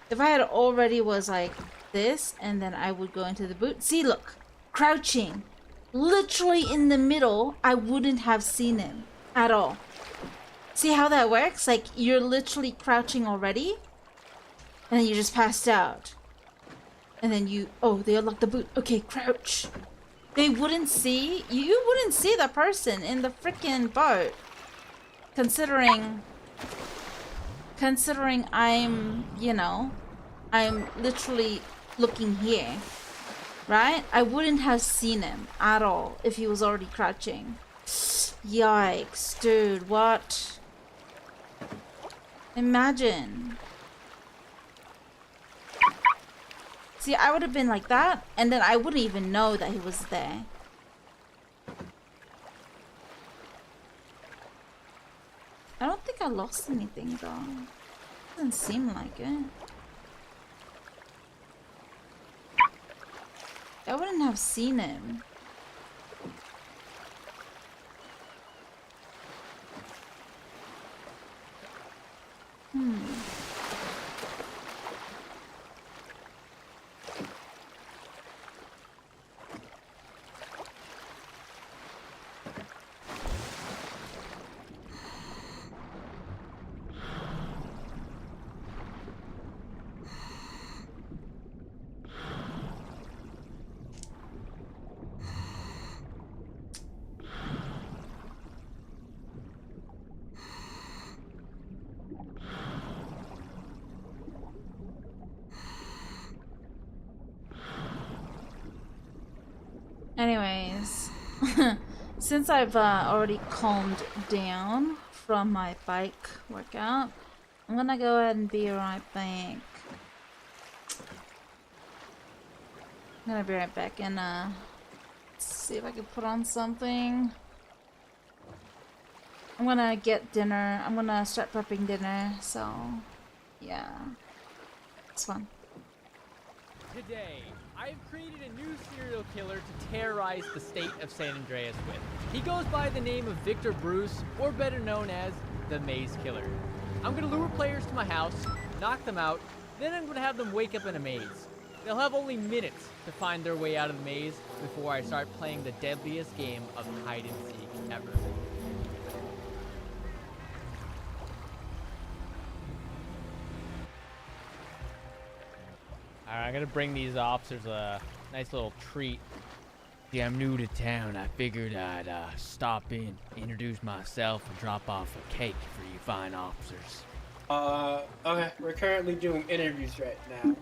If I had already was like this, and then I would go into the boot. See, look, crouching, literally in the middle. I wouldn't have seen him at all. See how that works? Like, you're literally crouching already, and then you just passed out, and then you, oh, they unlocked the boot. Okay, crouch. They wouldn't see you. Wouldn't see the person in the freaking boat. Considering I'm, you know, I'm literally looking here, right? I wouldn't have seen him at all if he was already crouching. Yikes, dude, what? Imagine. See, I would have been like that, and then I wouldn't even know that he was there. I don't think I lost anything though. Doesn't seem like it. I wouldn't have seen him. Anyways, since I've already calmed down from my bike workout, I'm gonna go ahead and be right back. I'm gonna be right back and see if I can put on something. I'm gonna get dinner. I'm gonna start prepping dinner, so yeah. It's fun. Today, I have created a new serial killer to terrorize the state of San Andreas with. He goes by the name of Victor Bruce, or better known as the Maze Killer. I'm gonna lure players to my house, knock them out, then I'm gonna have them wake up in a maze. They'll have only minutes to find their way out of the maze before I start playing the deadliest game of hide and seek ever. Alright, I'm gonna bring these officers a nice little treat. Yeah, I'm new to town. I figured I'd stop in, introduce myself, and drop off a cake for you fine officers. Okay, we're currently doing interviews right now.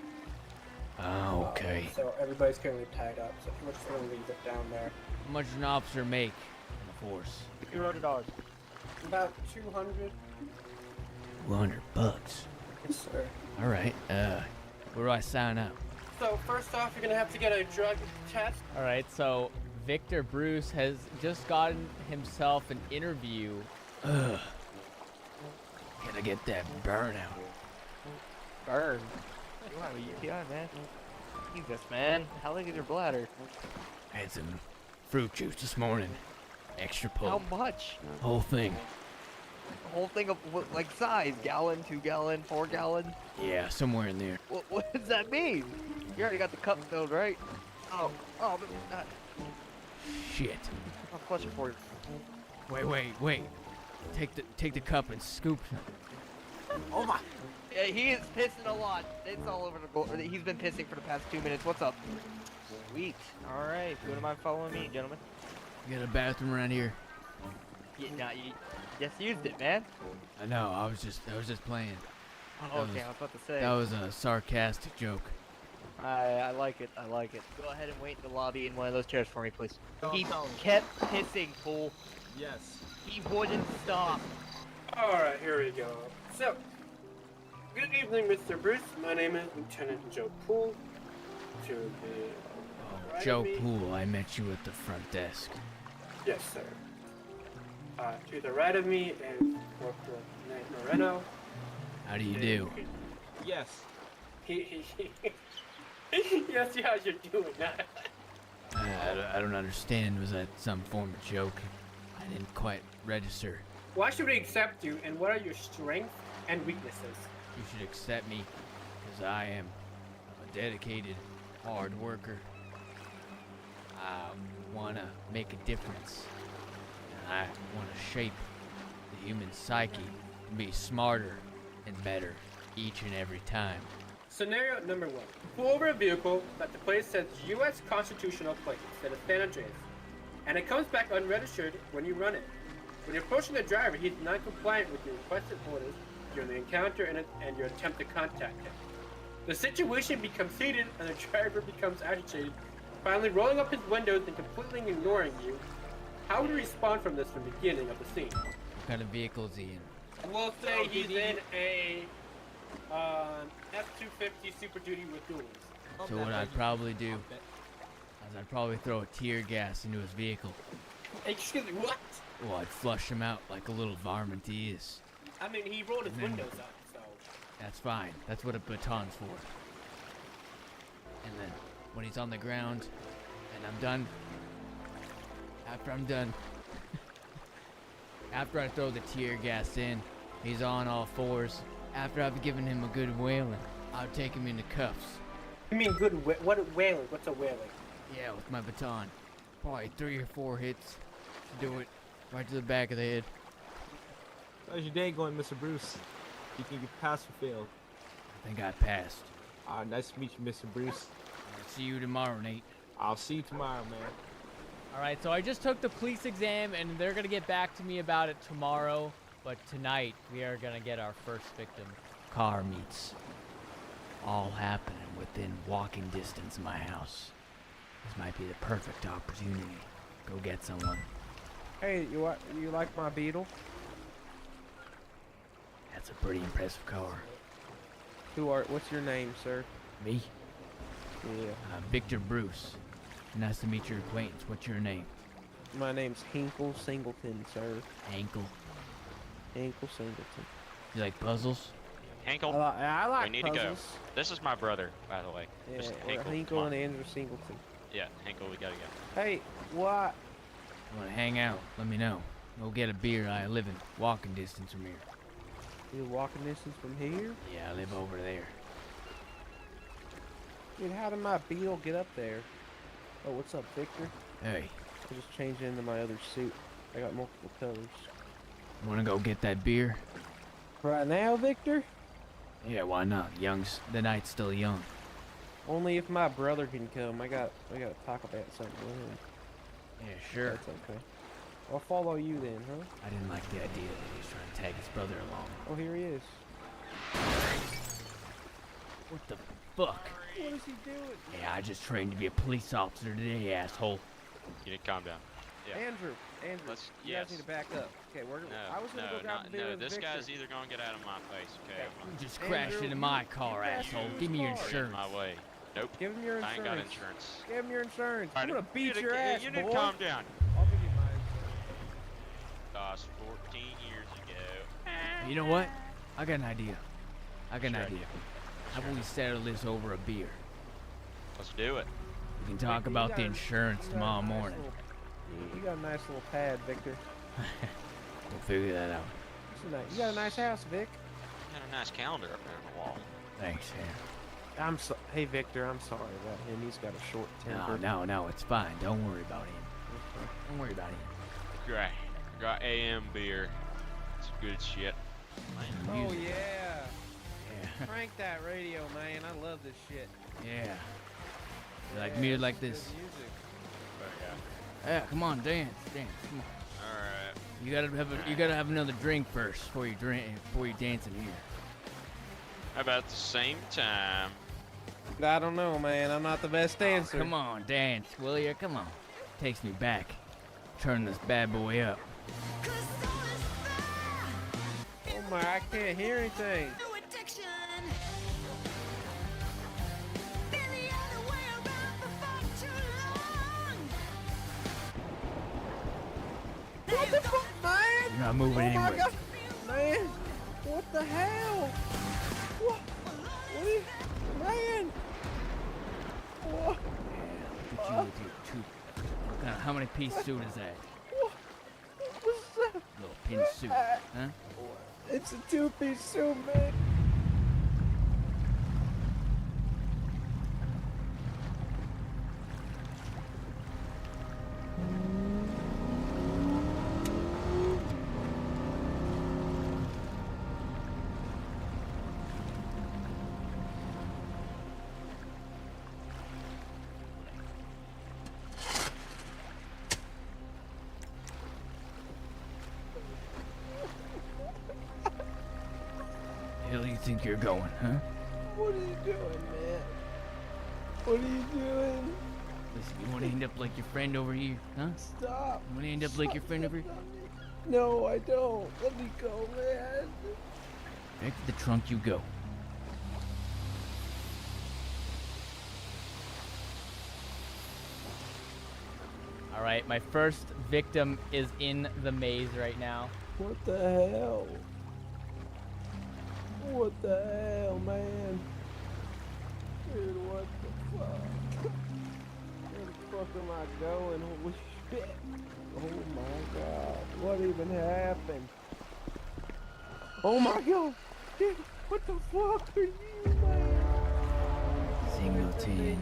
Oh, okay. So everybody's currently tied up, so we're just gonna leave it down there. How much does an officer make in the force? $200. About 200. $200. Yes, sir. Alright, where do I sign up? So first off, you're gonna have to get a drug test. Alright, so Victor Bruce has just gotten himself an interview. Ugh. Gotta get that burnout. Burn? You have a UTI, man. Jesus, man. How big is your bladder? I had some fruit juice this morning. Extra pull. How much? Whole thing. The whole thing of what, like size? Gallon, 2 gallon, 4 gallon? Yeah, somewhere in there. What does that mean? You already got the cup filled, right? Oh, but, Shit. I'll flush it for you. Wait. Take the cup and scoop. Oh my! Yeah, he is pissing a lot. It's all over the board. He's been pissing for the past 2 minutes. What's up? Sweet. All right. If you wouldn't mind following me, gentlemen. You got a bathroom around here? Yeah, nah, you just used it, man. I know. I was just playing. Oh, okay, I was about to say. That was a sarcastic joke. I like it. I like it. Go ahead and wait in the lobby in one of those chairs for me, please. He kept pissing, fool. Yes. He wouldn't stop. Alright, here we go. So, good evening, Mr. Bruce. My name is Lieutenant Joe Poole. To the right Joe of me. Poole, I met you at the front desk. Yes, sir. To the right of me is Corporal Nate Moreno. How do you do? Yes. Yes, how you're doing that. I don't understand. Was that some form of joke? I didn't quite register. Why should we accept you, and what are your strengths and weaknesses? You should accept me, because I'm a dedicated, hard worker. I want to make a difference. And I want to shape the human psyche to be smarter and better each and every time. Scenario number 1. Pull over a vehicle that the plate says U.S. Constitutional Plate instead of San Andreas, and it comes back unregistered when you run it. When you're approaching the driver, he's non-compliant with your requested orders during the encounter and your attempt to contact him. The situation becomes heated and the driver becomes agitated, finally rolling up his windows and completely ignoring you. How would you respond from this from the beginning of the scene? What kind of vehicle is he in? We'll say he's in a F-250 Super Duty with duals. So what I'd probably do is I'd probably throw a tear gas into his vehicle. Excuse me, what? Well, I'd flush him out like a little varmint he is. I mean, he rolled his windows up, so... That's fine. That's what a baton's for. And then, when he's on the ground, and I'm done, after I'm done, after I throw the tear gas in, he's on all fours. After I've given him a good whaling, I'll take him into cuffs. You mean good what whaling? What's a whaling? Yeah, with my baton. Probably 3 or 4 hits. Do it right to the back of the head. How's your day going, Mr. Bruce? You think you passed or failed? I think I passed. Nice to meet you, Mr. Bruce. I'll see you tomorrow, Nate. I'll see you tomorrow, man. Alright, so I just took the police exam, and they're gonna get back to me about it tomorrow. But tonight, we are gonna get our first victim. Car meets. All happening within walking distance of my house. This might be the perfect opportunity. Go get someone. Hey, you like my Beetle? That's a pretty impressive car. What's your name, sir? Me? Yeah. Victor Bruce. Nice to meet your acquaintance. What's your name? My name's Hinkle Singleton, sir. Ankle. Hinkle Singleton. You like puzzles? Hinkle, I like we need puzzles. to go. This is my brother, by the way. Yeah, Mr. we're Hinkle, Hinkle come and on. Andrew Singleton. Yeah, Hinkle, we gotta go. Hey, what? You wanna hang out? Let me know. Go get a beer. I live in walking distance from here. You walking distance from here? Yeah, I live over there. Dude, how did my Beetle get up there? Oh, what's up, Victor? Hey, I just changed into my other suit. I got multiple colors. wanna go get that beer? Right now, Victor? Yeah, why not? The night's still young. Only if my brother can come. I gotta talk about something with him. Yeah, sure. That's okay. I'll follow you then, huh? I didn't like the idea that he was trying to tag his brother along. Oh, here he is. What the fuck? What is he doing? Yeah, I just trained to be a police officer today, asshole. You need to calm down. Yeah. Andrew, you guys need to back up. Okay, I was gonna go grab the beer with this Victor. guy's either gonna get out of my face, okay? You just crashed into my car, asshole. Give me your Get insurance. my way. Nope. Give him your insurance. I ain't got insurance. Give him your insurance. I'm Alright, gonna beat your ass, You need boy. to calm down. I'll give you my insurance. Lost 14 years ago. You know what? I got an idea. How about we settle this over a beer? Let's do it. We can talk about the insurance tomorrow morning. You got a nice little pad, Victor. We'll figure that out. You got a nice house, Vic. Got a nice calendar up there on the wall. Thanks, man. Hey, Victor, I'm sorry about him. He's got a short temper. No, it's fine. Don't worry about him. Don't worry about him. Great. Got AM beer. It's good shit. Oh, yeah. Yeah. Crank that radio, man. I love this shit. Yeah. You like music like this? Good music. Yeah, come on, dance, come on. All right. You gotta have another drink first before you dance in here. How about the same time? I don't know, man. I'm not the best dancer. Come on, dance, will you? Come on. Takes me back. Turn this bad boy up. Oh my, I can't hear anything. What the fuck, man? You're not moving Oh my anywhere. God. Man, what the hell? What are you, man? What? Look at you with your two. How many piece suit is that? What's that? Little pin suit, huh? It's a two-piece suit, man. Hell, you think you're going, huh? What are you doing, man? What are you doing? Listen, you want to end up like your friend over here, huh? Stop. You want to end up like your friend over here? No, I don't. Let me go, man. Back to the trunk you go. All right, my first victim is in the maze right now. What the hell? What the hell, man? Dude, what the fuck? Where the fuck am I going? Holy shit. Oh my god. What even happened? Oh my god. Dude, what the fuck are you, man? Singleton.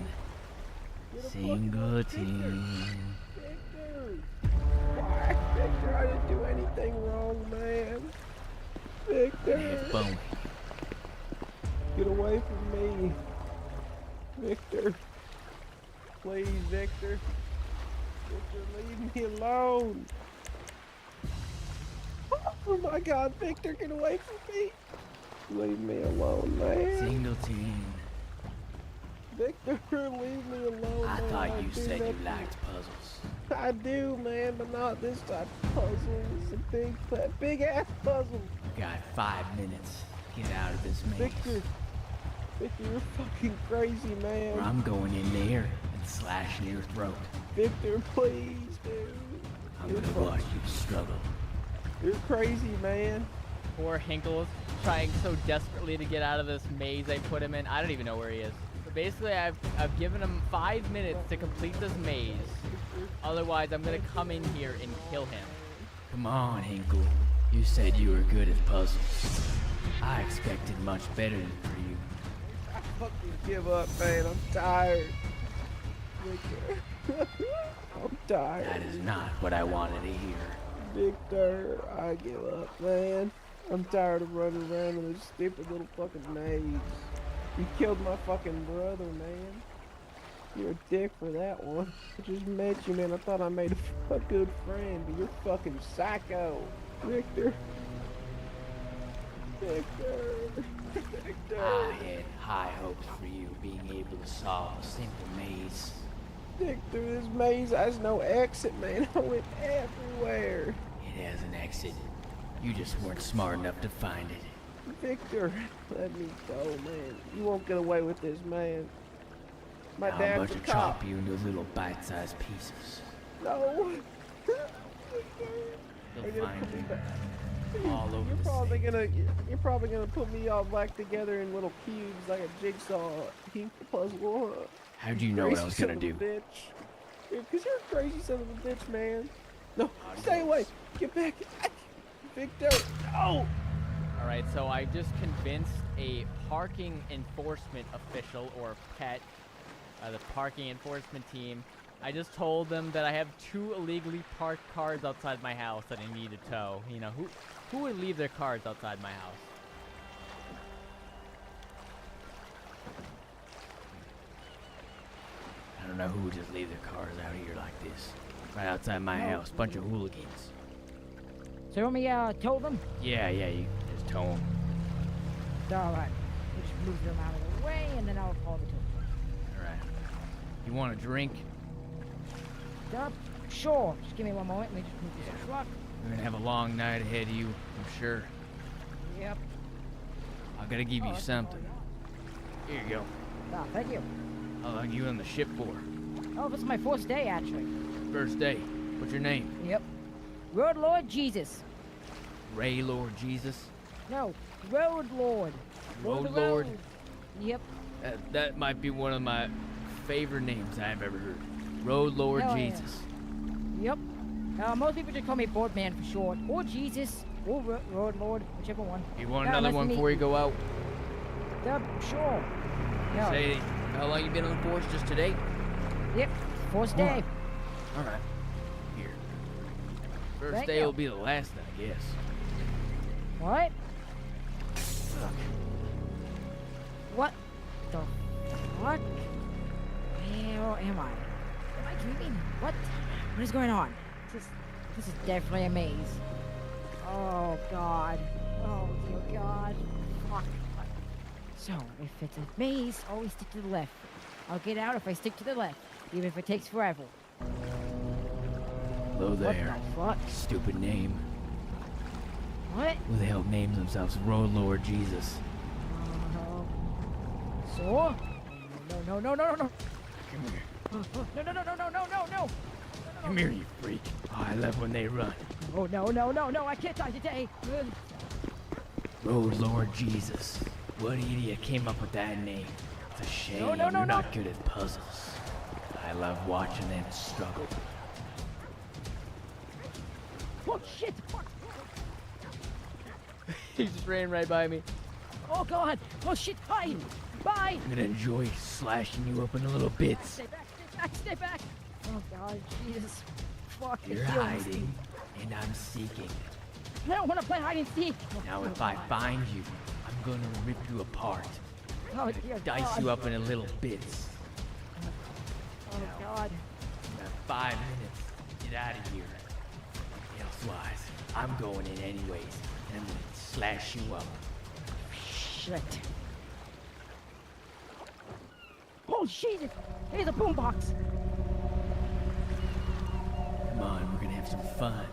Singleton. Victor. Why? Victor, I didn't do anything wrong, man. Victor. Hey, Bowie. Get away from me. Victor. Please, Victor. Victor, leave me alone. Oh my god, Victor, get away from me. Leave me alone, man. Singleton. Victor, leave me alone, I man. thought you do said you nothing. liked puzzles. I do, man, but not this type of puzzle. It's a big ass puzzle. You got 5 minutes. Get out of this maze. Victor, you're fucking crazy, man. Or I'm going in there and slashing your throat. Victor, please, dude. I'm gonna watch you struggle. You're crazy, man. Poor Hinkle's trying so desperately to get out of this maze I put him in. I don't even know where he is. But basically, I've given him 5 minutes to complete this maze. Otherwise, I'm gonna come in here and kill him. Come on, Hinkle. You said you were good at puzzles. I expected much better for you. I fucking give up, man. I'm tired. Victor. I'm tired. That is not what I wanted to hear. Victor, I give up, man. I'm tired of running around in this stupid little fucking maze. You killed my fucking brother, man. You're a dick for that one. I just met you, man. I thought I made a good friend, but you're fucking psycho. Victor. Victor. Victor. I had high hopes for you being able to solve a simple maze. Victor, this maze has no exit, man. I went everywhere. It has an exit. You just weren't smart enough to find it. Victor, let me go, man. You won't get away with this, man. My How about dad's a you cop. chop you into little bite-sized pieces? No. You'll find you all over You're probably gonna put me all back together in little cubes like a jigsaw puzzle. Huh? How'd you know what I was gonna do? Bitch. Because you're a crazy son of a bitch, man. No, stay away. Get back. Victor. No. Alright, so I just convinced a parking enforcement official, or pet, the parking enforcement team. I just told them that I have 2 illegally parked cars outside my house that I need to tow. You know, who would leave their cars outside my house? I don't know who would just leave their cars out here like this. Right outside my house. Bunch of hooligans. So you want me tow them? Yeah, you just tow them. Alright. We'll just move them out of the way and then I'll call the tow. Alright. You want a drink? Sure. Just give me one moment. Let me just move this truck. You're gonna have a long night ahead of you, I'm sure. Yep. I gotta give you something. Here you go. Ah, thank you. How long you on the ship for? Oh, this is my first day, actually. First day. What's your name? Yep. Road Lord Jesus. Ray Lord Jesus? No, Road Lord. Road Lord? Yep. That might be one of my favorite names I've ever heard. Road Lord Hell yeah. Jesus. Yep. Most people just call me Boardman for short, or Jesus, or Road Lord, whichever one. You want Yeah, another nice to one meet before you go out? Sure. Yeah. Say, how long you been on the force? Just today? Yep. First day. All right. Here. First Thank day you. will be the last, I guess. What? What the fuck? Where am I? Am I dreaming? What is going on? This is definitely a maze. Oh god. Oh dear god. Fuck. So, if it's a maze, always stick to the left. I'll get out if I stick to the left, even if it takes forever. Hello there. What the fuck? Stupid name. What? Who the hell names themselves Road Lord Jesus? So? No. Come here. No. Come here, you freak. Oh, I love when they run. Oh, no, I can't die today. Road Lord Jesus. What idiot came up with that name? It's a shame No, you're no. not good at puzzles. I love watching them struggle. Oh, shit. Fuck. He just ran right by me. Oh, God. Oh, shit. Bye. Bye. I'm gonna enjoy slashing you up into little bits. Stay back. Oh, God. Jesus. Fuck. You're hiding, and I'm seeking. I don't want to play hide and seek. Now, if I find you, I'm gonna rip you apart. Oh, dear Dice God. you up into little bits. Oh, God. You have 5 minutes. Get out of here. Elsewise, I'm going in anyways, and I'm gonna slash you up. Shit. Oh, Jesus! Here's a boombox. Come on, we're gonna have some fun.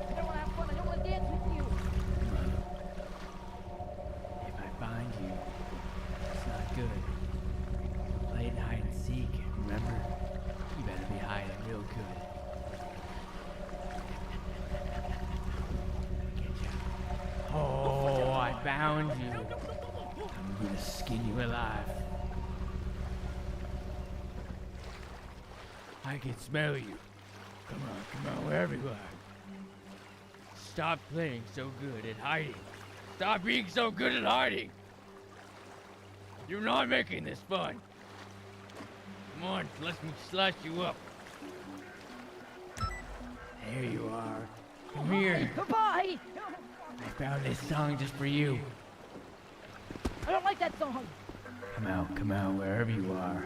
I don't want to have fun. I don't want to dance with you. Come on. If I find you, it's not good. Playing hide and seek, remember? You better be hiding real good. Get ya. Oh, I found you. I'm gonna skin you alive. I can smell you. Come on, wherever you are. Stop playing so good at hiding. Stop being so good at hiding. You're not making this fun. Come on, let me slice you up. There you are. Come here. Goodbye. I found this song just for you. I don't like that song. Come out, wherever you are.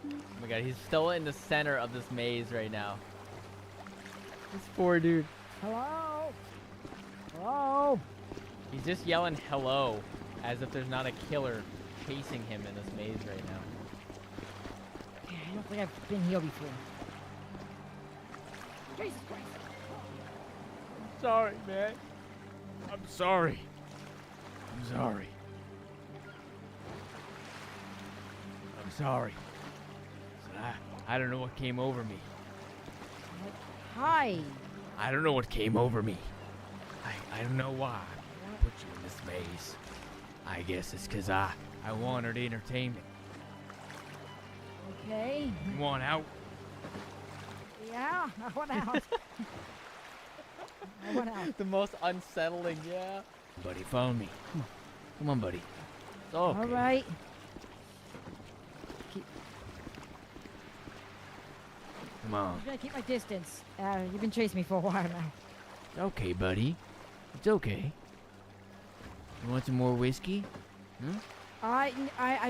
Oh my god, he's still in the center of this maze right now. This poor dude. Hello. Hello. He's just yelling hello, as if there's not a killer chasing him in this maze right now. I don't think I've been here before. Jesus Christ. I'm sorry, man. I'm sorry. I'm sorry. I'm sorry. I don't know what came over me. Hi. I don't know what came over me. I don't know why I put you in this maze. I guess it's because I wanted entertainment. Okay. You want out? Yeah, I want out. I want out. The most unsettling, yeah. Buddy found me. Come on, buddy. It's okay. All right. Come on. I'm gonna keep my distance. You've been chasing me for a while now. It's okay, buddy. It's okay. You want some more whiskey? Hmm? I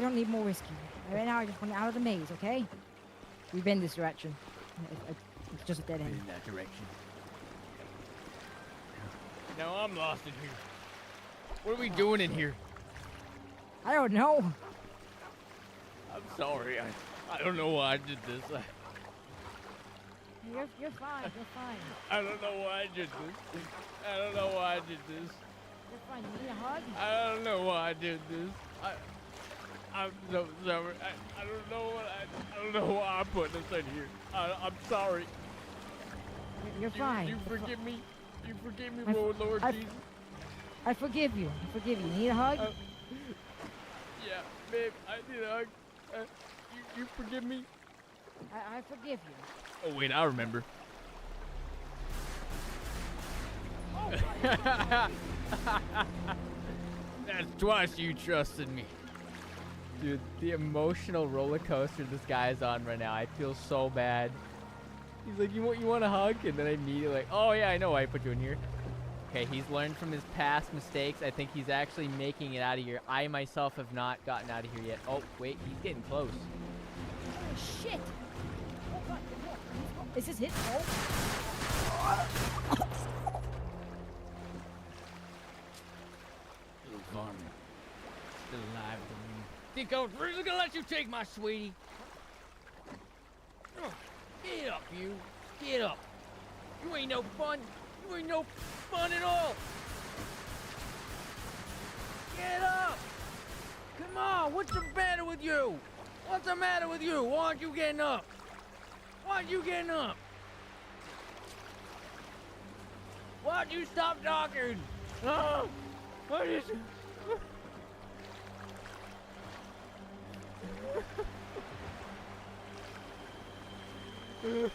don't need more whiskey. Right now, I just want out of the maze, okay? We've been this direction. It's just a dead end. In that direction. Now I'm lost in here. What are we doing in here? I don't know. I'm sorry. I don't know why I did this. You're fine. You're fine. I don't know why I did this. I don't know why I did this. You're fine. You need a hug? I don't know why I did this. I'm so sorry. I don't know what I don't know why I put this in here. I'm sorry. You're fine. You forgive me. You forgive me, Lord Jesus. I forgive you. I forgive you. You need a hug? Yeah, babe. I need a hug. You forgive me? I forgive you. Oh wait, I remember. That's twice you trusted me. Dude, the emotional roller coaster this guy is on right now, I feel so bad. He's like, you want a hug? And then I immediately like, oh yeah, I know why I put you in here. Okay, he's learned from his past mistakes. I think he's actually making it out of here. I myself have not gotten out of here yet. Oh, wait, he's getting close. Oh, shit. Oh, God. Is this his fault? Little varmint. Still alive to me. Think I was really gonna let you take my sweetie? Get up, you. Get up. You ain't no fun. You ain't no fun at all. Get up. Come on. What's the matter with you? What's the matter with you? Why aren't you getting up? Why aren't you getting up? Why'd you stop talking? Oh, what is it? Hey, man.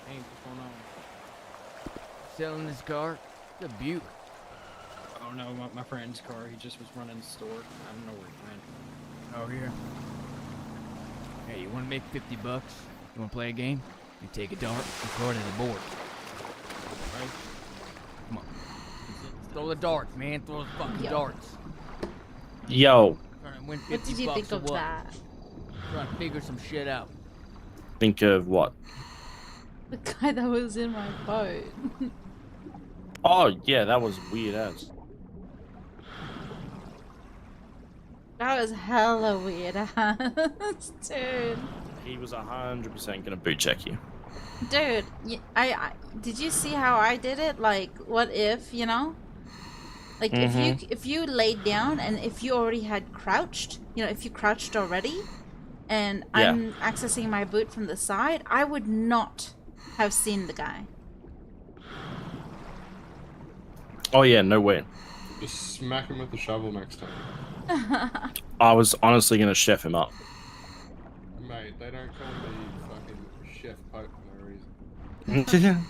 Hey, what's going on? Selling this car? It's a beaut. Oh no, my friend's car. He just was running the store. I don't know where he went. Oh, here. Hey, you wanna make 50 bucks? You wanna play a game? You take a dart and throw it at the board. Right? Come on. Throw the darts, man. Throw the fucking darts. Yo. Trying to win 50 What did you bucks think or of what? that? Trying to figure some shit out. Think of what? The guy that was in my boat. Oh yeah, that was weird as. That was hella weird ass, dude. He was 100% gonna boot check you. Dude, I did you see how I did it? Like, what if, you know? Like, if you laid down and if you already had crouched, you know, if you crouched already, and Yeah. I'm accessing my boot from the side, I would not have seen the guy. Oh yeah, no way. Just smack him with the shovel next time. I was honestly gonna chef him up. Mate, they don't call me fucking Chef Pope for no reason.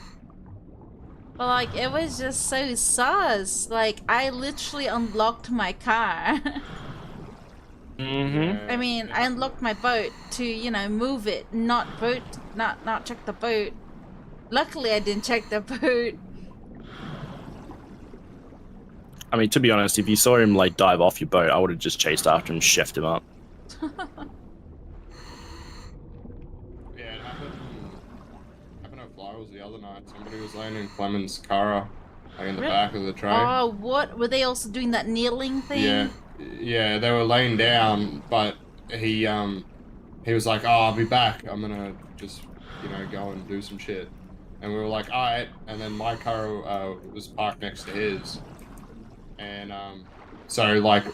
But like, it was just so sus. Like, I literally unlocked my car. I mean, I unlocked my boat to, you know, move it, not check the boat. Luckily, I didn't check the boat. I mean, to be honest, if you saw him like dive off your boat, I would have just chased after him, chefed him up. Yeah, it happened at Flyers the other night. Somebody was laying in Clement's car, like in the back of the train. Oh, what? Were they also doing that kneeling thing? Yeah, they were laying down, but he was like, "Oh, I'll be back. I'm gonna just, you know, go and do some shit." And we were like, "Alright." And then my car was parked next to his, and so like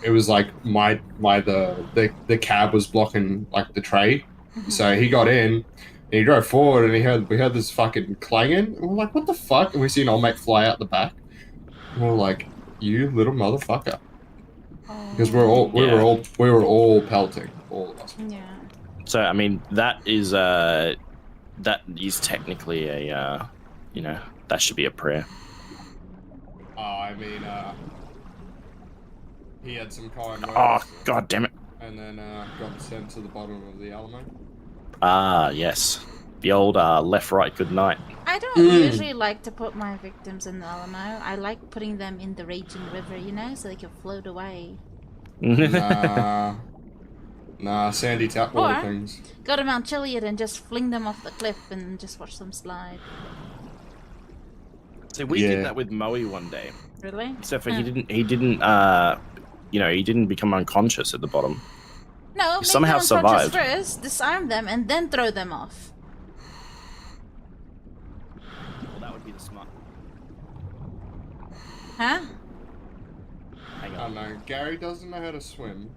it was like the cab was blocking like the tray, so he got in. And he drove forward, and we heard this fucking clanging. And we're like, "What the fuck?" And we seen old mate fly out the back. And we're like, "You little motherfucker!" Because we were all pelting, all of us. Yeah. So I mean, that is technically a you know, that should be a prayer. I mean, he had some kind words. Oh god damn it! And then got sent to the bottom of the Alamo. Ah yes, the old left right good night. I don't usually like to put my victims in the Alamo. I like putting them in the raging river, you know, so they can float away. Nah, sandy tap water Or things. go to Mount Chiliad and just fling them off the cliff and just watch them slide. So we did that with Moe one day. Really? Except for he didn't you know, he didn't become unconscious at the bottom. No, He somehow make them unconscious survived. first, disarm them, and then throw them off. Well, that would be the smart. Huh? Hang I don't know. Gary doesn't know how to swim.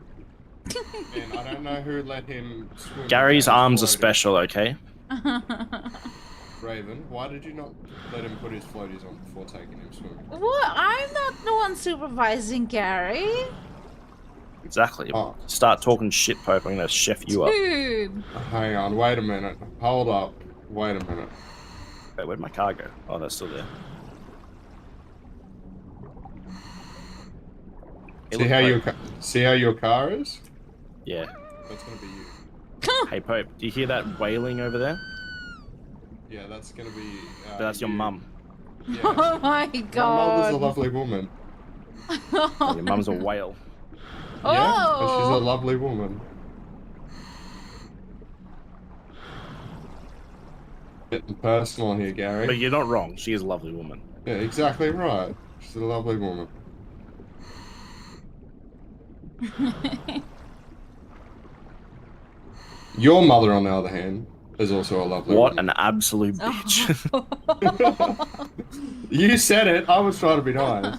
And I don't know who let him swim. Gary's without arms are floating. special, okay? Raven, why did you not let him put his floaties on before taking him swimming? What? I'm not the one supervising Gary. Exactly. Start talking shit, Pope. I'm gonna chef you up. Dude. Hang on, wait a minute. Hold up. Wait a minute. Wait, where'd my car go? Oh, that's still there. See how your car is? Yeah. That's gonna be you. Hey, Pope, do you hear that wailing over there? Yeah, that's gonna be. That's your mum. Yeah. Oh my My god. mother's a lovely woman. Your mum's a whale. Yeah, but she's a Oh. lovely woman. Getting personal here, Gary. But you're not wrong. She is a lovely woman. Yeah, exactly right. She's a lovely woman. Your mother, on the other hand, is also a lovely What woman. an absolute bitch. You said it. I was trying to be nice.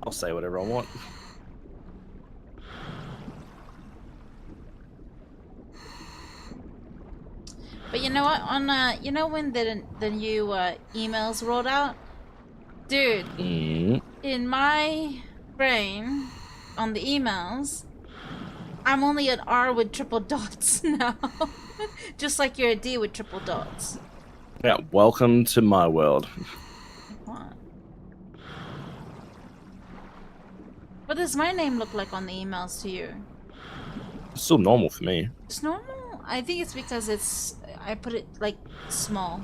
I'll say whatever I want. But you know what? On you know when the new emails rolled out, dude. In my brain, on the emails, I'm only an R with triple dots now, just like you're a D with triple dots. Yeah, welcome to my world. What? What does my name look like on the emails to you? It's still normal for me. It's normal. I think it's because I put it like small.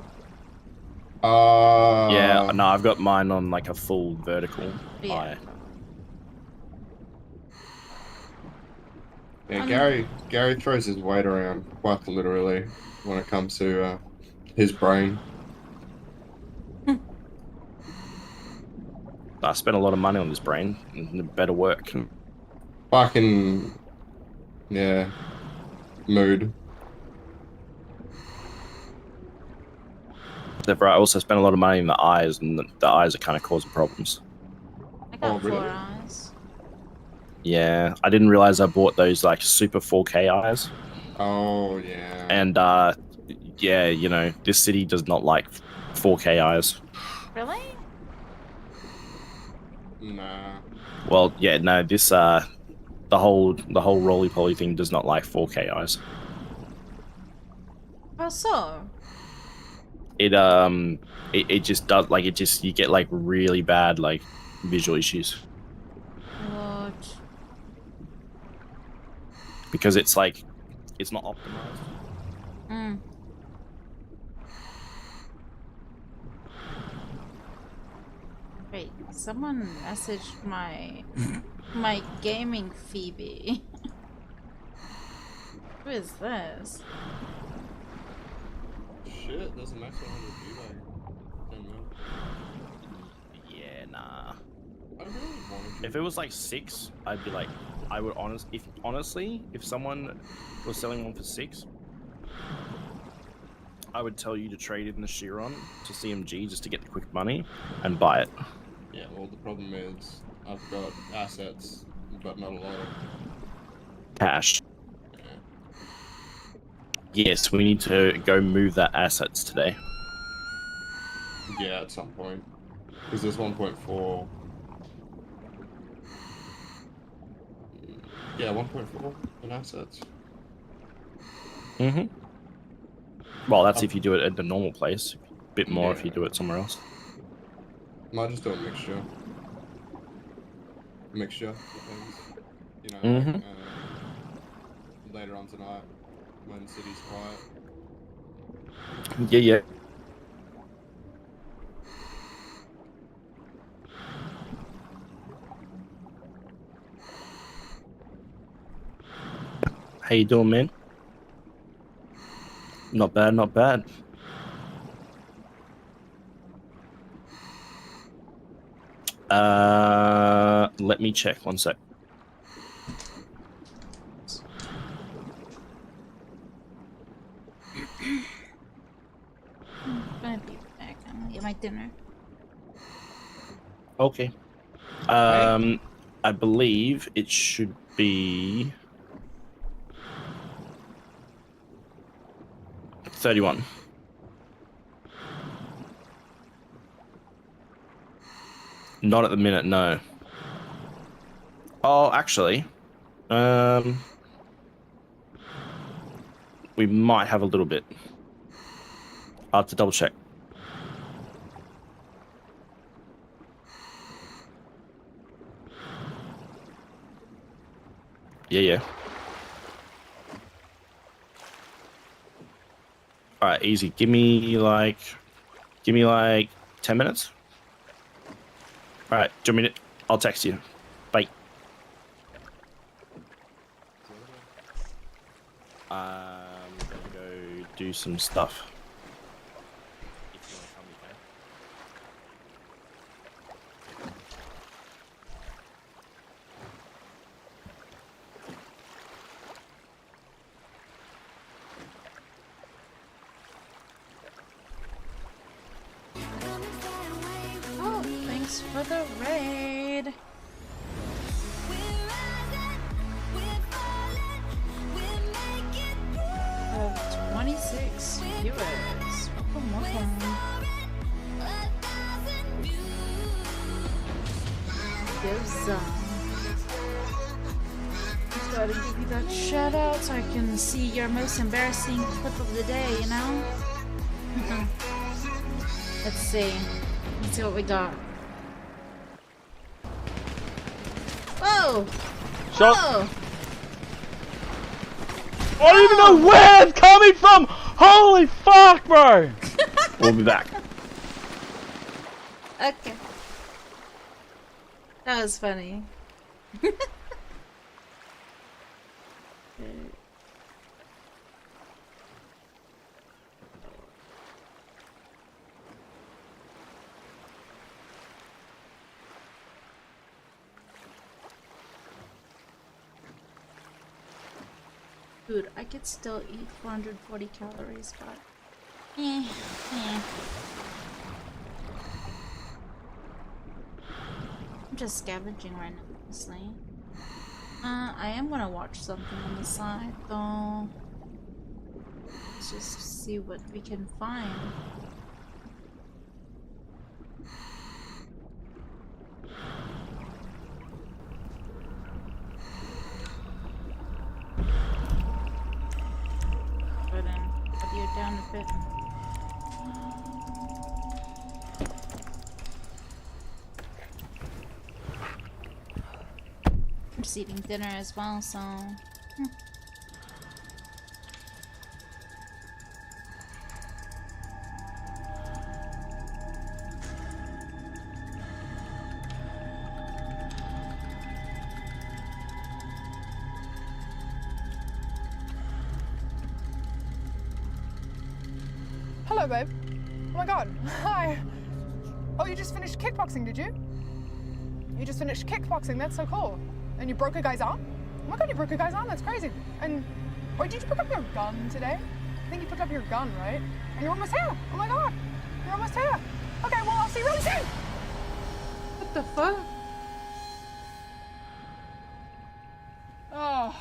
Yeah, no, I've got mine on like a full vertical. Yeah. Yeah, Gary throws his weight around quite literally when it comes to his brain. I spent a lot of money on this brain, and it better work. Fucking yeah, mood. Except for I also spent a lot of money in the eyes, and the eyes are kind of causing problems. I got Oh, really? 4 eyes. Yeah, I didn't realize I bought those like super 4K eyes. Oh yeah. And yeah, you know, this city does not like 4K eyes. Really? Nah. Well, yeah, no, this the whole roly poly thing does not like 4K eyes. How so? It just does like it just you get like really bad like visual issues What? because it's like it's not optimized. Mm. Wait, someone messaged my gaming Phoebe. Who is this? Shit, there's a max 100 view like 10 minutes. Yeah, nah. I really wanted to. If it was like 6, I'd be like, I would honestly, if someone was selling one for 6, I would tell you to trade in the Chiron to CMG just to get the quick money and buy it. Yeah, well, the problem is I've got assets, but not a lot of Cash. Yes, we need to go move that assets today. yeah at some point. Because there's 1.4. Yeah, 1.4 in assets. Mm-hmm. Well, that's if you do it at the normal place. A bit more if Yeah. you do it somewhere else. Might just do a mixture. Mixture, depends. You know, Mhm. like later on tonight when the city's quiet. Yeah, yeah. How you doing, man? Not bad, not bad. Let me check 1 sec. I'm gonna be back. I'm gonna get my dinner. Okay. I believe it should be 31. Not at the minute, no. Oh, actually, we might have a little bit. I'll have to double check. Yeah, yeah. All right, easy. Give me like 10 minutes. All right, 2 minutes. I'll text you. Bye. I'm gonna go do some stuff. If you wanna come, you can. Oh, thanks for the raid. 26 viewers. Welcome. Gives just gotta give you that shout out so I can see your most embarrassing clip of the day, you know? Let's see. Let's see what we got. Whoa! Shot. Whoa! I don't even know where it's coming from! Holy fuck, bro! We'll be back. Okay. That was funny. food. I could still eat 440 calories, but I'm just scavenging right now, honestly. I am gonna watch something on the side, though. Let's just see what we can find. But then, put you down a bit. I'm just eating dinner as well, so. Hello, babe. Oh my god. Hi. Oh, you just finished kickboxing, did you? You just finished kickboxing. That's so cool. And you broke a guy's arm? Oh my god, you broke a guy's arm? That's crazy. And wait, did you pick up your gun today? I think you picked up your gun, right? And you're almost here. Oh my god. You're almost here. Okay, well, I'll see you really soon. What the fuck? Oh.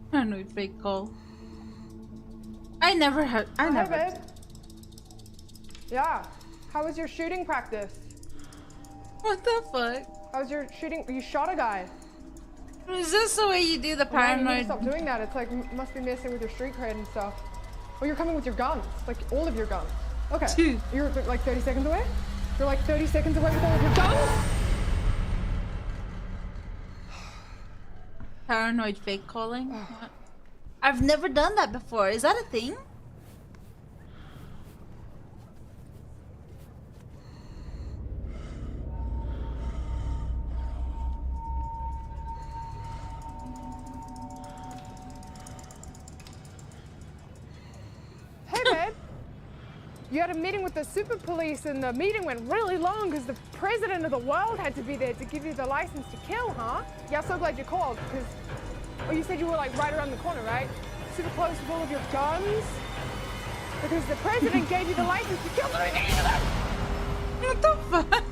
Paranoid fake call. I never had. I never. Hey, babe. Yeah. How was your shooting practice? What the fuck? How was your shooting? You shot a guy. Is this the way you do the Well, you need paranoid? to stop doing that. It's like must be messing with your street cred and stuff. Well, you're coming with your guns, like all of your guns. Okay. Dude. You're like 30 seconds away. You're like 30 seconds away with all of your guns. Paranoid fake calling? I've never done that before. Is that a thing? Hey, babe. You had a meeting with the super police and the meeting went really long because the president of the world had to be there to give you the license to kill, huh? Yeah, so glad you called because, well, you said you were like right around the corner, right? Super close with all of your guns? Because the president gave you the license to kill them. What the fuck?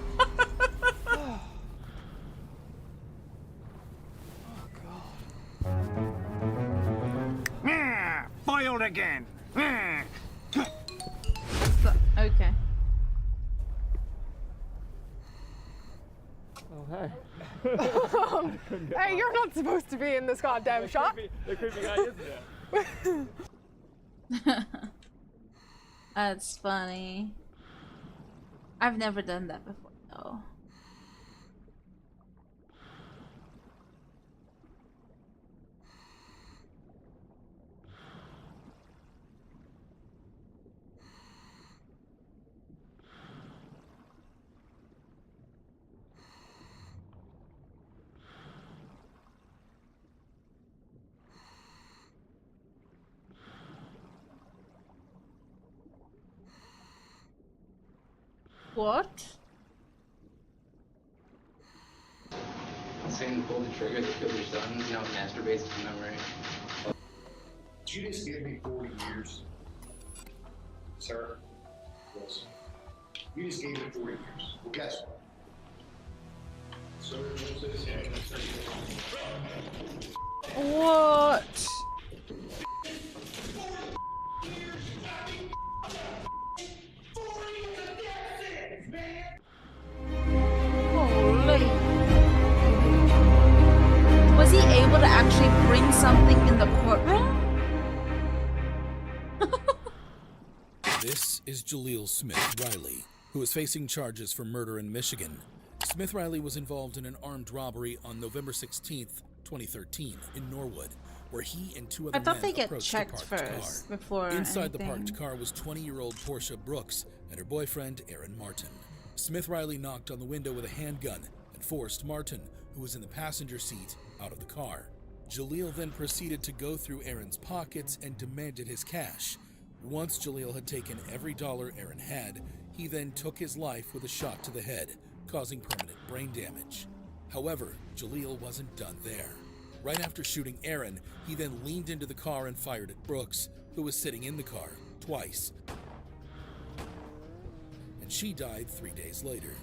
Foiled again. Okay. Oh, hey. Hey, you're not supposed to be in this goddamn shot. The creepy guy is there. That's funny. I've never done that before, though. What? Saying pull the trigger, the killer's done. You know, masturbates to memory. You just gave me 40 years. Sir? Yes. You just gave me 40 years. Well, guess what? Sir, what's this? What? Holy. Was he able to actually bring something in the courtroom? This is Jaleel Smith Riley, who is facing charges for murder in Michigan. Smith Riley was involved in an armed robbery on November 16th, 2013, in Norwood, where he and two I other thought men they get approached checked the parked first car. before Inside the anything. parked car was 20-year-old Portia Brooks and her boyfriend, Aaron Martin. Smith Riley knocked on the window with a handgun and forced Martin, who was in the passenger seat, out of the car. Jaleel then proceeded to go through Aaron's pockets and demanded his cash. Once Jaleel had taken every dollar Aaron had, he then took his life with a shot to the head, causing permanent brain damage. However, Jaleel wasn't done there. Right after shooting Aaron, he then leaned into the car and fired at Brooks, who was sitting in the car, twice. And she died 3 days later.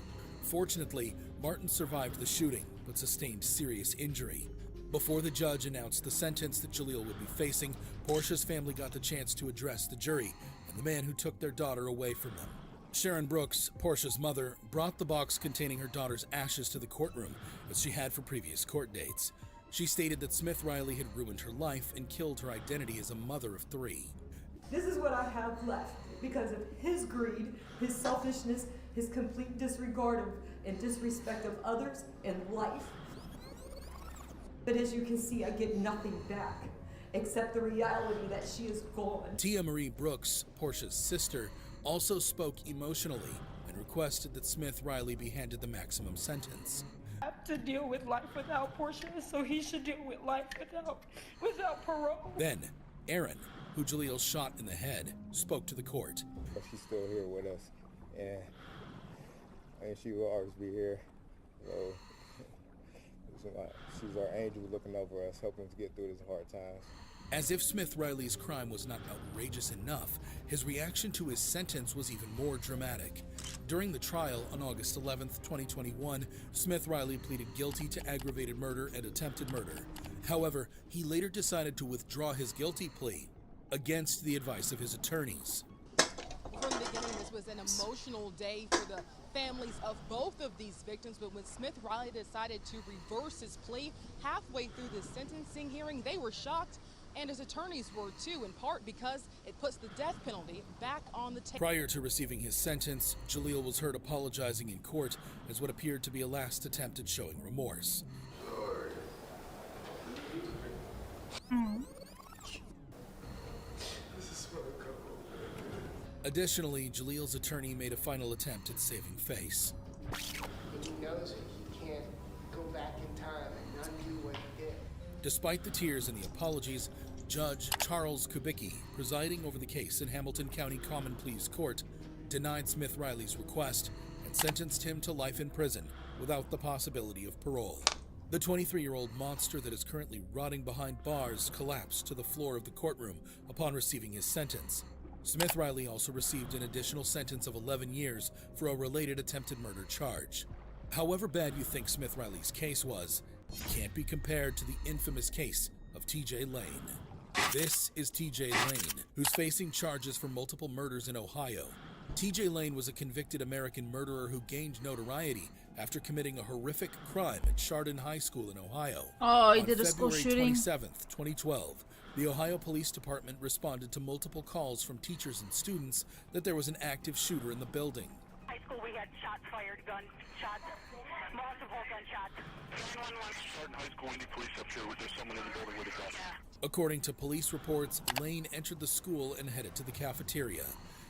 Fortunately, Martin survived the shooting, but sustained serious injury. Before the judge announced the sentence that Jaleel would be facing, Portia's family got the chance to address the jury and the man who took their daughter away from them. Sharon Brooks, Portia's mother, brought the box containing her daughter's ashes to the courtroom, as she had for previous court dates. She stated that Smith Riley had ruined her life and killed her identity as a mother of 3. This is what I have left because of his greed, his selfishness, his complete disregard of and disrespect of others and life. But as you can see, I get nothing back except the reality that she is gone. Tia Marie Brooks, Portia's sister, also spoke emotionally and requested that Smith Riley be handed the maximum sentence. I have to deal with life without Portia, so he should deal with life without parole. Then, Aaron, who Jaleel shot in the head, spoke to the court. But she's still here with us, and she will always be here. So, she's our angel looking over us, helping us to get through these hard times. As if Smith Riley's crime was not outrageous enough, his reaction to his sentence was even more dramatic. During the trial on August 11th, 2021, Smith Riley pleaded guilty to aggravated murder and attempted murder. However, he later decided to withdraw his guilty plea against the advice of his attorneys. From the beginning, this was an emotional day for the families of both of these victims, but when Smith Riley decided to reverse his plea halfway through the sentencing hearing, they were shocked, and his attorneys were too, in part because it puts the death penalty back on the table. Prior to receiving his sentence, Jaleel was heard apologizing in court as what appeared to be a last attempt at showing remorse. Additionally, Jaleel's attorney made a final attempt at saving face. And he knows he can't go back in time and undo what he did. Despite the tears and the apologies, Judge Charles Kubicki, presiding over the case in Hamilton County Common Pleas Court, denied Smith Riley's request and sentenced him to life in prison without the possibility of parole. The 23-year-old monster that is currently rotting behind bars collapsed to the floor of the courtroom upon receiving his sentence. Smith Riley also received an additional sentence of 11 years for a related attempted murder charge. However bad you think Smith Riley's case was, it can't be compared to the infamous case of TJ Lane. This is TJ Lane, who's facing charges for multiple murders in Ohio. TJ Lane was a convicted American murderer who gained notoriety after committing a horrific crime at Chardon High School in Ohio. Oh, he did a school shooting? On February 27th, 2012, the Ohio Police Department responded to multiple calls from teachers and students that there was an active shooter in the building. High school, we had shots fired, gunshots, multiple gunshots. 911. Chardon High School, we need police up here. There's someone in the building with a gun. According to police reports, Lane entered the school and headed to the cafeteria.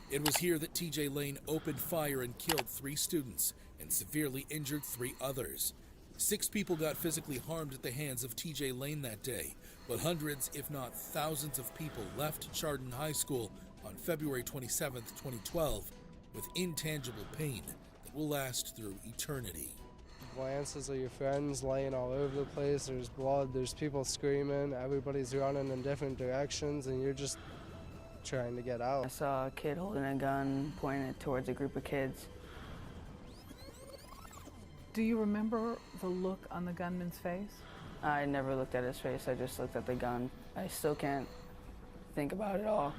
It was here that TJ Lane opened fire and killed 3 students and severely injured 3 others. 6 people got physically harmed at the hands of TJ Lane that day, but hundreds, if not thousands of people left Chardon High School on February 27, 2012, with intangible pain that will last through eternity. Glances of your friends laying all over the place, there's blood, there's people screaming, everybody's running in different directions, and you're just trying to get out. I saw a kid holding a gun, pointing it towards a group of kids. Do you remember the look on the gunman's face? I never looked at his face, I just looked at the gun. I still can't think about it all,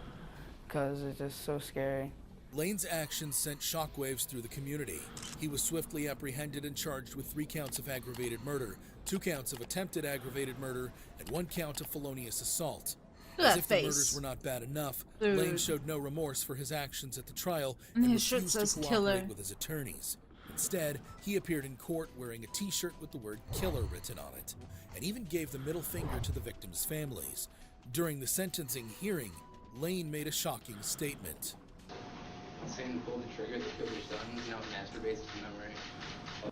because it's just so scary. Lane's actions sent shockwaves through the community. He was swiftly apprehended and charged with 3 counts of aggravated murder, 2 counts of attempted aggravated murder, and 1 count of felonious assault. Look at As that if the face. murders were not bad enough, Dude. Lane showed no remorse for his actions at the trial And and his shirt refused to says cooperate killer. with his attorneys. Instead, he appeared in court wearing a t-shirt with the word killer written on it, and even gave the middle finger to the victims' families. During the sentencing hearing, Lane made a shocking statement. Saying pull the trigger, the killer's done, now it masturbates to memory.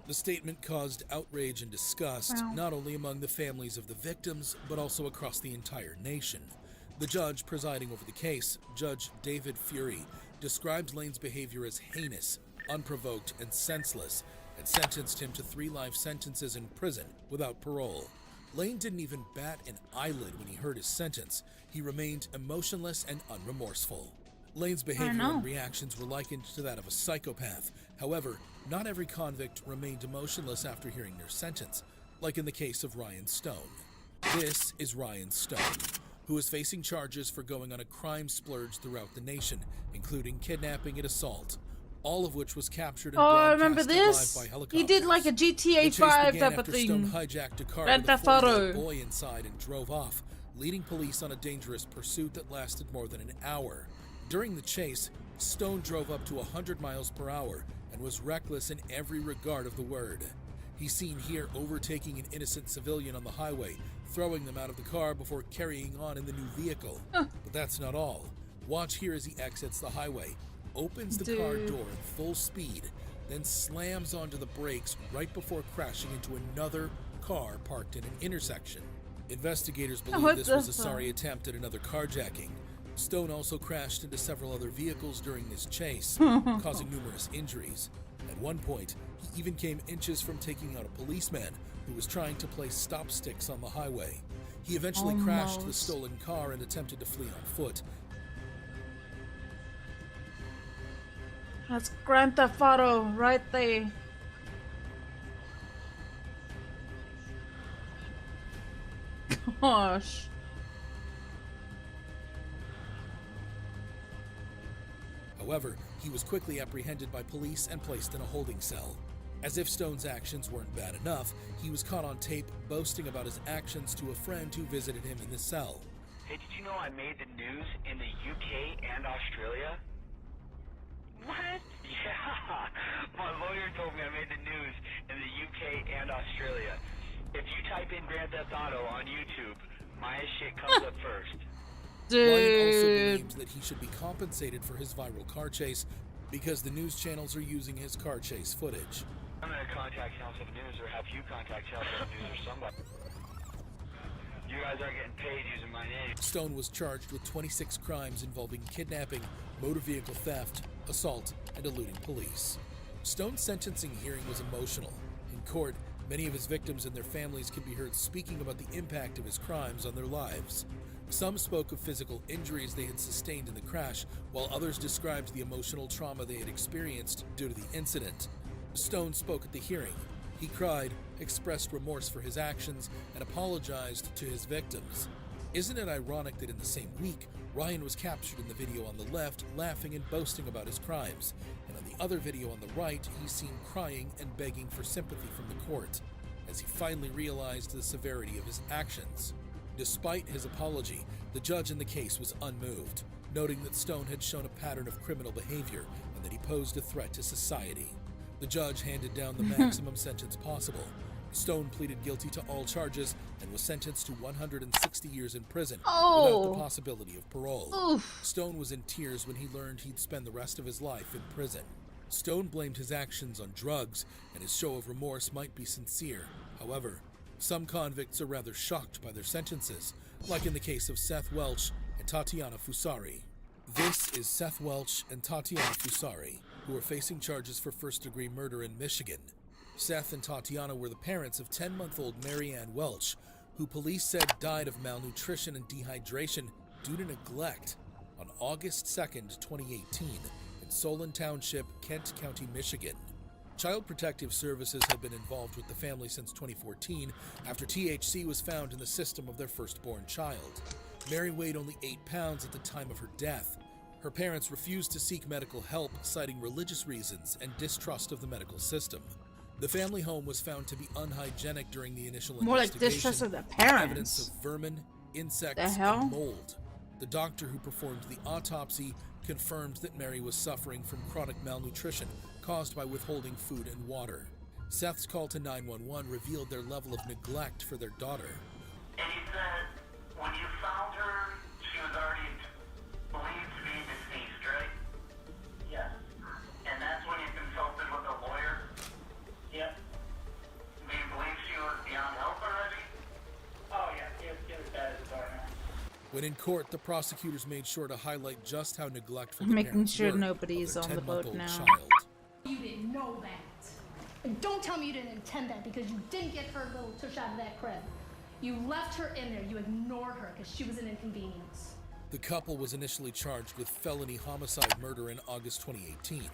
The statement caused outrage and disgust, not only among the families of the victims, but also across the entire nation. The judge presiding over the case, Judge David Fury, described Lane's behavior as heinous, unprovoked, and senseless, and sentenced him to 3 life sentences in prison without parole. Lane didn't even bat an eyelid when he heard his sentence. He remained emotionless and unremorseful. Lane's behavior and reactions were likened to that of a psychopath. However, not every convict remained emotionless after hearing their sentence, like in the case of Ryan Stone. This is Ryan Stone, who is facing charges for going on a crime splurge throughout the nation, including kidnapping and assault, all of which was captured and I remember broadcasted live this. by helicopters. He did like a GTA 5 type of thing. Stone hijacked a car Grand with a Theft 4-year-old Auto. boy inside and drove off, leading police on a dangerous pursuit that lasted more than an hour. During the chase, Stone drove up to 100 miles per hour and was reckless in every regard of the word. He's seen here overtaking an innocent civilian on the highway, throwing them out of the car before carrying on in the new vehicle. But that's not all. Watch here as he exits the highway, opens the car door at full speed, then slams onto the brakes right before crashing into another car parked in an intersection. Investigators believe this was a sorry attempt at another carjacking. Stone also crashed into several other vehicles during this chase, causing numerous injuries. At one point, he even came inches from taking out a policeman who was trying to place stop sticks on the highway. He eventually crashed the stolen car and attempted to flee on foot. That's Grand Theft Auto right there. Gosh. However, he was quickly apprehended by police and placed in a holding cell. As if Stone's actions weren't bad enough, he was caught on tape boasting about his actions to a friend who visited him in the cell. Hey, did you know I made the news in the UK and Australia? What? Yeah, my lawyer told me I made the news in the UK and Australia. If you type in Grand Theft Auto on YouTube, my shit comes up first. Ryan also believes that he should be compensated for his viral car chase because the news channels are using his car chase footage. I'm gonna contact Channel 7 News or have you contact Channel 7 News or somebody. You guys aren't getting paid using my name. Stone was charged with 26 crimes involving kidnapping, motor vehicle theft, assault, and eluding police. Stone's sentencing hearing was emotional. In court, many of his victims and their families can be heard speaking about the impact of his crimes on their lives. Some spoke of physical injuries they had sustained in the crash, while others described the emotional trauma they had experienced due to the incident. Stone spoke at the hearing. He cried, expressed remorse for his actions, and apologized to his victims. Isn't it ironic that in the same week, Ryan was captured in the video on the left, laughing and boasting about his crimes, and on the other video on the right, he's seen crying and begging for sympathy from the court, as he finally realized the severity of his actions. Despite his apology, the judge in the case was unmoved, noting that Stone had shown a pattern of criminal behavior and that he posed a threat to society. The judge handed down the maximum sentence possible. Stone pleaded guilty to all charges and was sentenced to 160 years in prison without the possibility of parole. Stone was in tears when he learned he'd spend the rest of his life in prison. Stone blamed his actions on drugs, and his show of remorse might be sincere. However, some convicts are rather shocked by their sentences, like in the case of Seth Welch and Tatiana Fusari. This is Seth Welch and Tatiana Fusari, who are facing charges for first-degree murder in Michigan. Seth and Tatiana were the parents of 10-month-old Marianne Welch, who police said died of malnutrition and dehydration due to neglect on August 2nd, 2018, in Solon Township, Kent County, Michigan. Child Protective Services have been involved with the family since 2014 after THC was found in the system of their firstborn child. Mary weighed only 8 pounds at the time of her death. Her parents refused to seek medical help, citing religious reasons and distrust of the medical system. The family home was found to be unhygienic during the initial More like investigation. distrust of the with parents. Evidence of vermin, insects, The hell? and mold. The doctor who performed the autopsy confirmed that Mary was suffering from chronic malnutrition caused by withholding food and water. Seth's call to 911 revealed their level of neglect for their daughter. And he said, when you found her, she was already believed to be deceased, right? Yes. And that's when you consulted with a lawyer? Yep. Do you believe she was beyond help already? Oh, yeah. She was bad as a daughter. When in court, the prosecutors made sure to highlight just how neglectful Making the parents sure were nobody's of their on the boat 10-month-old now. child. You didn't know that. And don't tell me you didn't intend that because you didn't get her little tush out of that crib. You left her in there. You ignored her because she was an inconvenience. The couple was initially charged with felony homicide murder in August 2018.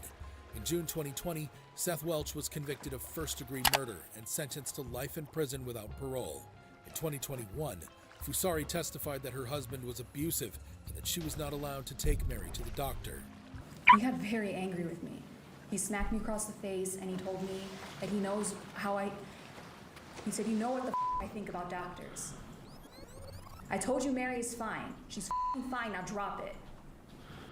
In June 2020, Seth Welch was convicted of first-degree murder and sentenced to life in prison without parole. In 2021, Fusari testified that her husband was abusive and that she was not allowed to take Mary to the doctor. He got very angry with me. He smacked me across the face and he told me that he knows how he said, you know what the I think about doctors. I told you Mary is fine. She's fine, now drop it.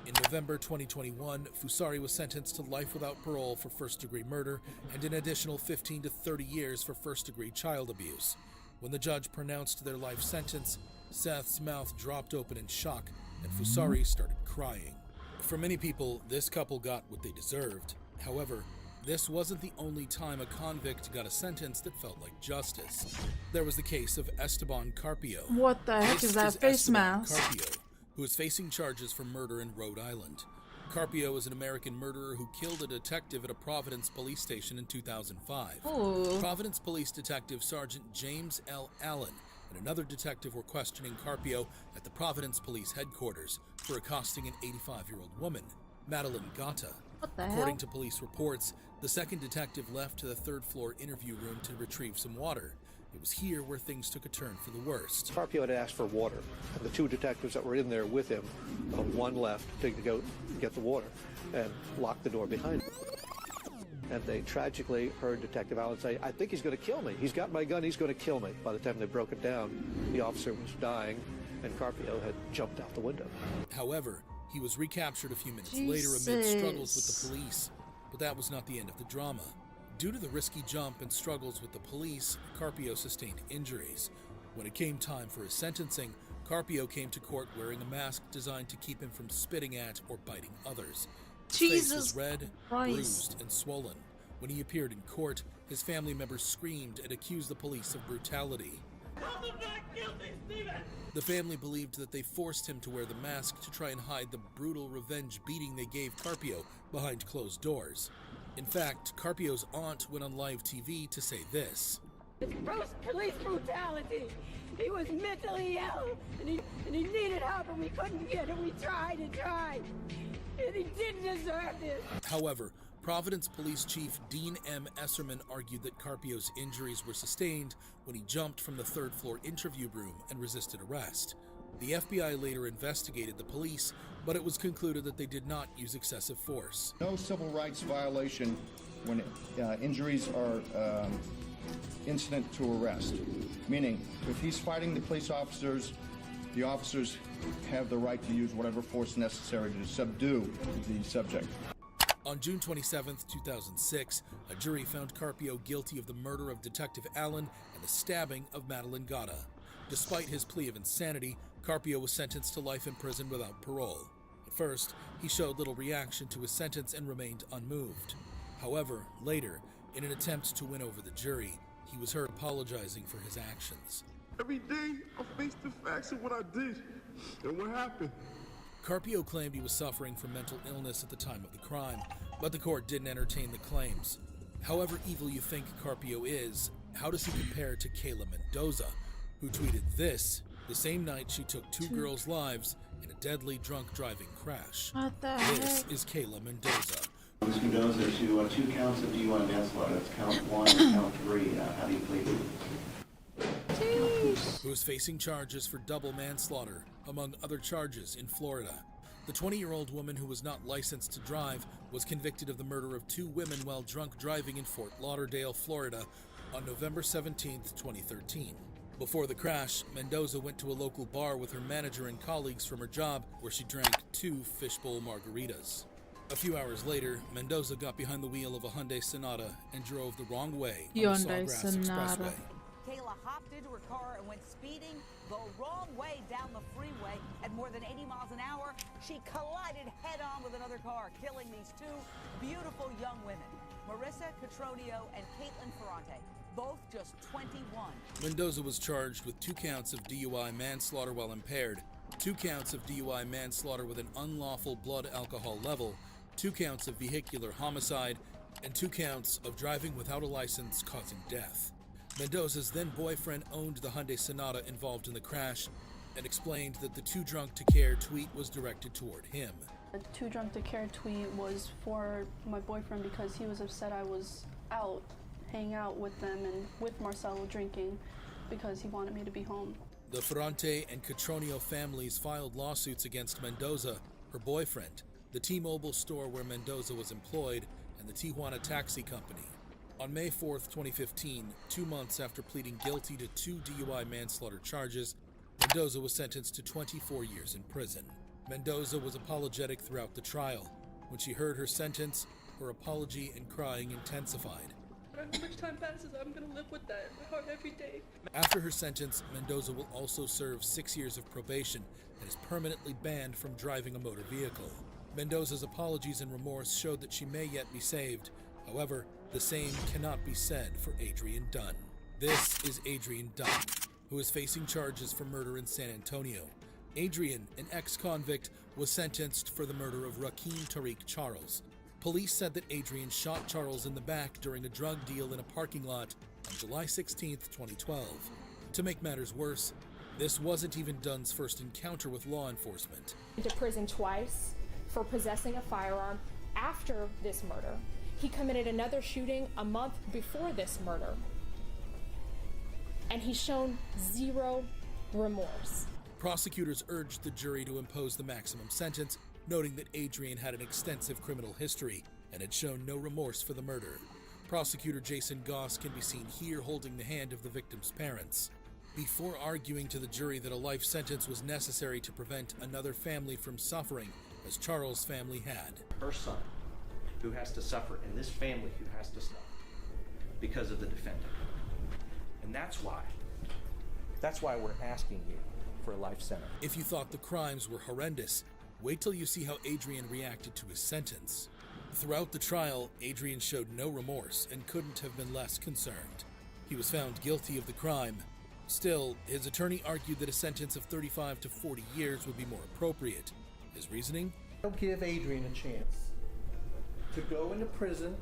In November 2021, Fusari was sentenced to life without parole for first-degree murder and an additional 15 to 30 years for first-degree child abuse. When the judge pronounced their life sentence, Seth's mouth dropped open in shock and Fusari started crying. For many people, this couple got what they deserved. However, this wasn't the only time a convict got a sentence that felt like justice. There was the case of Esteban Carpio. What the heck is that face Esteban mask? Carpio, who is facing charges for murder in Rhode Island. Carpio is an American murderer who killed a detective at a Providence police station in 2005. Ooh. Providence Police Detective Sergeant James L. Allen and another detective were questioning Carpio at the Providence Police headquarters for accosting an 85-year-old woman, Madeline Gata. What the According hell? to police reports, the second detective left to the third-floor interview room to retrieve some water. It was here where things took a turn for the worst. Carpio had asked for water. The two detectives that were in there with him, one left to go get the water and locked the door behind him. And they tragically heard Detective Allen say, I think he's going to kill me. He's got my gun, he's going to kill me. By the time they broke it down, the officer was dying and Carpio had jumped out the window. However, he was recaptured a few minutes later amid struggles with the police. But that was not the end of the drama. Due to the risky jump and struggles with the police, Carpio sustained injuries. When it came time for his sentencing, Carpio came to court wearing a mask designed to keep him from spitting at or biting others. His face was red, bruised, and swollen. When he appeared in court, his family members screamed and accused the police of brutality. The family believed that they forced him to wear the mask to try and hide the brutal revenge beating they gave Carpio behind closed doors. In fact, Carpio's aunt went on live TV to say this. It's police brutality. He was mentally ill, and he needed help, and we couldn't get it. We tried and tried, and he didn't deserve this. However, Providence Police Chief Dean M. Esserman argued that Carpio's injuries were sustained when he jumped from the third-floor interview room and resisted arrest. The FBI later investigated the police, but it was concluded that they did not use excessive force. No civil rights violation when injuries are incident to arrest. Meaning, if he's fighting the police officers, the officers have the right to use whatever force necessary to subdue the subject. On June 27, 2006, a jury found Carpio guilty of the murder of Detective Allen and the stabbing of Madeline Gata. Despite his plea of insanity, Carpio was sentenced to life in prison without parole. At first, he showed little reaction to his sentence and remained unmoved. However, later, in an attempt to win over the jury, he was heard apologizing for his actions. Every day, I face the facts of what I did and what happened. Carpio claimed he was suffering from mental illness at the time of the crime, but the court didn't entertain the claims. However evil you think Carpio is, how does he compare to Kayla Mendoza, who tweeted this the same night she took two girls' lives in a deadly drunk driving crash? What the This heck? is Kayla Mendoza. This goes to two counts of DUI manslaughter. That's count 1 and count 3. How do you plead? Who is facing charges for double manslaughter, among other charges, in Florida. The 20-year-old woman who was not licensed to drive was convicted of the murder of two women while drunk driving in Fort Lauderdale, Florida, on November 17, 2013. Before the crash, Mendoza went to a local bar with her manager and colleagues from her job, where she drank 2 fishbowl margaritas. A few hours later, Mendoza got behind the wheel of a Hyundai Sonata and drove the wrong way on the Hyundai Sawgrass Sonata. Expressway. Kayla hopped into her car and went speeding the wrong way down the freeway at more than 80 miles an hour. She collided head-on with another car, killing these two beautiful young women, Marissa Catronio and Caitlin Ferrante, both just 21. Mendoza was charged with 2 counts of DUI manslaughter while impaired, 2 counts of DUI manslaughter with an unlawful blood alcohol level, 2 counts of vehicular homicide, and 2 counts of driving without a license causing death. Mendoza's then boyfriend owned the Hyundai Sonata involved in the crash and explained that the Too Drunk to Care tweet was directed toward him. The Too Drunk to Care tweet was for my boyfriend because he was upset I was out, hanging out with them and with Marcelo drinking because he wanted me to be home. The Ferrante and Catronio families filed lawsuits against Mendoza, her boyfriend, the T-Mobile store where Mendoza was employed, and the Tijuana Taxi Company. On May 4th, 2015, 2 months after pleading guilty to 2 DUI manslaughter charges, Mendoza was sentenced to 24 years in prison. Mendoza was apologetic throughout the trial. When she heard her sentence, her apology and crying intensified. No matter how much time passes, I'm gonna live with that in my heart every day. After her sentence, Mendoza will also serve 6 years of probation and is permanently banned from driving a motor vehicle. Mendoza's apologies and remorse showed that she may yet be saved. However, the same cannot be said for Adrian Dunn. This is Adrian Dunn, who is facing charges for murder in San Antonio. Adrian, an ex-convict, was sentenced for the murder of Rakim Tariq Charles. Police said that Adrian shot Charles in the back during a drug deal in a parking lot on July 16, 2012. To make matters worse, this wasn't even Dunn's first encounter with law enforcement. To prison twice for possessing a firearm after this murder. He committed another shooting a month before this murder. And he's shown zero remorse. Prosecutors urged the jury to impose the maximum sentence, noting that Adrian had an extensive criminal history and had shown no remorse for the murder. Prosecutor Jason Goss can be seen here holding the hand of the victim's parents. Before arguing to the jury that a life sentence was necessary to prevent another family from suffering, as Charles' family had. Her son, who has to suffer, and this family who has to suffer because of the defendant. And that's why we're asking you for a life sentence. If you thought the crimes were horrendous, wait till you see how Adrian reacted to his sentence. Throughout the trial, Adrian showed no remorse and couldn't have been less concerned. He was found guilty of the crime. Still, his attorney argued that a sentence of 35 to 40 years would be more appropriate. His reasoning? Don't give Adrian a chance to go into prison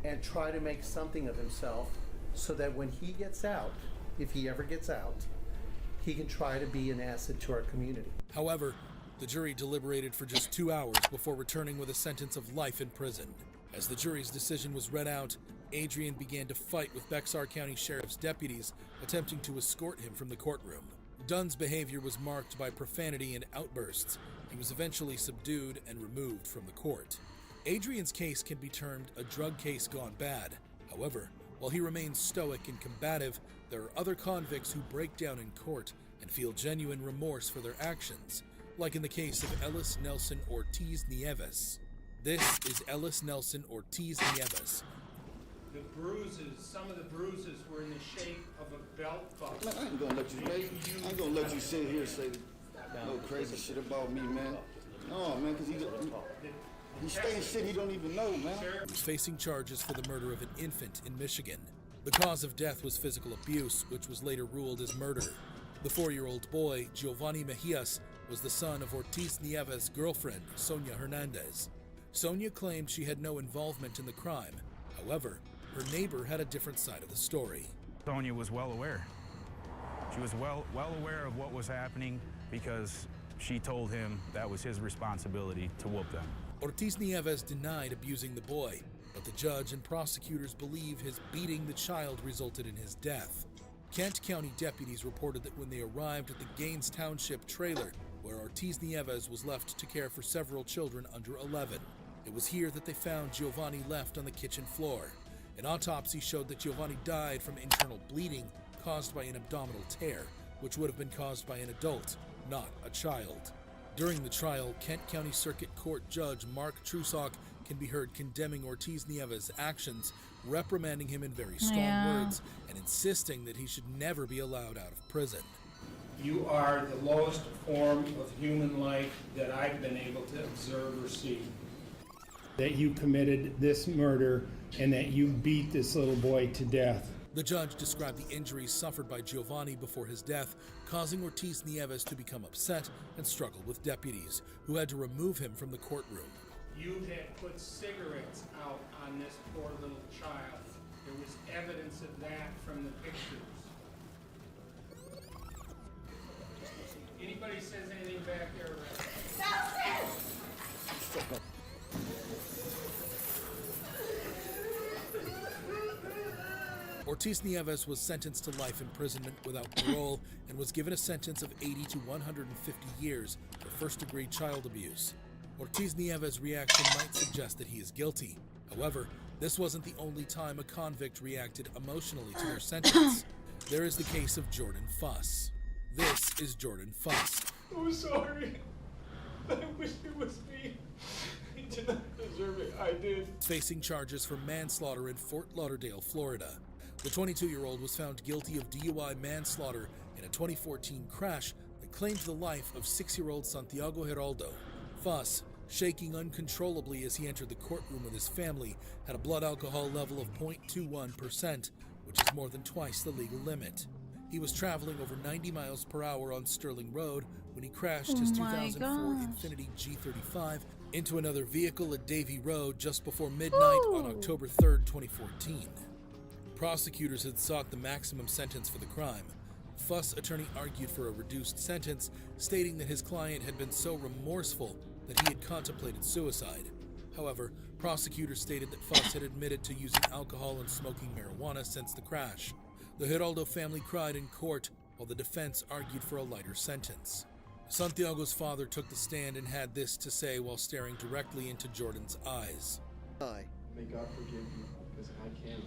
and try to make something of himself so that when he gets out, if he ever gets out, he can try to be an asset to our community. However, the jury deliberated for just 2 hours before returning with a sentence of life in prison. As the jury's decision was read out, Adrian began to fight with Bexar County Sheriff's deputies attempting to escort him from the courtroom. Dunn's behavior was marked by profanity and outbursts. He was eventually subdued and removed from the court. Adrian's case can be termed a drug case gone bad. However, while he remains stoic and combative, there are other convicts who break down in court and feel genuine remorse for their actions, like in the case of Ellis Nelson Ortiz Nieves. This is Ellis Nelson Ortiz Nieves. The bruises, some of the bruises were in the shape of a belt buckle. Man, I ain't gonna let you sit here and say no crazy shit about me, man. No, man, because he's saying shit he don't even know, man. He was facing charges for the murder of an infant in Michigan. The cause of death was physical abuse, which was later ruled as murder. The 4-year-old boy, Giovanni Mejias, was the son of Ortiz Nieves' girlfriend, Sonia Hernandez. Sonia claimed she had no involvement in the crime. However, her neighbor had a different side of the story. Sonia was well aware. She was well aware of what was happening because she told him that was his responsibility to whoop them. Ortiz Nieves denied abusing the boy, but the judge and prosecutors believe his beating the child resulted in his death. Kent County deputies reported that when they arrived at the Gaines Township trailer, where Ortiz Nieves was left to care for several children under 11, it was here that they found Giovanni left on the kitchen floor. An autopsy showed that Giovanni died from internal bleeding caused by an abdominal tear, which would have been caused by an adult, not a child. During the trial, Kent County Circuit Court Judge Mark Trusock can be heard condemning Ortiz Nieves' actions, reprimanding him in very strong words, and insisting that he should never be allowed out of prison. You are the lowest form of human life that I've been able to observe or see. That you committed this murder and that you beat this little boy to death. The judge described the injuries suffered by Giovanni before his death, causing Ortiz Nieves to become upset and struggle with deputies, who had to remove him from the courtroom. You had put cigarettes out on this poor little child. There was evidence of that from the pictures. Anybody says anything back there? Ortiz Nieves was sentenced to life imprisonment without parole and was given a sentence of 80 to 150 years for first-degree child abuse. Ortiz Nieves' reaction might suggest that he is guilty. However, this wasn't the only time a convict reacted emotionally to their sentence. There is the case of Jordan Fuss. This is Jordan Fuss. I'm sorry. I wish it was me. He did not deserve it. I did. Facing charges for manslaughter in Fort Lauderdale, Florida. The 22-year-old was found guilty of DUI manslaughter in a 2014 crash that claimed the life of 6-year-old Santiago Geraldo. Fuss, shaking uncontrollably as he entered the courtroom with his family, had a blood alcohol level of 0.21%, which is more than twice the legal limit. He was traveling over 90 miles per hour on Sterling Road when he crashed his 2004 Infiniti G35 into another vehicle at Davie Road just before midnight on October 3rd, 2014. Prosecutors had sought the maximum sentence for the crime. Fuss' attorney argued for a reduced sentence, stating that his client had been so remorseful that he had contemplated suicide. However, prosecutors stated that Fuss had admitted to using alcohol and smoking marijuana since the crash. The Geraldo family cried in court, while the defense argued for a lighter sentence. Santiago's father took the stand and had this to say while staring directly into Jordan's eyes. May God forgive you, because I can't.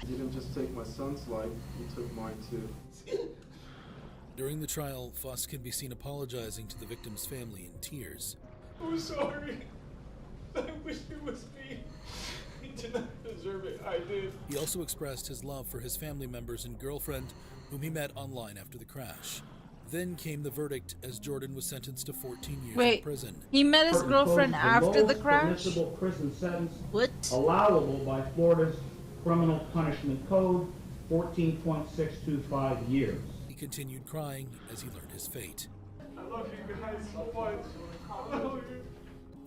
He didn't just take my son's life, he took mine too. During the trial, Fuss can be seen apologizing to the victim's family in tears. I'm sorry. I wish it was me. He did not deserve it. I did. He also expressed his love for his family members and girlfriend, whom he met online after the crash. Then came the verdict as Jordan was sentenced to 14 years in prison. He met his girlfriend after the crash? Permissible prison sentence What? allowable by Florida's Criminal Punishment Code, 14.625 years. He continued crying as he learned his fate. I love you guys so much. I love you.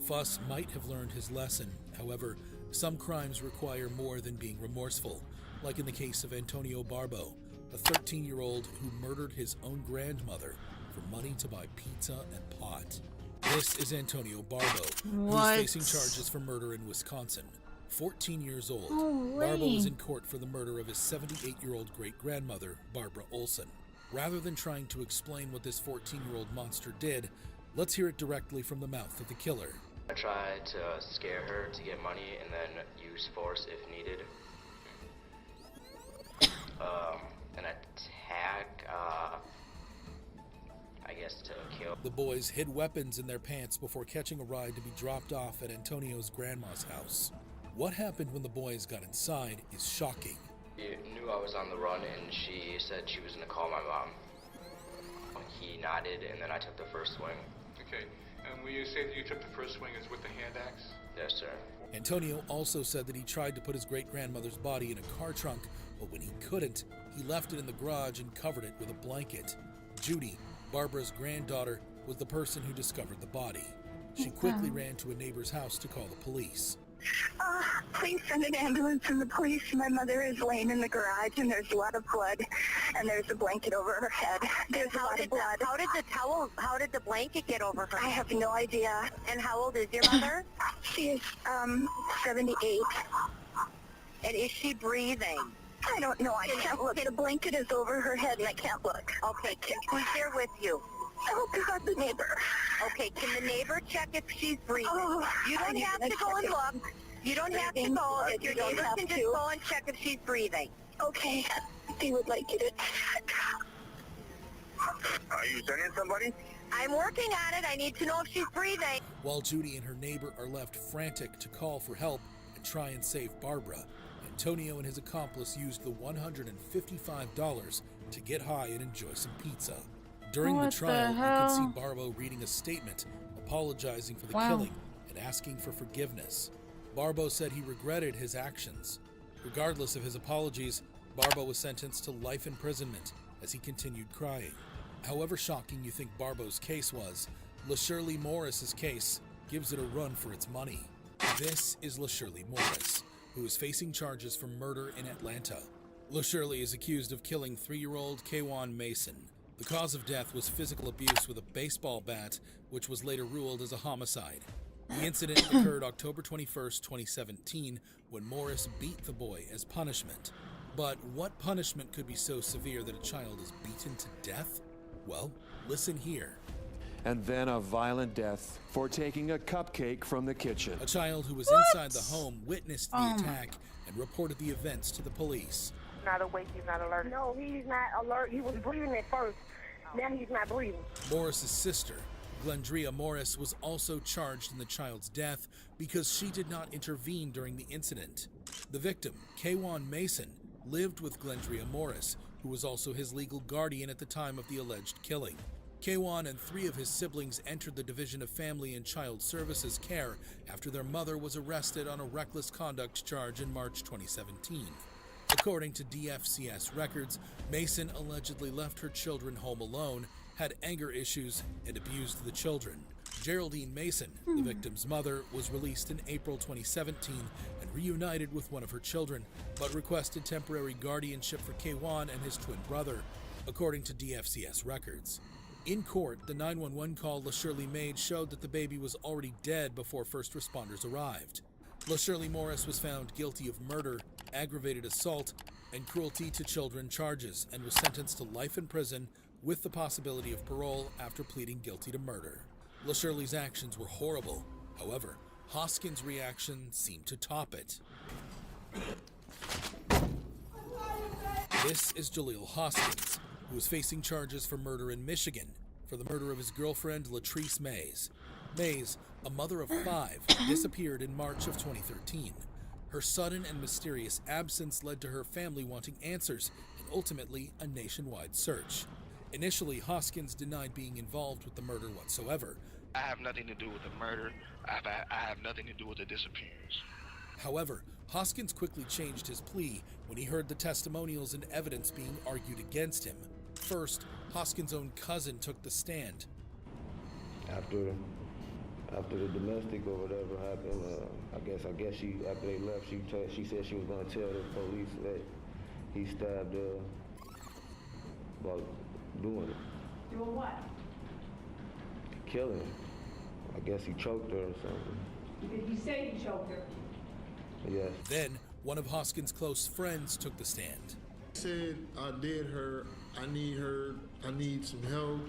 Fuss might have learned his lesson. However, some crimes require more than being remorseful, like in the case of Antonio Barbo, a 13-year-old who murdered his own grandmother for money to buy pizza and pot. This is Antonio Barbo, who is facing charges for murder in Wisconsin. 14 years old, Barbo was in court for the murder of his 78-year-old great-grandmother, Barbara Olson. Rather than trying to explain what this 14-year-old monster did, let's hear it directly from the mouth of the killer. I tried to scare her to get money and then use force if needed. An attack, I guess to kill. The boys hid weapons in their pants before catching a ride to be dropped off at Antonio's grandma's house. What happened when the boys got inside is shocking. She knew I was on the run and she said she was going to call my mom. He nodded and then I took the first swing. Okay, and when you say that you took the first swing, is with the hand axe? Yes, sir. Antonio also said that he tried to put his great-grandmother's body in a car trunk, but when he couldn't, he left it in the garage and covered it with a blanket. Judy, Barbara's granddaughter, was the person who discovered the body. She quickly ran to a neighbor's house to call the police. Please send an ambulance and the police. My mother is laying in the garage and there's a lot of blood and there's a blanket over her head. There's a lot of blood. How did the blanket get over her? I have no idea. And how old is your mother? She is 78. And is she breathing? I don't know. I can't look. The blanket is over her head and I can't look. Okay, who's there with you? Oh, God, the neighbor. Okay, can the neighbor check if she's breathing? Oh, you don't have to go and look. You don't have to go. If your neighbor can just go and check if she's breathing. Okay, they would like you to check. Are you sending somebody? I'm working on it. I need to know if she's breathing. While Judy and her neighbor are left frantic to call for help and try and save Barbara, Antonio and his accomplice used the $155 to get high and enjoy some pizza. During the trial, you could see Barbo reading a statement, apologizing for the killing and asking for forgiveness. Barbo said he regretted his actions. Regardless of his apologies, Barbo was sentenced to life imprisonment as he continued crying. However shocking you think Barbo's case was, LaShirley Morris's case gives it a run for its money. This is LaShirley Morris, who is facing charges for murder in Atlanta. LaShirley is accused of killing 3-year-old Kwan Mason. The cause of death was physical abuse with a baseball bat, which was later ruled as a homicide. The incident occurred October 21st, 2017, when Morris beat the boy as punishment. But what punishment could be so severe that a child is beaten to death? Well, listen here. And then a violent death for taking a cupcake from the kitchen. A child who was inside the home witnessed the attack and reported the events to the police. Not awake, he's not alert. No, he's not alert. He was breathing at first. Now he's not breathing. Morris's sister, Glendria Morris, was also charged in the child's death because she did not intervene during the incident. The victim, Kwan Mason, lived with Glendria Morris, who was also his legal guardian at the time of the alleged killing. Kwan and 3 of his siblings entered the Division of Family and Child Services care after their mother was arrested on a reckless conduct charge in March 2017. According to DFCS records, Mason allegedly left her children home alone, had anger issues, and abused the children. Geraldine Mason, the victim's mother, was released in April 2017 and reunited with one of her children, but requested temporary guardianship for Kwan and his twin brother, according to DFCS records. In court, the 911 call LaShirley made showed that the baby was already dead before first responders arrived. LaShirley Morris was found guilty of murder, aggravated assault, and cruelty to children charges and was sentenced to life in prison with the possibility of parole after pleading guilty to murder. LaShirley's actions were horrible. However, Hoskins' reaction seemed to top it. This is Jaleel Hoskins, who is facing charges for murder in Michigan for the murder of his girlfriend Latrice Mays. Mays, a mother of 5, disappeared in March of 2013. Her sudden and mysterious absence led to her family wanting answers and ultimately a nationwide search. Initially, Hoskins denied being involved with the murder whatsoever. I have nothing to do with the murder. I have nothing to do with the disappearance. However, Hoskins quickly changed his plea when he heard the testimonials and evidence being argued against him. First, Hoskins' own cousin took the stand. After the domestic or whatever happened, I guess she, after they left, she said she was going to tell the police that he stabbed her about doing it. Doing what? Killing her. I guess he choked her or something. Did he say he choked her? Yes. Then, one of Hoskins' close friends took the stand. Said, I did her, I need some help,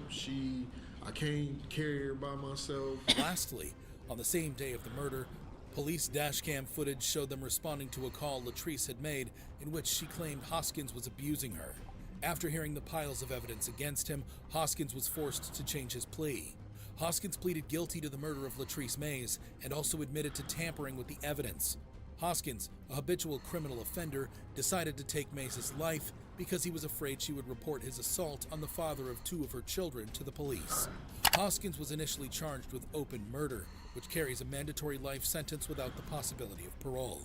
I can't carry her by myself. Lastly, on the same day of the murder, police dashcam footage showed them responding to a call Latrice had made in which she claimed Hoskins was abusing her. After hearing the piles of evidence against him, Hoskins was forced to change his plea. Hoskins pleaded guilty to the murder of Latrice Mays and also admitted to tampering with the evidence. Hoskins, a habitual criminal offender, decided to take Mays' life because he was afraid she would report his assault on the father of 2 of her children to the police. Hoskins was initially charged with open murder, which carries a mandatory life sentence without the possibility of parole.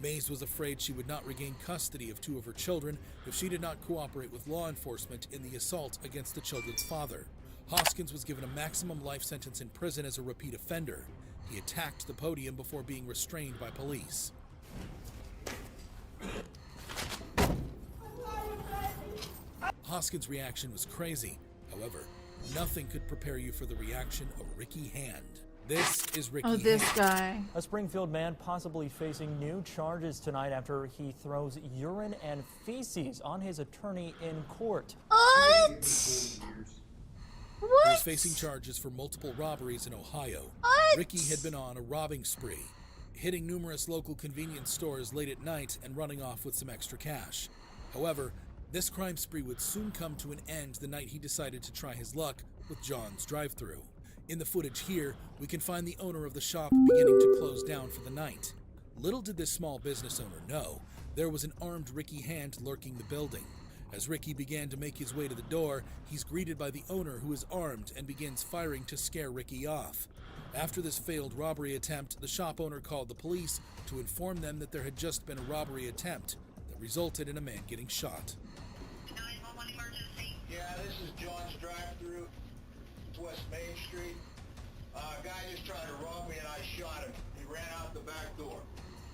Mays was afraid she would not regain custody of 2 of her children if she did not cooperate with law enforcement in the assault against the children's father. Hoskins was given a maximum life sentence in prison as a repeat offender. He attacked the podium before being restrained by police. Hoskins' reaction was crazy. However, nothing could prepare you for the reaction of Ricky Hand. This is Ricky Hand. this guy. A Springfield man possibly facing new charges tonight after he throws urine and feces on his attorney in court. What? He was facing charges for multiple robberies in Ohio. What? Ricky had been on a robbing spree, hitting numerous local convenience stores late at night and running off with some extra cash. However, This crime spree would soon come to an end the night he decided to try his luck with John's drive-thru. In the footage here, we can find the owner of the shop beginning to close down for the night. Little did this small business owner know, there was an armed Ricky Hand lurking the building. As Ricky began to make his way to the door, he's greeted by the owner who is armed and begins firing to scare Ricky off. After this failed robbery attempt, the shop owner called the police to inform them that there had just been a robbery attempt that resulted in a man getting shot. Yeah, this is John's drive-thru, West Main Street. A guy just tried to rob me and I shot him. He ran out the back door.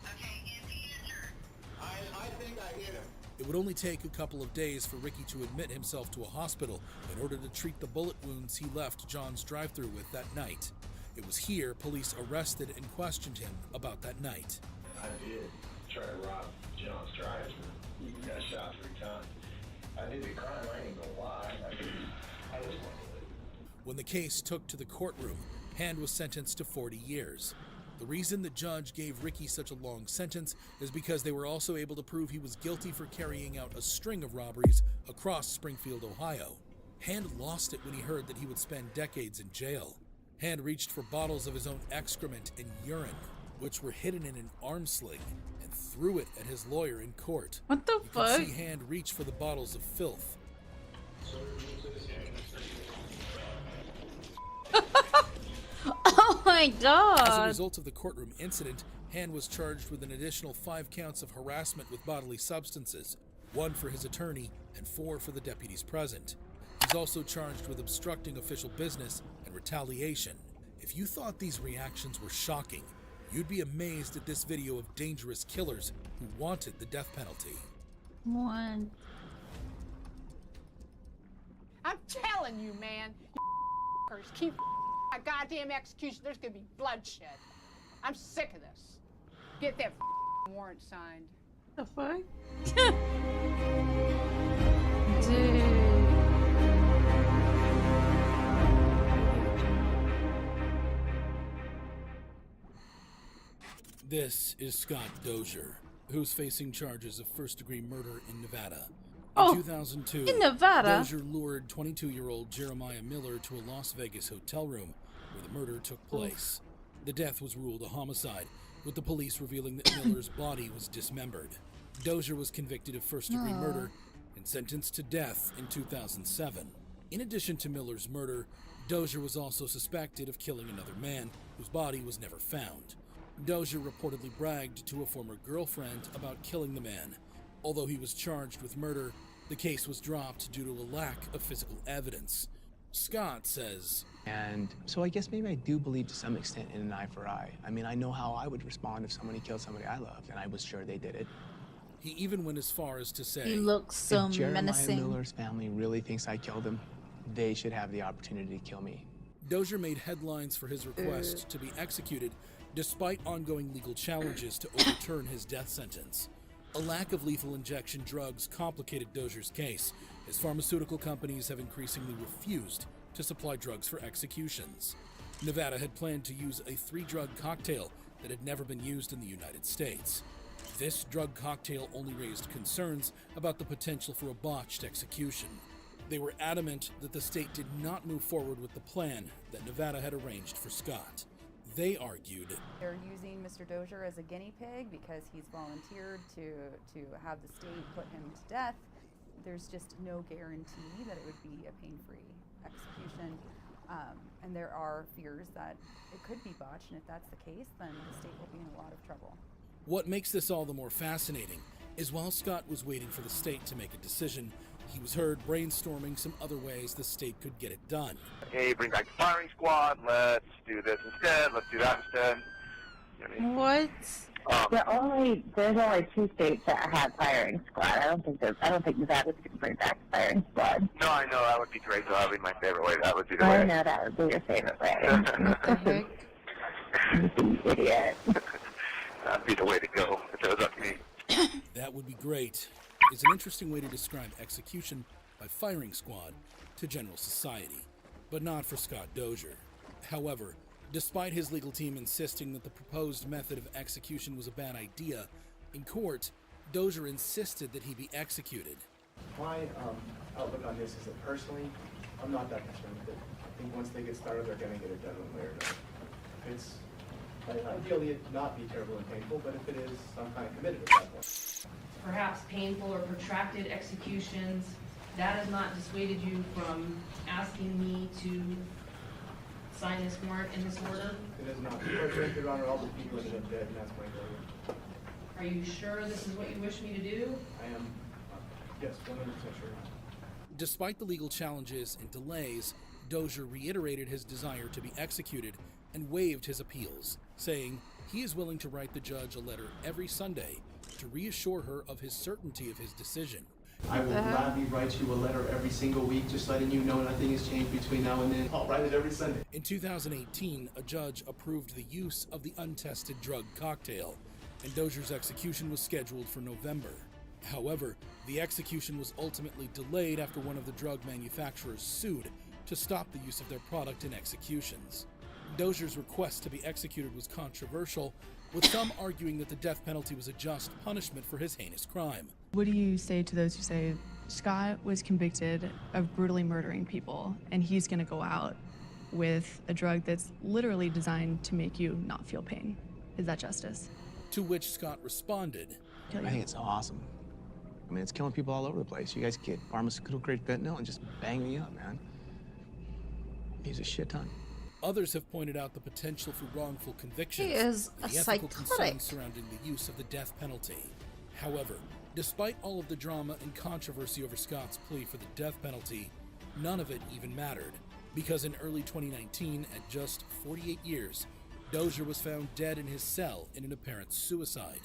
Okay, is he injured? I think I hit him. It would only take a couple of days for Ricky to admit himself to a hospital in order to treat the bullet wounds he left John's drive-thru with that night. It was here police arrested and questioned him about that night. I did try to rob John's drive-thru. He got shot 3 times. I did the crime, I ain't gonna lie. I just wanted to live. When the case took to the courtroom, Hand was sentenced to 40 years. The reason the judge gave Ricky such a long sentence is because they were also able to prove he was guilty for carrying out a string of robberies across Springfield, Ohio. Hand lost it when he heard that he would spend decades in jail. Hand reached for bottles of his own excrement and urine, which were hidden in an arm sling, and threw it at his lawyer in court. What the fuck? You can see Hand reach for the bottles of filth. Oh my god! As a result of the courtroom incident, Hand was charged with an additional 5 counts of harassment with bodily substances, 1 for his attorney and 4 for the deputies present. He's also charged with obstructing official business and retaliation. If you thought these reactions were shocking, you'd be amazed at this video of dangerous killers who wanted the death penalty. One. I'm telling you, man, you keep a goddamn execution. There's gonna be bloodshed. I'm sick of this. Get that warrant signed. The fuck? Dude. This is Scott Dozier, who's facing charges of first-degree murder in Nevada. Oh, 2002, in Nevada? Dozier lured 22-year-old Jeremiah Miller to a Las Vegas hotel room where the murder took place. The death was ruled a homicide, with the police revealing that Miller's body was dismembered. Dozier was convicted of first-degree murder and sentenced to death in 2007. In addition to Miller's murder, Dozier was also suspected of killing another man whose body was never found. Dozier reportedly bragged to a former girlfriend about killing the man. Although he was charged with murder, the case was dropped due to a lack of physical evidence. Scott says, And so I guess maybe I do believe to some extent in an eye for eye. I mean, I know how I would respond if somebody killed somebody I loved, and I was sure they did it. He even went as far as to say, He looks so if Jeremiah menacing. Miller's family really thinks I killed him, they should have the opportunity to kill me. Dozier made headlines for his request to be executed despite ongoing legal challenges to overturn his death sentence. A lack of lethal injection drugs complicated Dozier's case, as pharmaceutical companies have increasingly refused to supply drugs for executions. Nevada had planned to use a 3-drug cocktail that had never been used in the United States. This drug cocktail only raised concerns about the potential for a botched execution. They were adamant that the state did not move forward with the plan that Nevada had arranged for Scott. They argued they're using Mr. Dozier as a guinea pig because he's volunteered to have the state put him to death. There's just no guarantee that it would be a pain-free execution. And there are fears that it could be botched, and if that's the case, then the state will be in a lot of trouble. What makes this all the more fascinating is while Scott was waiting for the state to make a decision, he was heard brainstorming some other ways the state could get it done. Hey, bring back the firing squad. Let's do this instead. Let's do that instead. You know what I mean? What? There's only 2 states that have firing squad. I don't think Nevada's going to bring back the firing squad. No, I know that would be great. That would be my favorite way. That would be the I way. know that would be your favorite way. What the heck? You idiot. That'd be the way to go if it was up to me. That would be great. Is an interesting way to describe execution by firing squad to general society, but not for Scott Dozier. However, despite his legal team insisting that the proposed method of execution was a bad idea, in court, Dozier insisted that he be executed. My outlook on this is that personally, I'm not that concerned with it. I think once they get started, they're going to get it done one way or another. It's ideally it not be terrible and painful, but if it is, I'm kind of committed at that point. Perhaps painful or protracted executions, that has not dissuaded you from asking me to sign this warrant in this order? It is not. Your Honor, all the people ended up dead, and that's my goal. Are you sure this is what you wish me to do? I am, yes, 100% sure. Despite the legal challenges and delays, Dozier reiterated his desire to be executed and waived his appeals, saying he is willing to write the judge a letter every Sunday to reassure her of his certainty of his decision. I will gladly write you a letter every single week, just letting you know nothing has changed between now and then. I'll write it every Sunday. In 2018, a judge approved the use of the untested drug cocktail, and Dozier's execution was scheduled for November. However, the execution was ultimately delayed after one of the drug manufacturers sued to stop the use of their product in executions. Dozier's request to be executed was controversial, with some arguing that the death penalty was a just punishment for his heinous crime. What do you say to those who say Scott was convicted of brutally murdering people and he's going to go out with a drug that's literally designed to make you not feel pain? Is that justice? To which Scott responded, I think it's awesome. I mean, it's killing people all over the place. You guys get pharmaceutical-grade fentanyl and just bang me up, man. Use a shit ton. Others have pointed out the potential for wrongful convictions He is and a the ethical psychotic. concerns surrounding the use of the death penalty. However, despite all of the drama and controversy over Scott's plea for the death penalty, none of it even mattered, because in early 2019, at just 48 years, Dozier was found dead in his cell in an apparent suicide.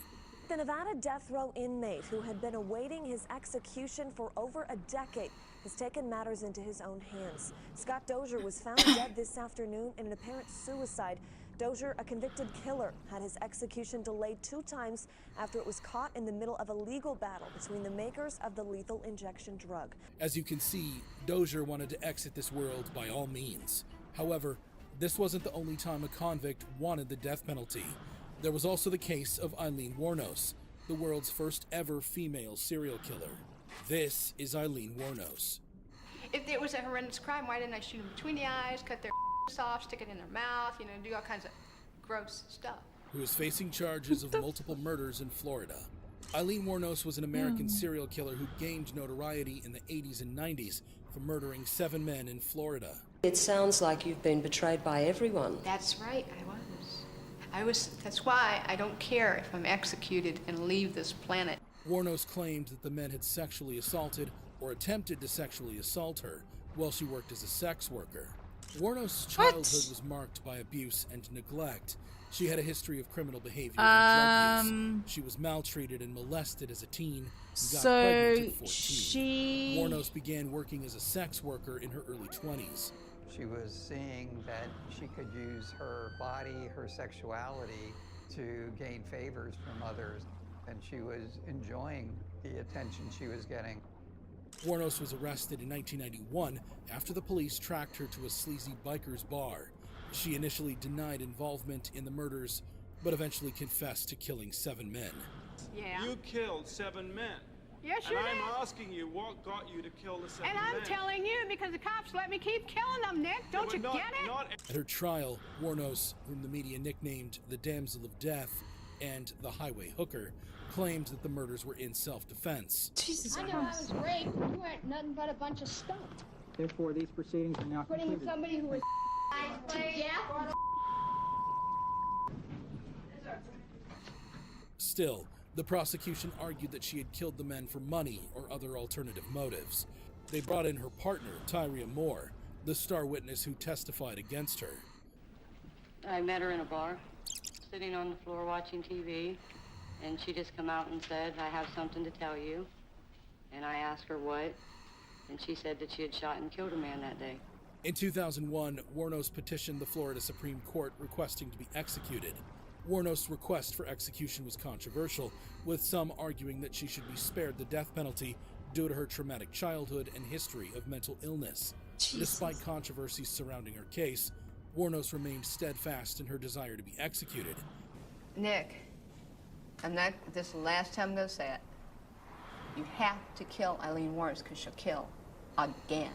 The Nevada death row inmate who had been awaiting his execution for over a decade has taken matters into his own hands. Scott Dozier was found dead this afternoon in an apparent suicide. Dozier, a convicted killer, had his execution delayed 2 times after it was caught in the middle of a legal battle between the makers of the lethal injection drug. As you can see, Dozier wanted to exit this world by all means. However, this wasn't the only time a convict wanted the death penalty. There was also the case of Eileen Wuornos, the world's first ever female serial killer. This is Eileen Wuornos. If it was a horrendous crime, why didn't I shoot them between the eyes, cut their off, stick it in their mouth, do all kinds of gross stuff? Who is facing charges of multiple murders in Florida. Eileen Wuornos was an American serial killer who gained notoriety in the 80s and 90s for murdering 7 men in Florida. It sounds like you've been betrayed by everyone. That's right, I was. That's why I don't care if I'm executed and leave this planet. Wuornos claimed that the men had sexually assaulted or attempted to sexually assault her while she worked as a sex worker. Wuornos' childhood was marked by abuse and neglect. She had a history of criminal behavior and drug use. She was maltreated and molested as a teen and got pregnant at 14. Wuornos began working as a sex worker in her early 20s. She was seeing that she could use her body, her sexuality, to gain favors from others, and she was enjoying the attention she was getting. Wuornos was arrested in 1991 after the police tracked her to a sleazy biker's bar. She initially denied involvement in the murders, but eventually confessed to killing 7 men. Yeah. You killed 7 men. Yes, and you I'm did. asking you, what got you to kill the 7 men? And I'm telling you because the cops let me keep killing them, Nick. Don't you get it? At her trial, Wuornos, whom the media nicknamed the Damsel of Death and the Highway Hooker, claimed that the murders were in self-defense. I know I was raped. You weren't nothing but a bunch of stuff. Therefore, these proceedings are now Putting completed. somebody who was to death. Still, the prosecution argued that she had killed the men for money or other alternative motives. They brought in her partner, Tyria Moore, the star witness who testified against her. I met her in a bar, sitting on the floor watching TV, and she just come out and said, "I have something to tell you." And I asked her what, and she said that she had shot and killed a man that day. In 2001, Wuornos petitioned the Florida Supreme Court requesting to be executed. Wuornos' request for execution was controversial, with some arguing that she should be spared the death penalty due to her traumatic childhood and history of mental illness. Despite controversies surrounding her case, Wuornos remained steadfast in her desire to be executed. Nick, this is the last time I'm going to say it. You have to kill Eileen Warnes because she'll kill again.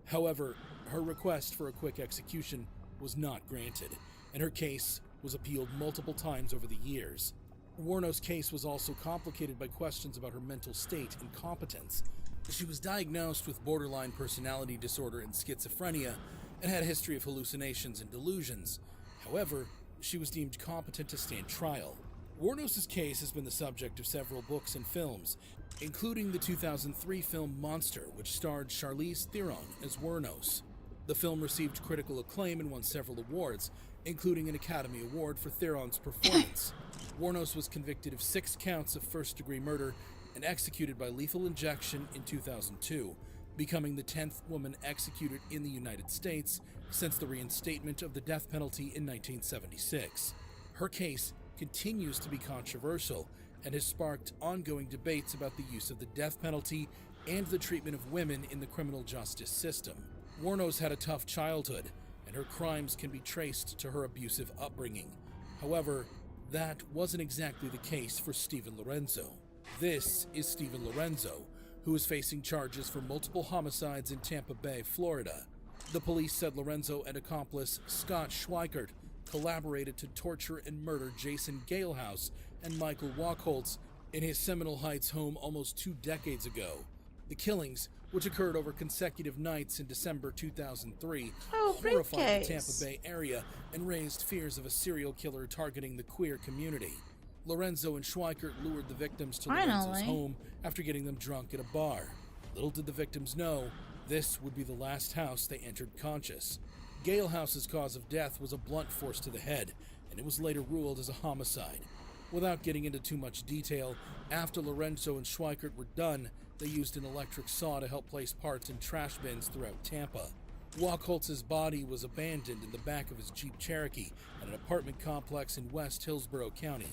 However, her request for a quick execution was not granted, and her case was appealed multiple times over the years. Warno's case was also complicated by questions about her mental state and competence. She was diagnosed with borderline personality disorder and schizophrenia and had a history of hallucinations and delusions. However, she was deemed competent to stand trial. Warnos' case has been the subject of several books and films, including the 2003 film Monster, which starred Charlize Theron as Warnos. The film received critical acclaim and won several awards, including an Academy Award for Theron's performance. Warnos was convicted of 6 counts of first-degree murder and executed by lethal injection in 2002, becoming the 10th woman executed in the United States since the reinstatement of the death penalty in 1976. Her case continues to be controversial and has sparked ongoing debates about the use of the death penalty and the treatment of women in the criminal justice system. Warnos had a tough childhood, and her crimes can be traced to her abusive upbringing. However, that wasn't exactly the case for Stephen Lorenzo. This is Stephen Lorenzo, who is facing charges for multiple homicides in Tampa Bay, Florida. The police said Lorenzo and accomplice Scott Schweikert collaborated to torture and murder Jason Galehouse and Michael Wachholtz in his Seminole Heights home almost 2 decades ago. The killings, which occurred over consecutive nights in December 2003, horrified the Tampa Bay area and raised fears of a serial killer targeting the queer community. Lorenzo and Schweikert lured the victims to Lorenzo's home after getting them drunk at a bar. Little did the victims know, this would be the last house they entered conscious. Galehouse's cause of death was a blunt force to the head, and it was later ruled as a homicide. Without getting into too much detail, after Lorenzo and Schweikert were done, they used an electric saw to help place parts in trash bins throughout Tampa. Wachholtz's body was abandoned in the back of his Jeep Cherokee at an apartment complex in West Hillsborough County.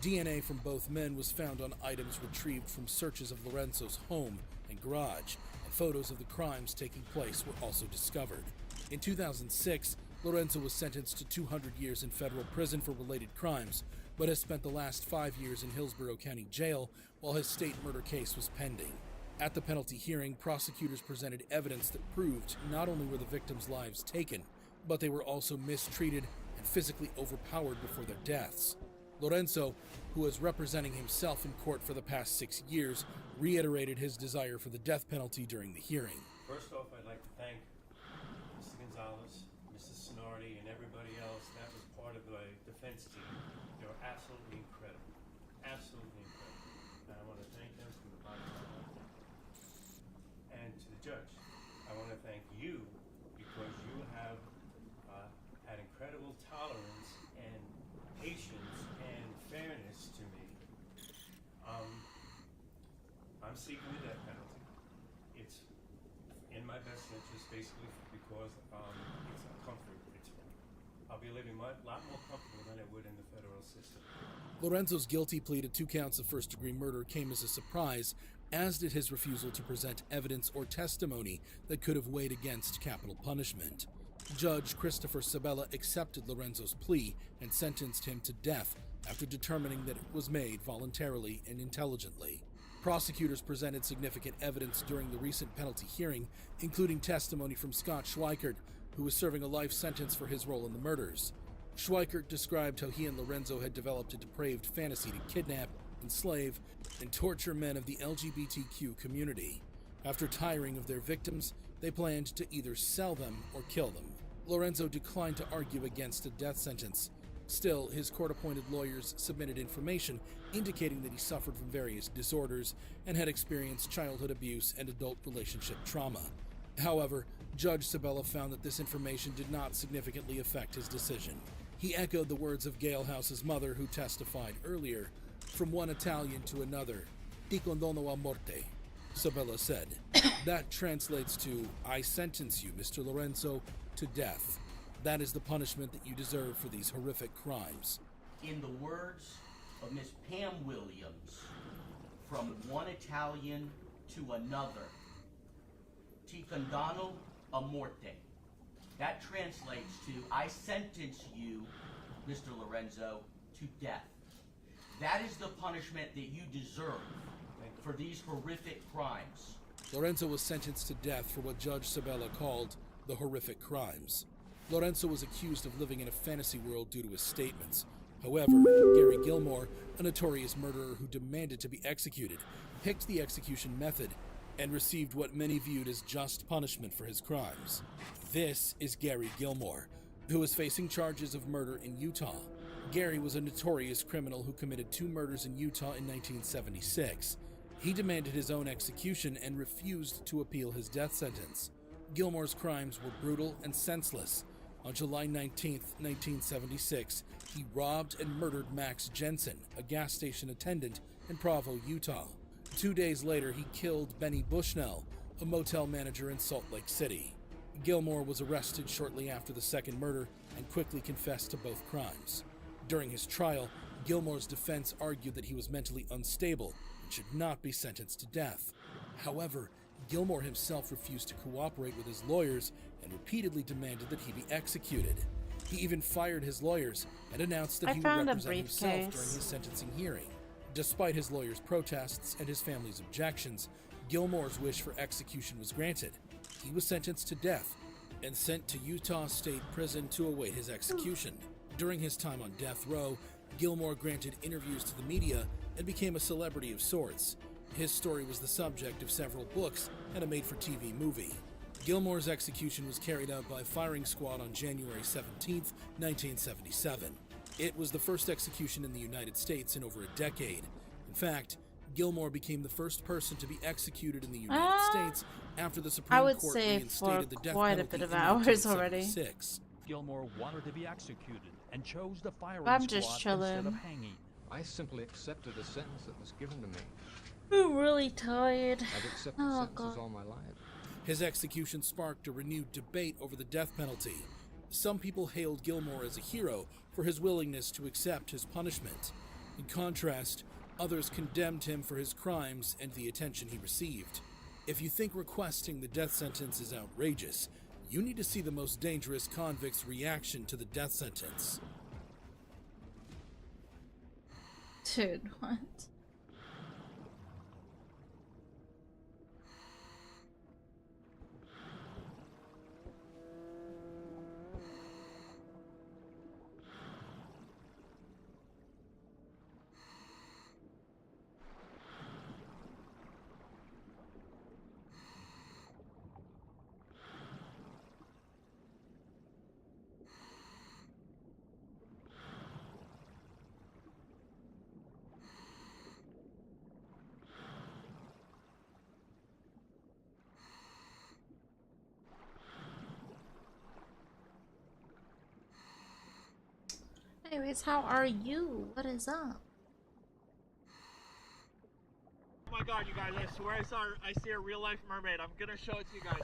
DNA from both men was found on items retrieved from searches of Lorenzo's home and garage, and photos of the crimes taking place were also discovered. In 2006, Lorenzo was sentenced to 200 years in federal prison for related crimes, but has spent the last 5 years in Hillsborough County Jail while his state murder case was pending. At the penalty hearing, prosecutors presented evidence that proved not only were the victims' lives taken, but they were also mistreated and physically overpowered before their deaths. Lorenzo, who was representing himself in court for the past 6 years, reiterated his desire for the death penalty during the hearing. First off, I'd like to thank Mr. Gonzalez, Mrs. Sonardi, and everybody else that was part of the defense team. They were absolutely incredible. Absolutely incredible. And I want to thank them from the bottom of my heart. And to the judge, I want to thank you because you have had incredible tolerance and patience and fairness to me. I'm seeking the death penalty. It's in my best interest, basically, because it's a comfort. I'll be living a lot more comfortable than I would in the federal system. Lorenzo's guilty plea to 2 counts of first-degree murder came as a surprise, as did his refusal to present evidence or testimony that could have weighed against capital punishment. Judge Christopher Sabella accepted Lorenzo's plea and sentenced him to death after determining that it was made voluntarily and intelligently. Prosecutors presented significant evidence during the recent penalty hearing, including testimony from Scott Schweikert, who was serving a life sentence for his role in the murders. Schweikert described how he and Lorenzo had developed a depraved fantasy to kidnap, enslave, and torture men of the LGBTQ community. After tiring of their victims, they planned to either sell them or kill them. Lorenzo declined to argue against a death sentence. Still, his court-appointed lawyers submitted information indicating that he suffered from various disorders and had experienced childhood abuse and adult relationship trauma. However, Judge Sabella found that this information did not significantly affect his decision. He echoed the words of Galehouse's mother, who testified earlier, "From one Italian to another, ti condono a morte," Sabella said. That translates to, "I sentence you, Mr. Lorenzo, to death. That is the punishment that you deserve for these horrific crimes." In the words of Miss Pam Williams, "From one Italian to another, ti condono a morte." That translates to, "I sentence you, Mr. Lorenzo, to death. That is the punishment that you deserve for these horrific crimes. Lorenzo was sentenced to death for what Judge Sabella called the horrific crimes. Lorenzo was accused of living in a fantasy world due to his statements. However, Gary Gilmore, a notorious murderer who demanded to be executed, picked the execution method and received what many viewed as just punishment for his crimes. This is Gary Gilmore, who is facing charges of murder in Utah. Gary was a notorious criminal who committed 2 murders in Utah in 1976. He demanded his own execution and refused to appeal his death sentence. Gilmore's crimes were brutal and senseless. On July 19, 1976, he robbed and murdered Max Jensen, a gas station attendant in Provo, Utah. 2 days later, he killed Benny Bushnell, a motel manager in Salt Lake City. Gilmore was arrested shortly after the second murder and quickly confessed to both crimes. During his trial, Gilmore's defense argued that he was mentally unstable and should not be sentenced to death. However, Gilmore himself refused to cooperate with his lawyers and repeatedly demanded that he be executed. He even fired his lawyers and announced that he would represent himself during his sentencing hearing. Despite his lawyers' protests and his family's objections, Gilmore's wish for execution was granted. He was sentenced to death and sent to Utah State Prison to await his execution. During his time on death row, Gilmore granted interviews to the media and became a celebrity of sorts. His story was the subject of several books and a made-for-TV movie. Gilmore's execution was carried out by firing squad on January 17, 1977. It was the first execution in the United States in over a decade. In fact, Gilmore became the first person to be executed in the United States after the Supreme Court reinstated the death penalty in 1976. Gilmore wanted to be executed and chose the firing I'm squad just chilling. instead of hanging. I simply accepted a sentence that was given to me. I'm really tired. I've accepted sentences all my life. His execution sparked a renewed debate over the death penalty. Some people hailed Gilmore as a hero for his willingness to accept his punishment. In contrast, others condemned him for his crimes and the attention he received. If you think requesting the death sentence is outrageous, you need to see the most dangerous convict's reaction to the death sentence. Dude, what? Anyways, how are you? What is up? Oh my god, you guys, I swear I see a real life mermaid. I'm gonna show it to you guys.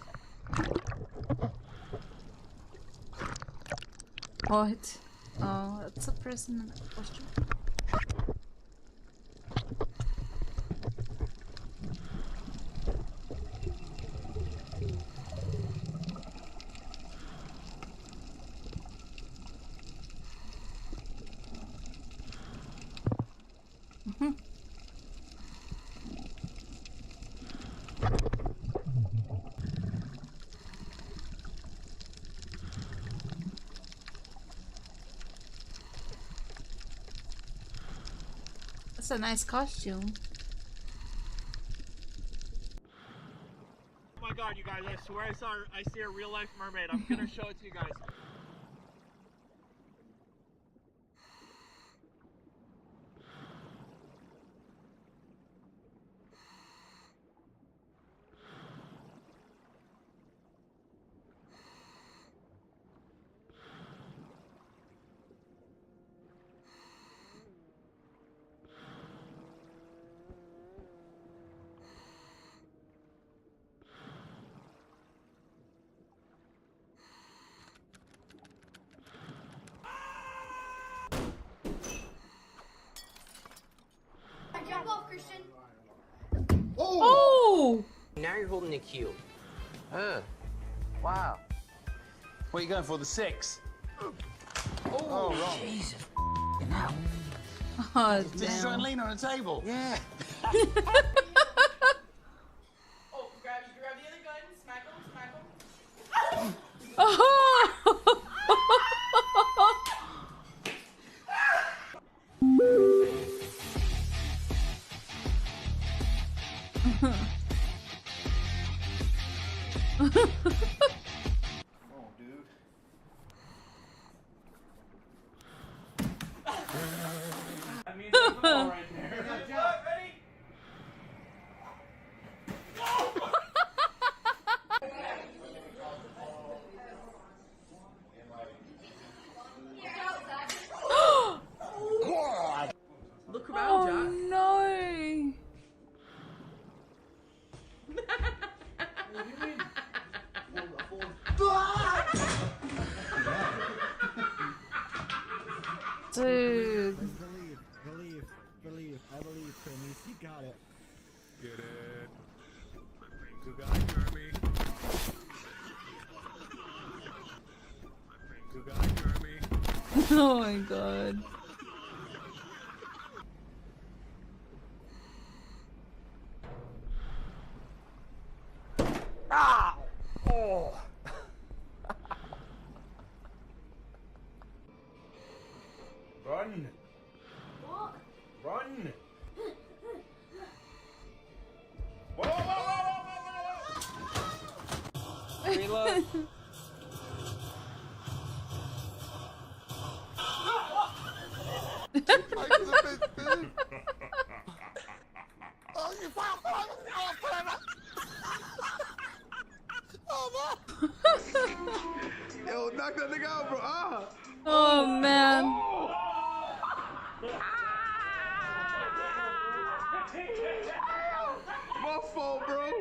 What? Oh, it's a person in a question. That's a nice costume. Oh my god, you guys, I swear I see a real life mermaid. I'm gonna show it to you guys. Jump off, Christian. Oh! Now you're holding the cube. Wow. What are you going for, the 6? Oh, wrong. Jesus. Oh, Just try and lean on a table. Yeah. All right there. Look around, Jack. No. Dude. Believe. I believe, Timmy's. You got it. Get it. Good guy, Jeremy. Good guy, Jeremy. Oh my god. Ah! Oh! Run! What? Run! Whoa, whoa, whoa, Reload. Yo, knock that nigga out, bro. Ah! Oh man. My fault, bro.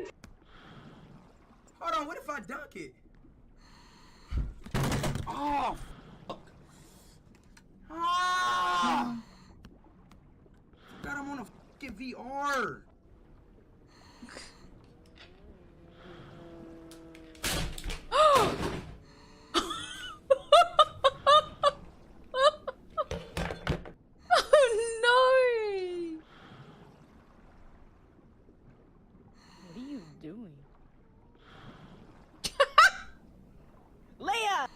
Hold on, what if I dunk it? Oh, fuck. Ah! God, I'm on a fucking VR. Oh no! What are you doing? Leia!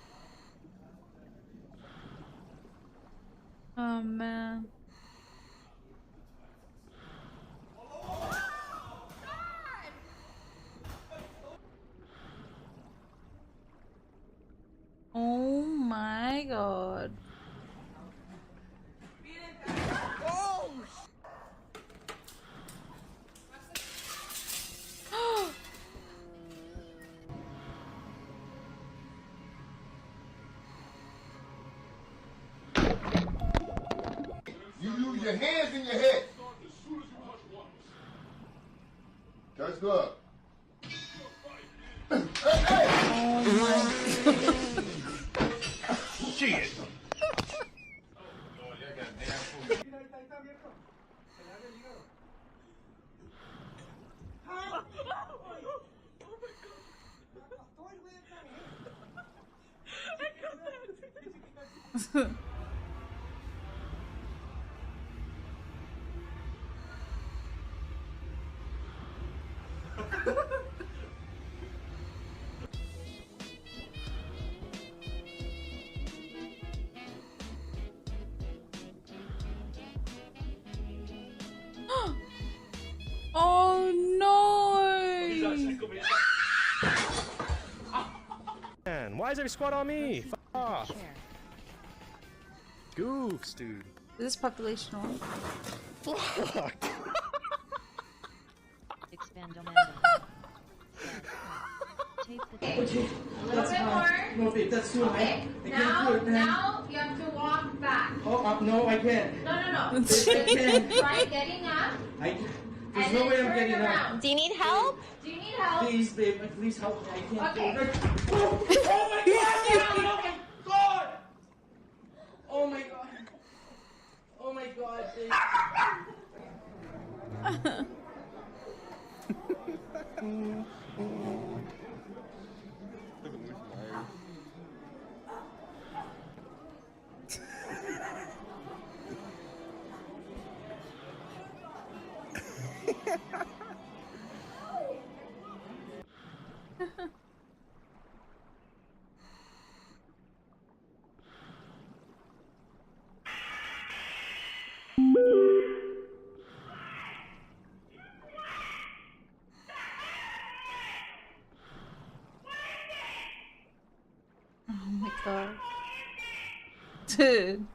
Oh man. Oh my god. Oh! You use your hands in your head. Just look. Hey, hey! Oh my Shit. Oh no! Man, why is every squad on me? F off. Goofs, dude. Is this population one? Fuck. That's high. No, babe, that's too high. I can't do it, man. Now you have to walk back. Oh, no, I can't. No. Babe, I can't. Try getting up. There's no way I'm getting up. Do you need help? Do you need help? Please, babe, please help me. I can't Okay. do it. Oh my god! Oh my god! Oh my god, babe. Oh my god. Dude.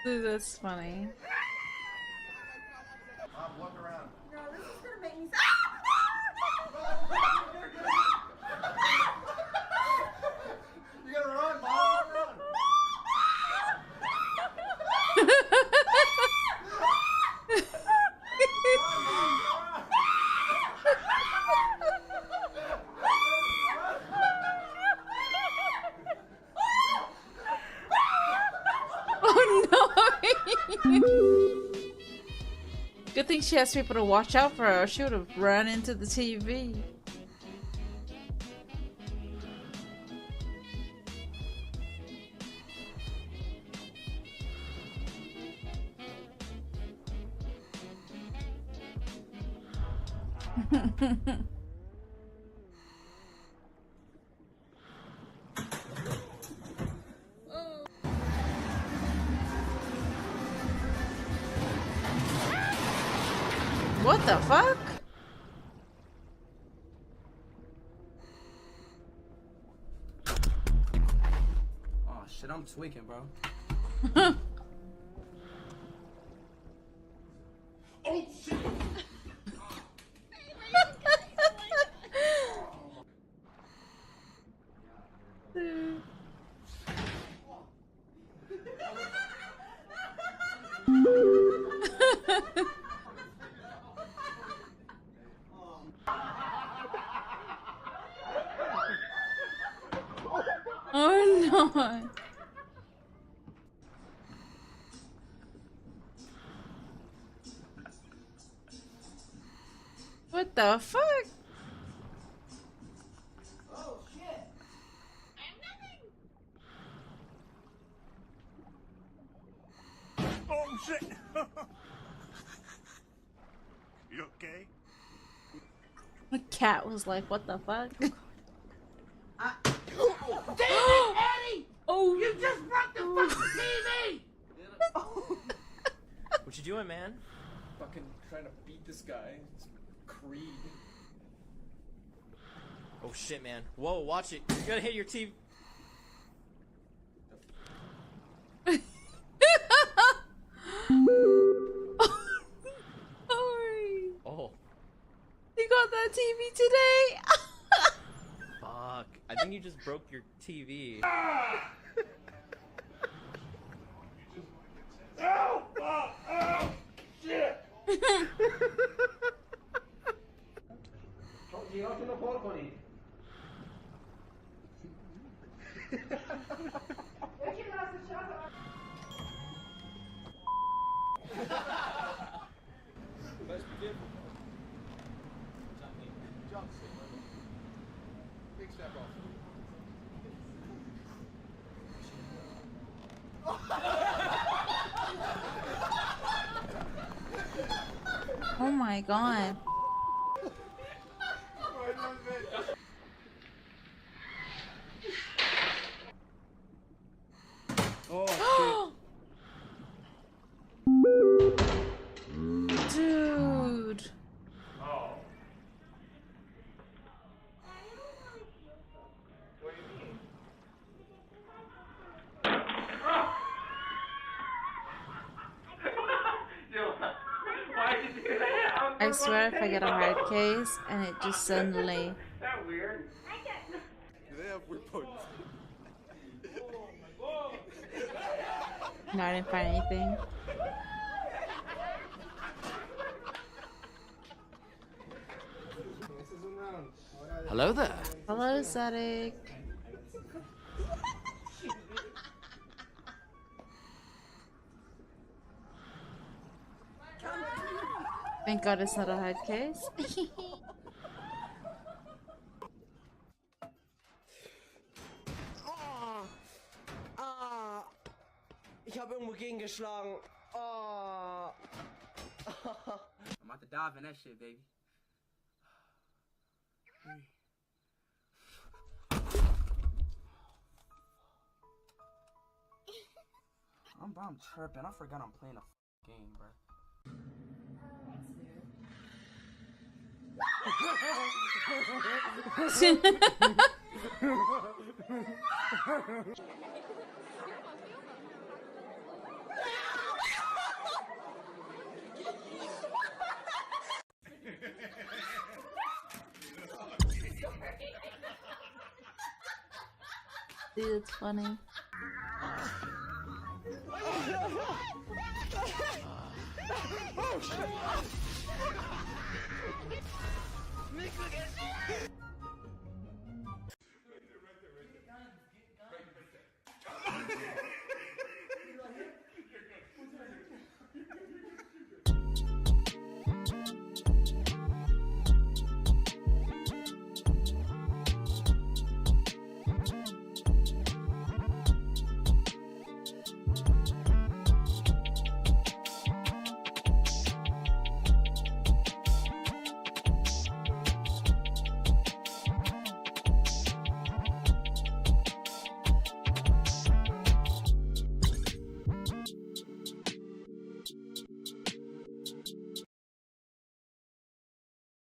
Dude, that's funny. Mom, look around. No, this is gonna make me. You gotta run, Mom. Run. Good thing she has people to watch out for her. She would have run into the TV. What the fuck? Oh shit, I'm tweaking, bro. Oh shit! Oh no. What the fuck? Oh shit! Oh shit! You okay? The cat was like, what the fuck? Damn it, Eddie! Oh! You just broke the fucking TV! What you doing, man? Fucking trying to beat this guy. It's Creed. Oh shit, man. Whoa, watch it. You're gonna hit your TV. Oh. You got that TV today? Fuck. I think you just broke your TV. Ow! Fuck! Ow! Shit! Let's begin. Big step off. Oh my god. Oh Dude. Oh. What do you mean? Why did you do that? I swear if I get a hard case and it just suddenly... Is that weird? Do they have weird buttons? No, I didn't find anything. Hello there. Hello, Zadig. Thank God it's not a hard case. Ich habe irgendwo gegengeschlagen. Oh. I'm about to dive in that shit, baby. I'm tripping. I forgot I'm playing a game, bro. think it's funny.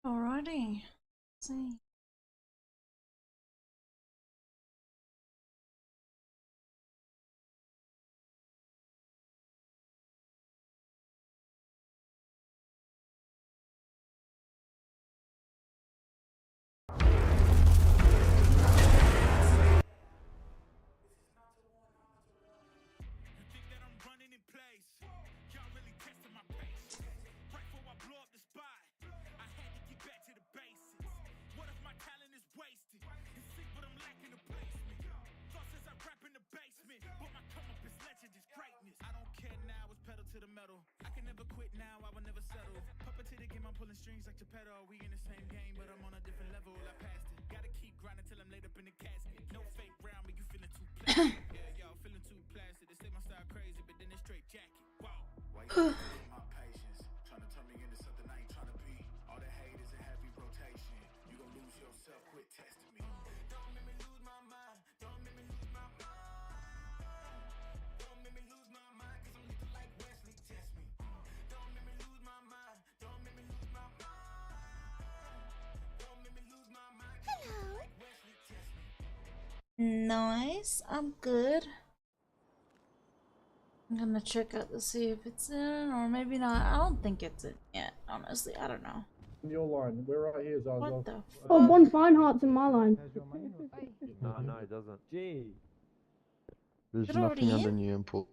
Alrighty. Let's see. Nice, I'm good. I'm gonna check out to see if it's in, or maybe not. I don't think it's in yet, honestly. I don't know. Your line, we're right here, Zaza. What the fuck? Oh, one fine heart's in my line. No, it doesn't. Gee. There's You're already nothing under in? new import.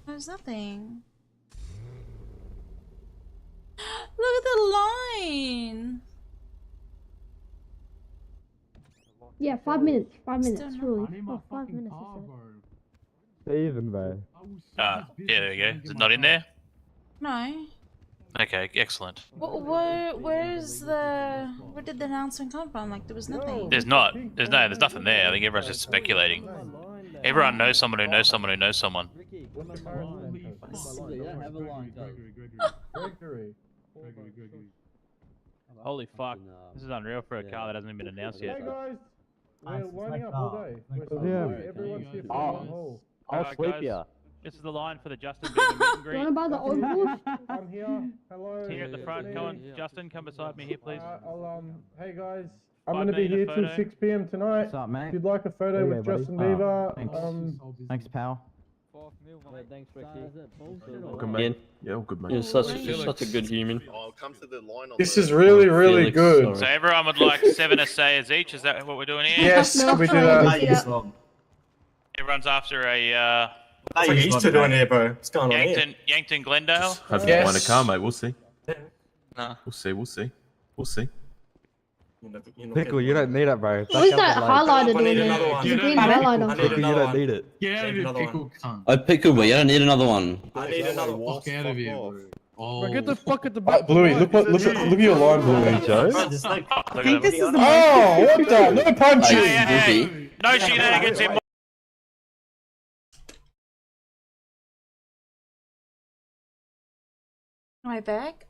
There's nothing. Look at the line! Yeah, 5 minutes. 5 minutes, Still really. Oh, 5 minutes or so. Even, bro. Yeah, there you go. Is it not in there? No. Okay, excellent. Where's the... Where did the announcement come from? Like, there was nothing. There's nothing there. I think everyone's just speculating. Everyone knows someone who knows someone who knows someone. Holy fuck. This is unreal for a car that hasn't even been announced yet. Hey guys, we're lining up all day. Everyone's here for one hole. I'll sleep ya. This is the line for the Justin Bieber meet and greet. You wanna buy the old bush? I'm here. Hello. Here at the front. Come on, Justin, come beside me here, please. Hey guys, I'm gonna be here till 6 PM tonight. What's up, mate? If you'd like a photo with Justin Bieber, Thanks, pal. Thanks, Ricky. Welcome, mate. Yeah, all good, mate. You're such a good human. I'll come to the line on This is really, really good. So everyone would like 7 assayers each. Is that what we're doing here? Yes, we do that. Everyone's after a What are you used to doing here, bro? What's going on here? Yankton Glendale. Have you find a car, mate? We'll see. No. We'll see. Pickle, you don't need it, bro. What is that highlighter doing there? It's a green highlighter. Pickle, you don't need it. Get out of here, Pickle. I Pickle, but you don't need another one. I need another one. Walk out of here, bro. Bro, get the fuck at the back. Bluey, look at your line, Bluey, Joe. I think this is the Oh, what the? No punching. Hey. No shenanigans in my... Am I back?